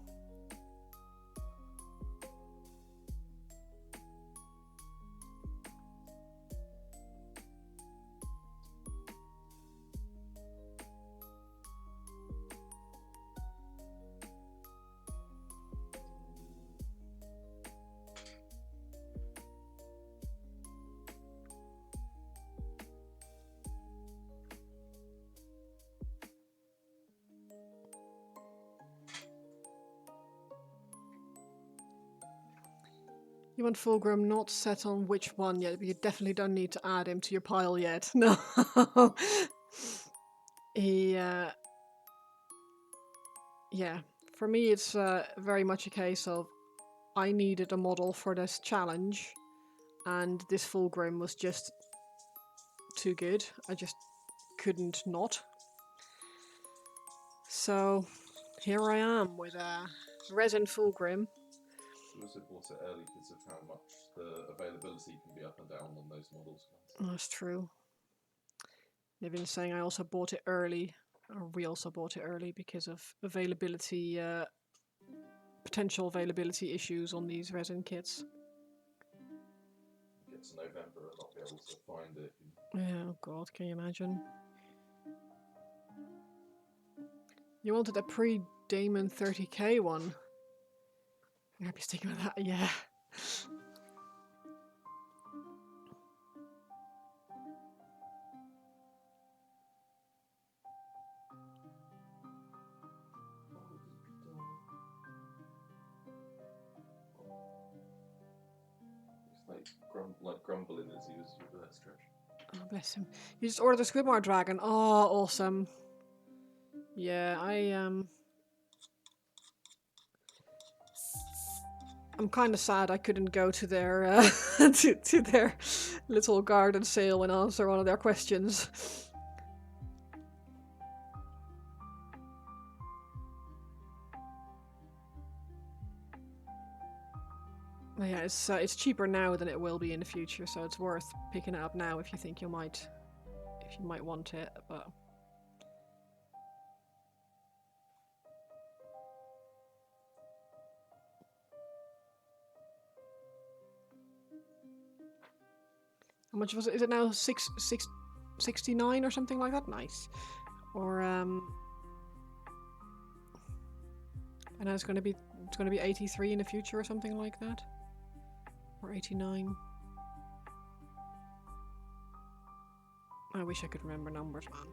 [SPEAKER 1] You want Fulgrim not set on which one yet, but you definitely don't need to add him to your pile yet. No. Yeah, for me it's very much a case of I needed a model for this challenge, and this Fulgrim was just too good. I just couldn't not. So here I am with a resin Fulgrim.
[SPEAKER 2] We also bought it early because of how much the availability can be up and down on those models.
[SPEAKER 1] That's true. They've been saying I also bought it early, or we also bought it early because of availability, potential availability issues on these resin kits.
[SPEAKER 2] Get to November and not be able to find it.
[SPEAKER 1] Yeah, oh god, can you imagine? You wanted a pre-Damon 30k one. I'm happy sticking with that, yeah.
[SPEAKER 2] like grumbling as he was with that stretch.
[SPEAKER 1] Oh, bless him. You just ordered the Squidmar dragon. Oh, awesome. Yeah, I'm kind of sad I couldn't go to their to their little garden sale and answer one of their questions. But yeah, it's cheaper now than it will be in the future, so it's worth picking it up now if you think you might want it. But how much was it? Is it now 69 or something like that? Nice. Or and then it's gonna be 83 in the future or something like that, or 89. I wish I could remember numbers, man.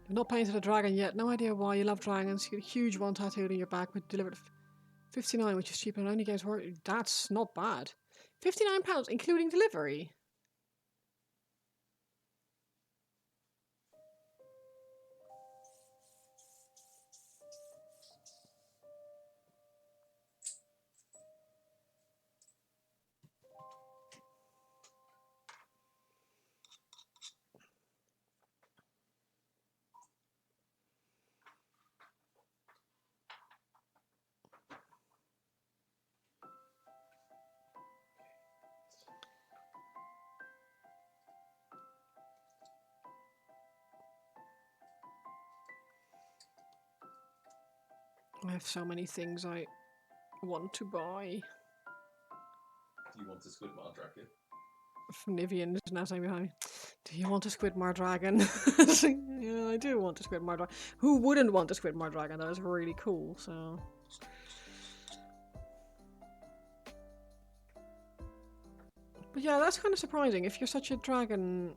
[SPEAKER 1] You've not painted a dragon yet. No idea why. You love dragons. You get a huge one tattooed on your back, but delivered at 59, which is cheaper than only games worth. That's not bad. £59, including delivery. I have so many things I want to buy.
[SPEAKER 2] Do you want a Squidmar dragon?
[SPEAKER 1] From Nivian is now saying behind me, do you want a Squidmar dragon? Yeah, I do want a Squidmar dragon. Who wouldn't want a Squidmar dragon? That is really cool, so... But yeah, that's kind of surprising. If you're such a dragon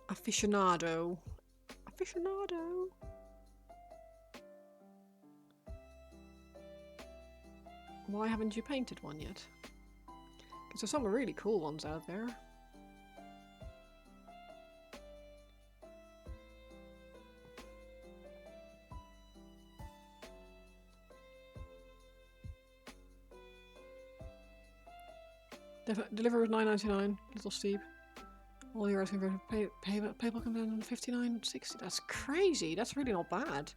[SPEAKER 1] aficionado... Why haven't you painted one yet? Because there's some really cool ones out there. Deliver was $9.99, little steep. All euros converted. PayPal comes in $59.60. That's crazy. That's really not bad.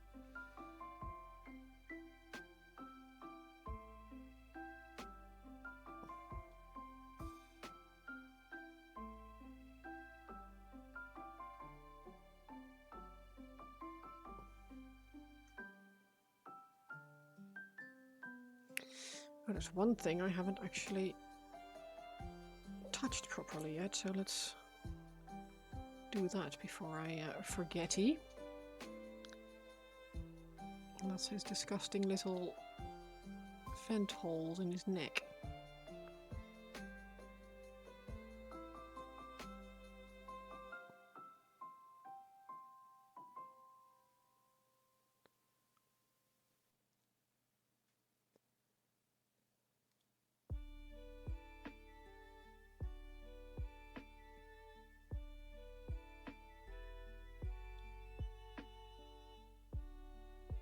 [SPEAKER 1] Oh, there's one thing I haven't actually touched properly yet, so let's do that before I forgetty. And that's his disgusting little vent holes in his neck.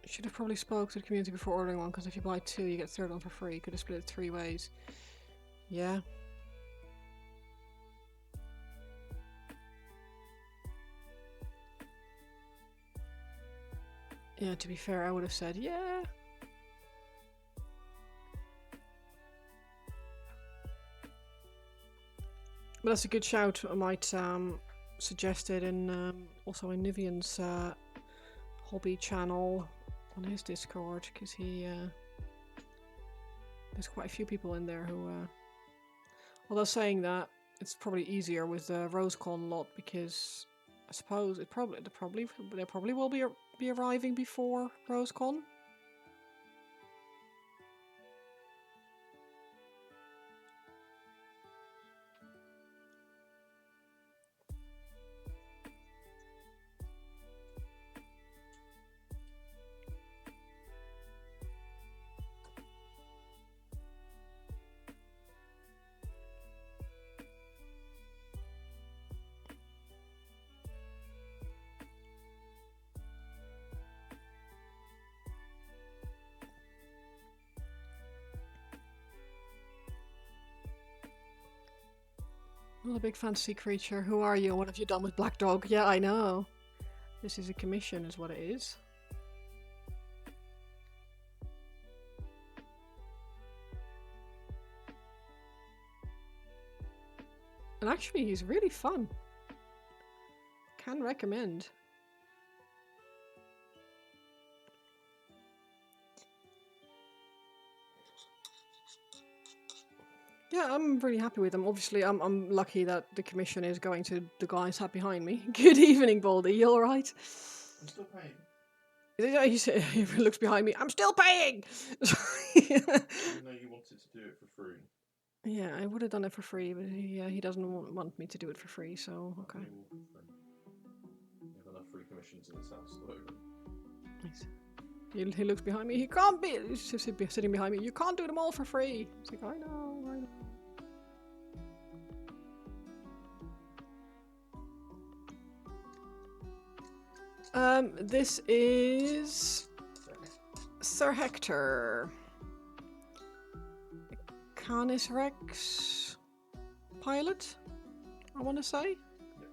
[SPEAKER 1] Should have probably spoke to the community before ordering one, because if you buy two, you get the third one for free. You could have split it 3 ways. Yeah. Yeah, to be fair, I would have said, yeah. But that's a good shout. I might suggest it in also in Nivian's hobby channel on his Discord, because he there's quite a few people in there who although saying that, it's probably easier with the RoseCon lot, because I suppose they probably will be arriving before RoseCon. Not a big fantasy creature. Who are you? What have you done with Black Dog? Yeah, I know. This is a commission, is what it is. And actually, he's really fun. Can recommend. Yeah, I'm really happy with them. Obviously, I'm lucky that the commission is going to the guy sat behind me. Good evening, Baldy. You all right?
[SPEAKER 2] I'm still paying.
[SPEAKER 1] He looks behind me. I'm still paying.
[SPEAKER 2] Even though you wanted to do it for free.
[SPEAKER 1] Yeah, I would have done it for free, but he doesn't want me to do it for free. So okay.
[SPEAKER 2] You have enough free commissions in this house.
[SPEAKER 1] Nice. He looks behind me. He can't be. He's just sitting behind me. You can't do them all for free. It's like I know. This is Sir Hekhtur. Canis Rex pilot, I want to say. Yep.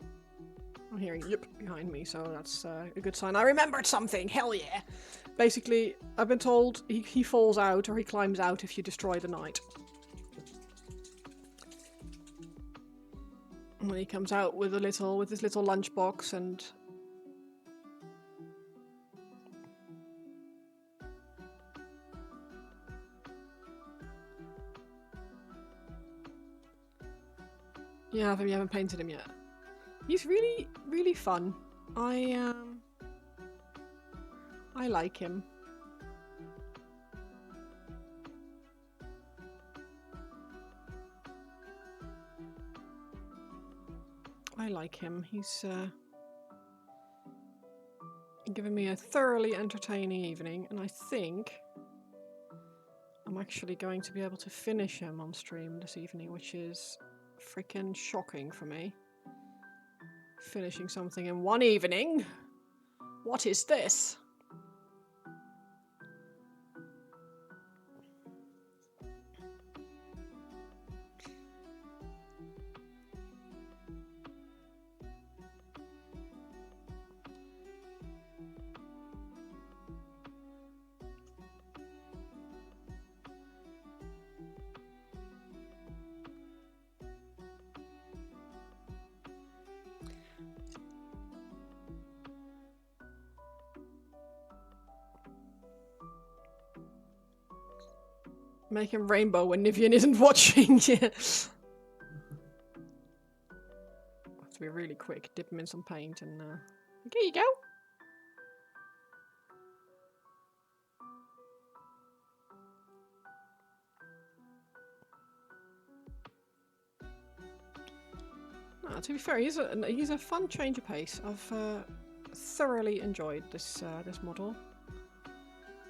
[SPEAKER 1] I'm hearing yep behind me, so that's a good sign. I remembered something. Hell yeah! Basically, I've been told he falls out or he climbs out if you destroy the knight. When he comes out with his little lunchbox and. Yeah, you haven't painted him yet. He's really, really fun. I like him. I like him. He's given me a thoroughly entertaining evening, and I think I'm actually going to be able to finish him on stream this evening, which is freaking shocking for me. Finishing something in one evening? What is this? Make him rainbow when Nivian isn't watching. Yeah. Have to be really quick. Dip him in some paint and here you go. To be fair, he's a fun change of pace. I've thoroughly enjoyed this model.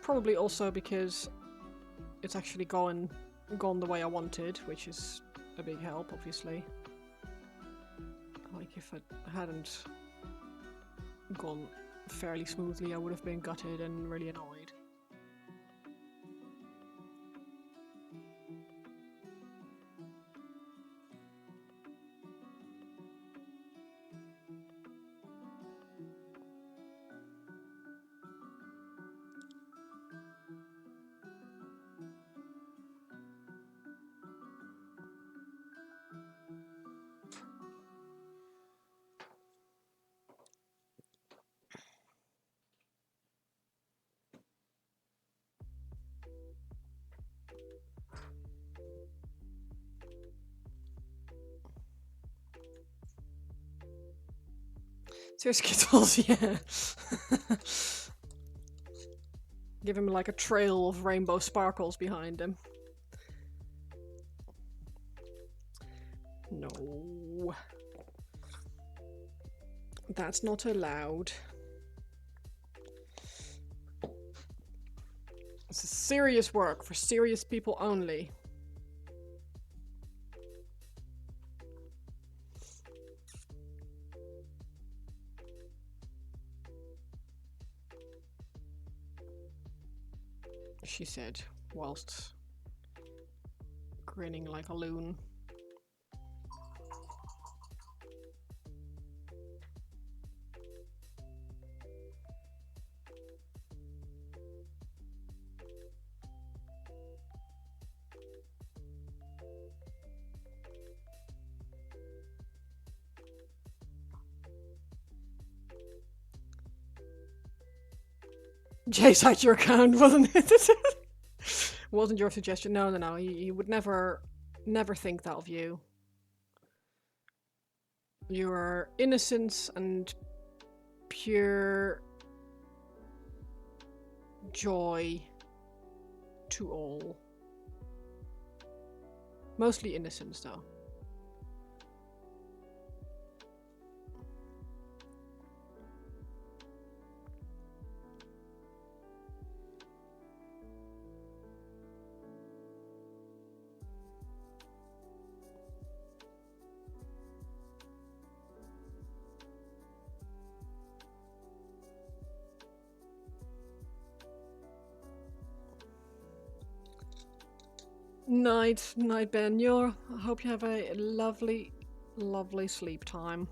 [SPEAKER 1] Probably also because it's actually gone the way I wanted, which is a big help, obviously. Like if it hadn't gone fairly smoothly, I would have been gutted and really annoyed. So Skittles, yeah. Give him like a trail of rainbow sparkles behind him. No. That's not allowed. This is serious work for serious people only. She said, whilst grinning like a loon. Jay's had your account, wasn't it? Wasn't your suggestion? No, no, no. He would never think that of you. Your innocence and pure joy to all. Mostly innocence, though. Night, night, Ben. I hope you have a lovely, lovely sleep time.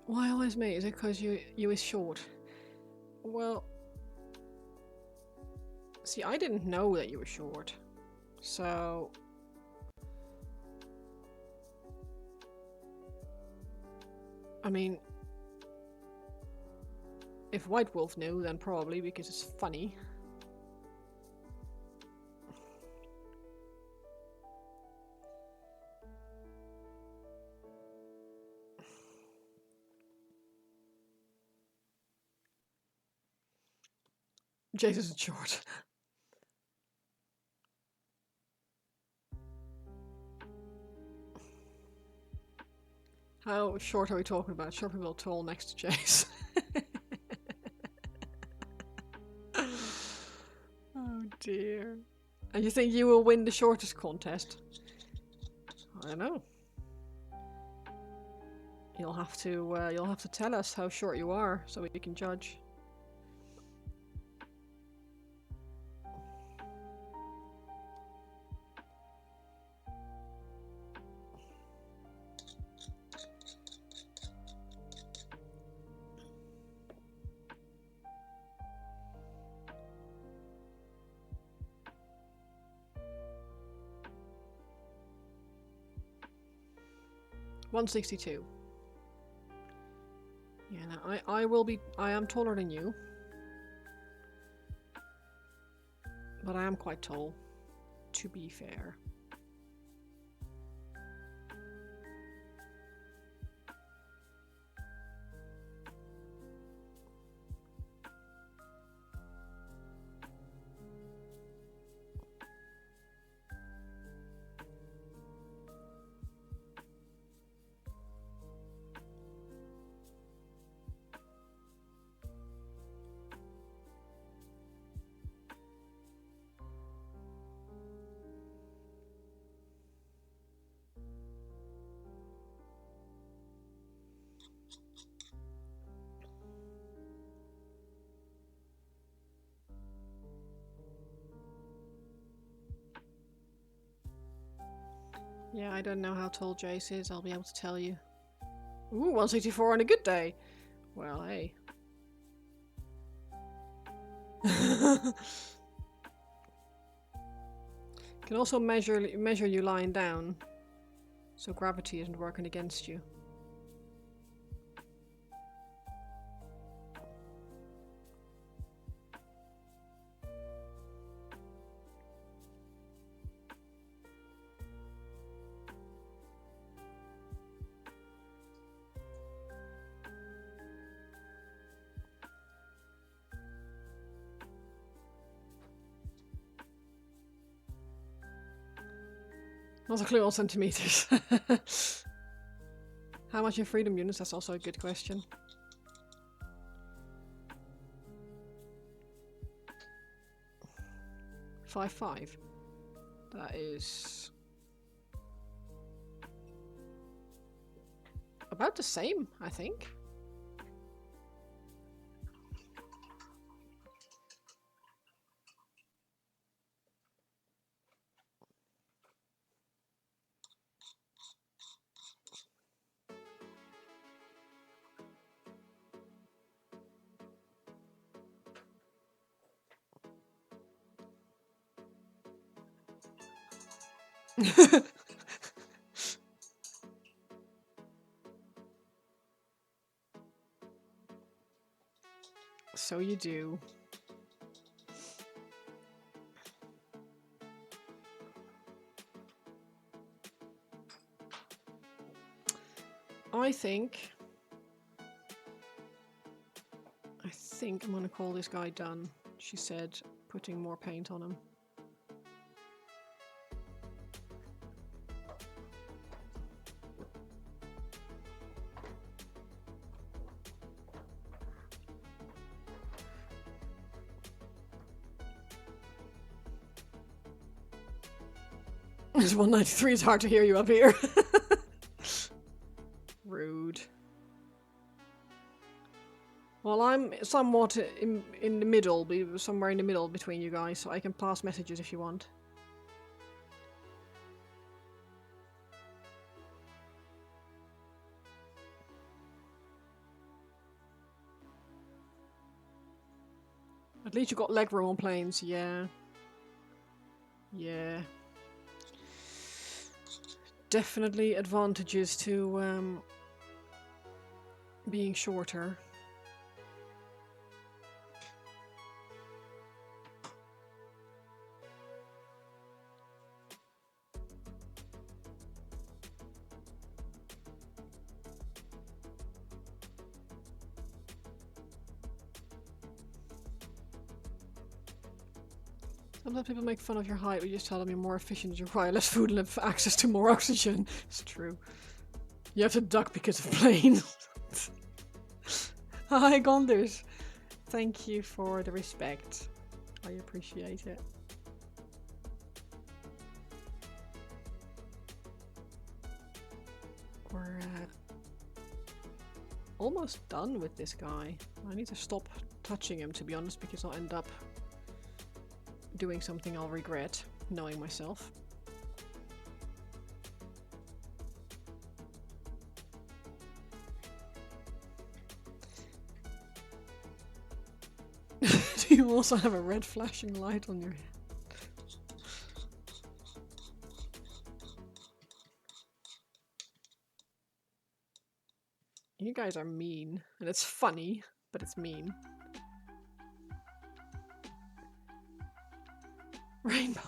[SPEAKER 1] Why always me? Is it because you is short? Well, see, I didn't know that you were short, so I mean, if White Wolf knew, then probably because it's funny. Jason's short. How short are we talking about? Short people tall next to Jace. Oh dear. And you think you will win the shortest contest? I don't know. You'll have to tell us how short you are so we can judge. $162. Yeah, no, I am taller than you. But I am quite tall, to be fair. Yeah, I don't know how tall Jace is, I'll be able to tell you. Ooh, 164 on a good day. Well, hey. Can also measure you lying down, so gravity isn't working against you. Also clear all centimeters. How much in freedom units? That's also a good question. $5.5. That is about the same, I think. So you do. I think I'm gonna call this guy done, she said, putting more paint on him. It's 193, it's hard to hear you up here. Rude. Well, I'm somewhat in the middle, somewhere in the middle between you guys, so I can pass messages if you want. At least you got leg room on planes, yeah. Yeah. Definitely advantages to being shorter. Sometimes people make fun of your height, but you just tell them you're more efficient, you require less food and have access to more oxygen. It's true. You have to duck because of planes. Hi, Gonders. Thank you for the respect. I appreciate it. We're almost done with this guy. I need to stop touching him, to be honest, because I'll end up doing something I'll regret, knowing myself. Do you also have a red flashing light on your head? You guys are mean, and it's funny, but it's mean. Rainbow.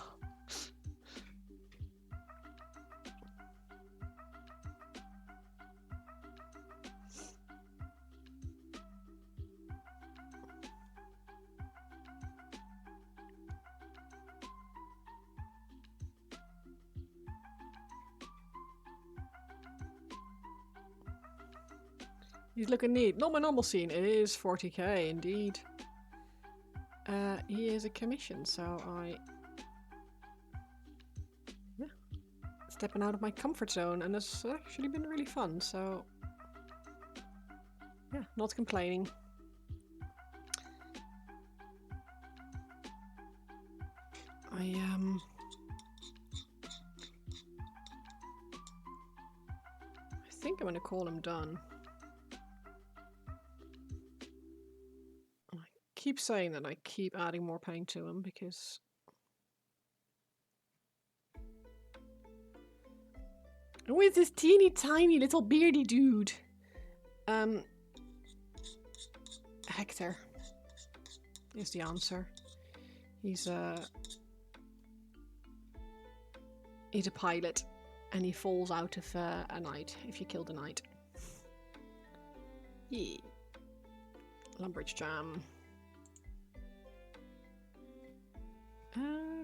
[SPEAKER 1] He's looking neat. Not my normal scene. It is 40k indeed. He is a commission, so yeah, stepping out of my comfort zone, and it's actually been really fun. So yeah, not complaining. I think I'm gonna call him done. Keep saying that I keep adding more paint to him because who is this teeny tiny little beardy dude? Hekhtur is the answer. He's a pilot, and he falls out of a knight if you kill the knight. Yeah. Lumbridge Jam.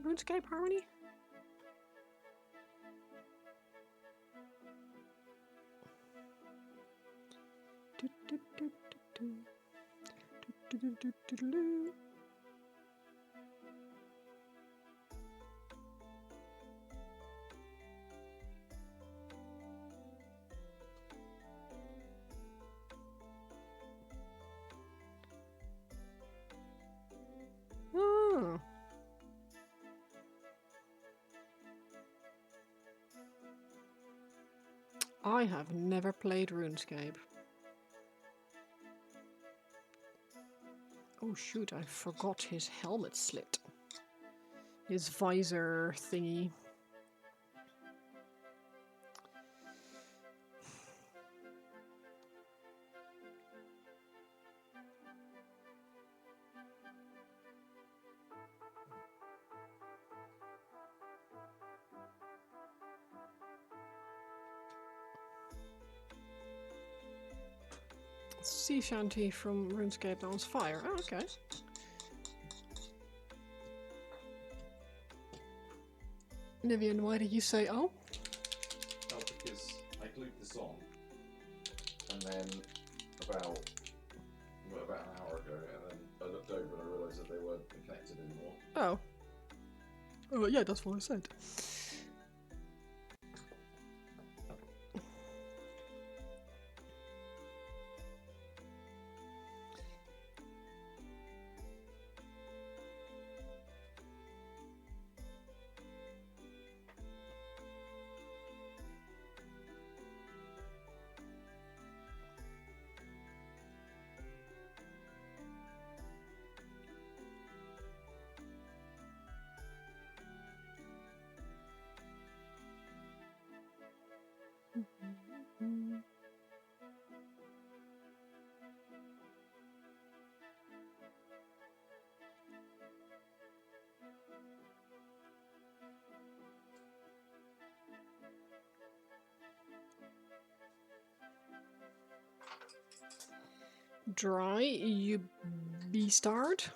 [SPEAKER 1] RuneScape Harmony? Oh. I have never played RuneScape. Oh shoot, I forgot his helmet slit. His visor thingy. Sea shanty from RuneScape that was fire. Oh, okay. Nivian, why did you say oh?
[SPEAKER 2] Oh, because I glued this on, and then about an hour ago, and then I looked over and I realised that they weren't connected anymore.
[SPEAKER 1] Oh. Oh, yeah, that's what I said. Dry, you beastard.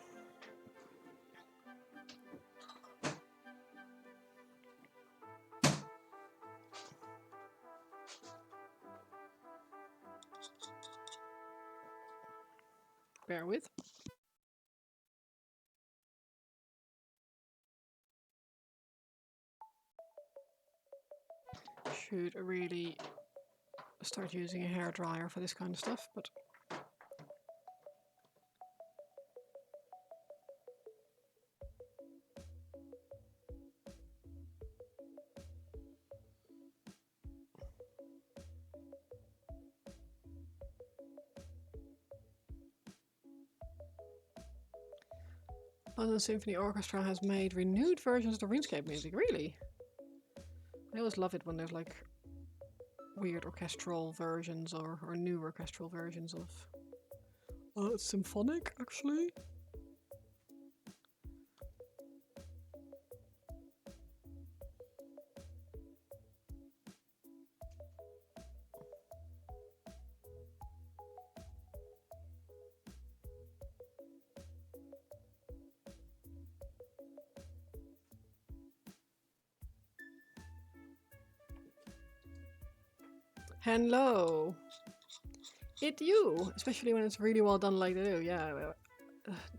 [SPEAKER 1] Bear with. Should really start using a hairdryer for this kind of stuff, but London Symphony Orchestra has made renewed versions of the RuneScape music. Really? I always love it when there's like weird orchestral versions or new orchestral versions of. Oh, it's symphonic actually. Hello. It you, especially when it's really well done like they do. Yeah,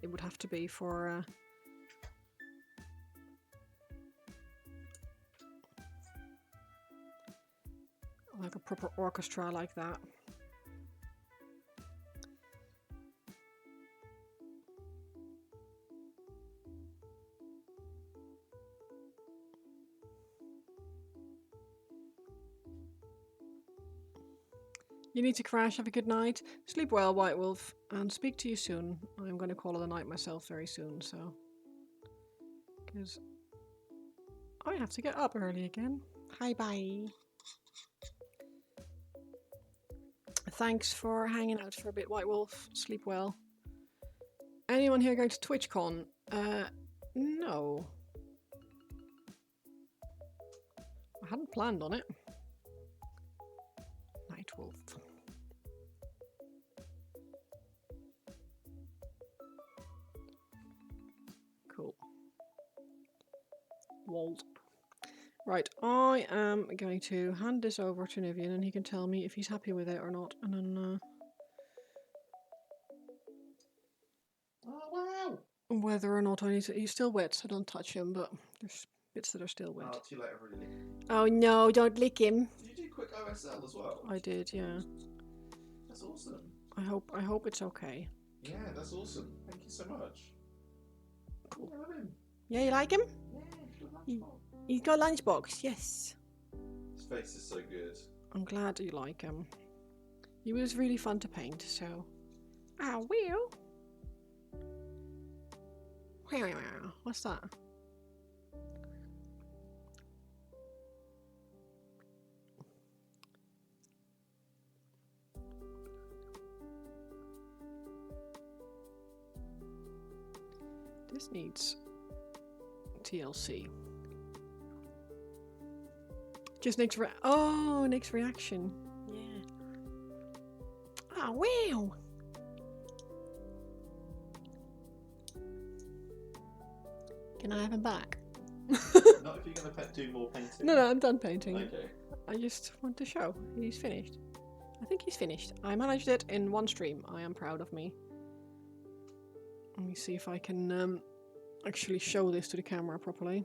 [SPEAKER 1] it would have to be for like a proper orchestra like that. You need to crash. Have a good night. Sleep well, White Wolf, and speak to you soon. I'm going to call it a night myself very soon, so. Because I have to get up early again. Hi, bye. Thanks for hanging out for a bit, White Wolf. Sleep well. Anyone here going to TwitchCon? No. I hadn't planned on it. Night Wolf. Cool. Wald. Right, I am going to hand this over to Nivian and he can tell me if he's happy with it or not. And then whether or not I need to. He's still wet, so don't touch him. But there's bits that are still wet.
[SPEAKER 2] Oh, too late, I've already licked.
[SPEAKER 1] Oh no! Don't lick him.
[SPEAKER 2] Did you do quick OSL as well?
[SPEAKER 1] I did, yeah.
[SPEAKER 2] That's awesome.
[SPEAKER 1] I hope it's okay.
[SPEAKER 2] Yeah, that's awesome. Thank you so much.
[SPEAKER 1] Cool.
[SPEAKER 2] I love him.
[SPEAKER 1] Yeah, you like him?
[SPEAKER 2] Yeah, good lunchbox.
[SPEAKER 1] He's got a lunchbox. Yes.
[SPEAKER 2] His face is so good.
[SPEAKER 1] I'm glad you like him. He was really fun to paint. So. Ah, Will. What's that? This needs TLC. Just Nick's Nick's reaction. Yeah. Ah, wow. Can I have him back?
[SPEAKER 2] Not if you're going to do more painting.
[SPEAKER 1] No, I'm done painting.
[SPEAKER 2] Okay.
[SPEAKER 1] I just want to show he's finished. I think he's finished. I managed it in one stream. I am proud of me. Let me see if I can actually show this to the camera properly.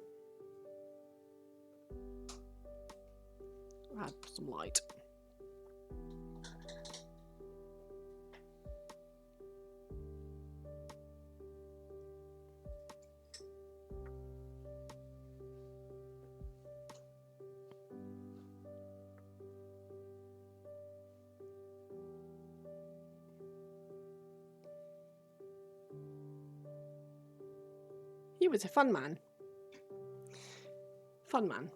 [SPEAKER 1] Add some light. He was a fun man. Fun man.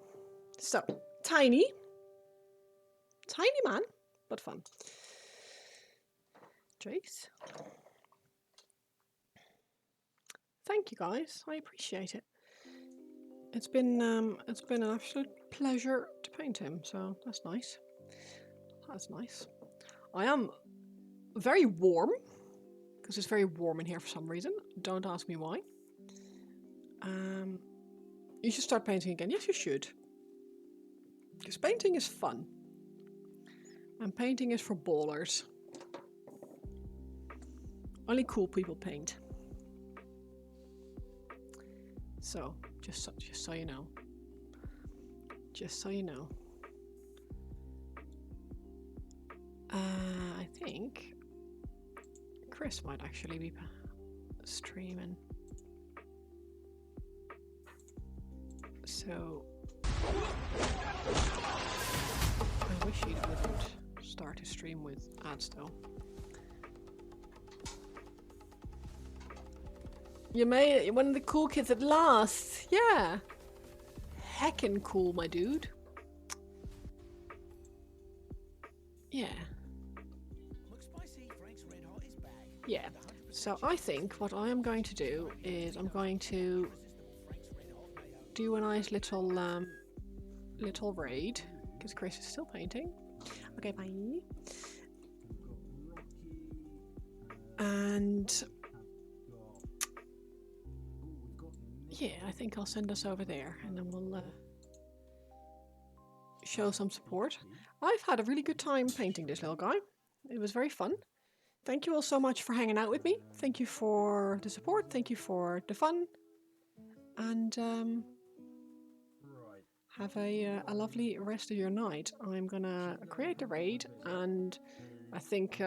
[SPEAKER 1] So, tiny. Tiny man, but fun. Jace. Thank you guys. I appreciate it. It's been an absolute pleasure to paint him, so that's nice. That's nice. I am very warm, because it's very warm in here for some reason. Don't ask me why. You should start painting again. Yes, you should. Because painting is fun. And painting is for ballers. Only cool people paint. So, just so you know. Just so you know. I think Chris might actually be streaming. So I wish he wouldn't start his stream with ads though. You made one of the cool kids at last. Yeah. Heckin' cool, my dude. Yeah. Yeah. So I think what I am going to do is I'm going to do a nice little little raid because Chris is still painting. Okay, bye. And yeah, I think I'll send us over there and then we'll show some support. I've had a really good time painting this little guy. It was very fun. Thank you all so much for hanging out with me. Thank you for the support. Thank you for the fun. And have a lovely rest of your night. I'm gonna create the raid, and I think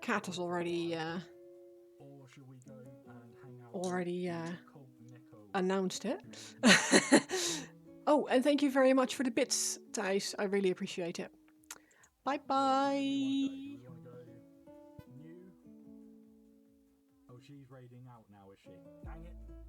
[SPEAKER 1] Kat has already announced it. Oh, and thank you very much for the bits, Thijs. I really appreciate it. Bye bye.
[SPEAKER 4] Oh, she's raiding out now, is she? Dang it.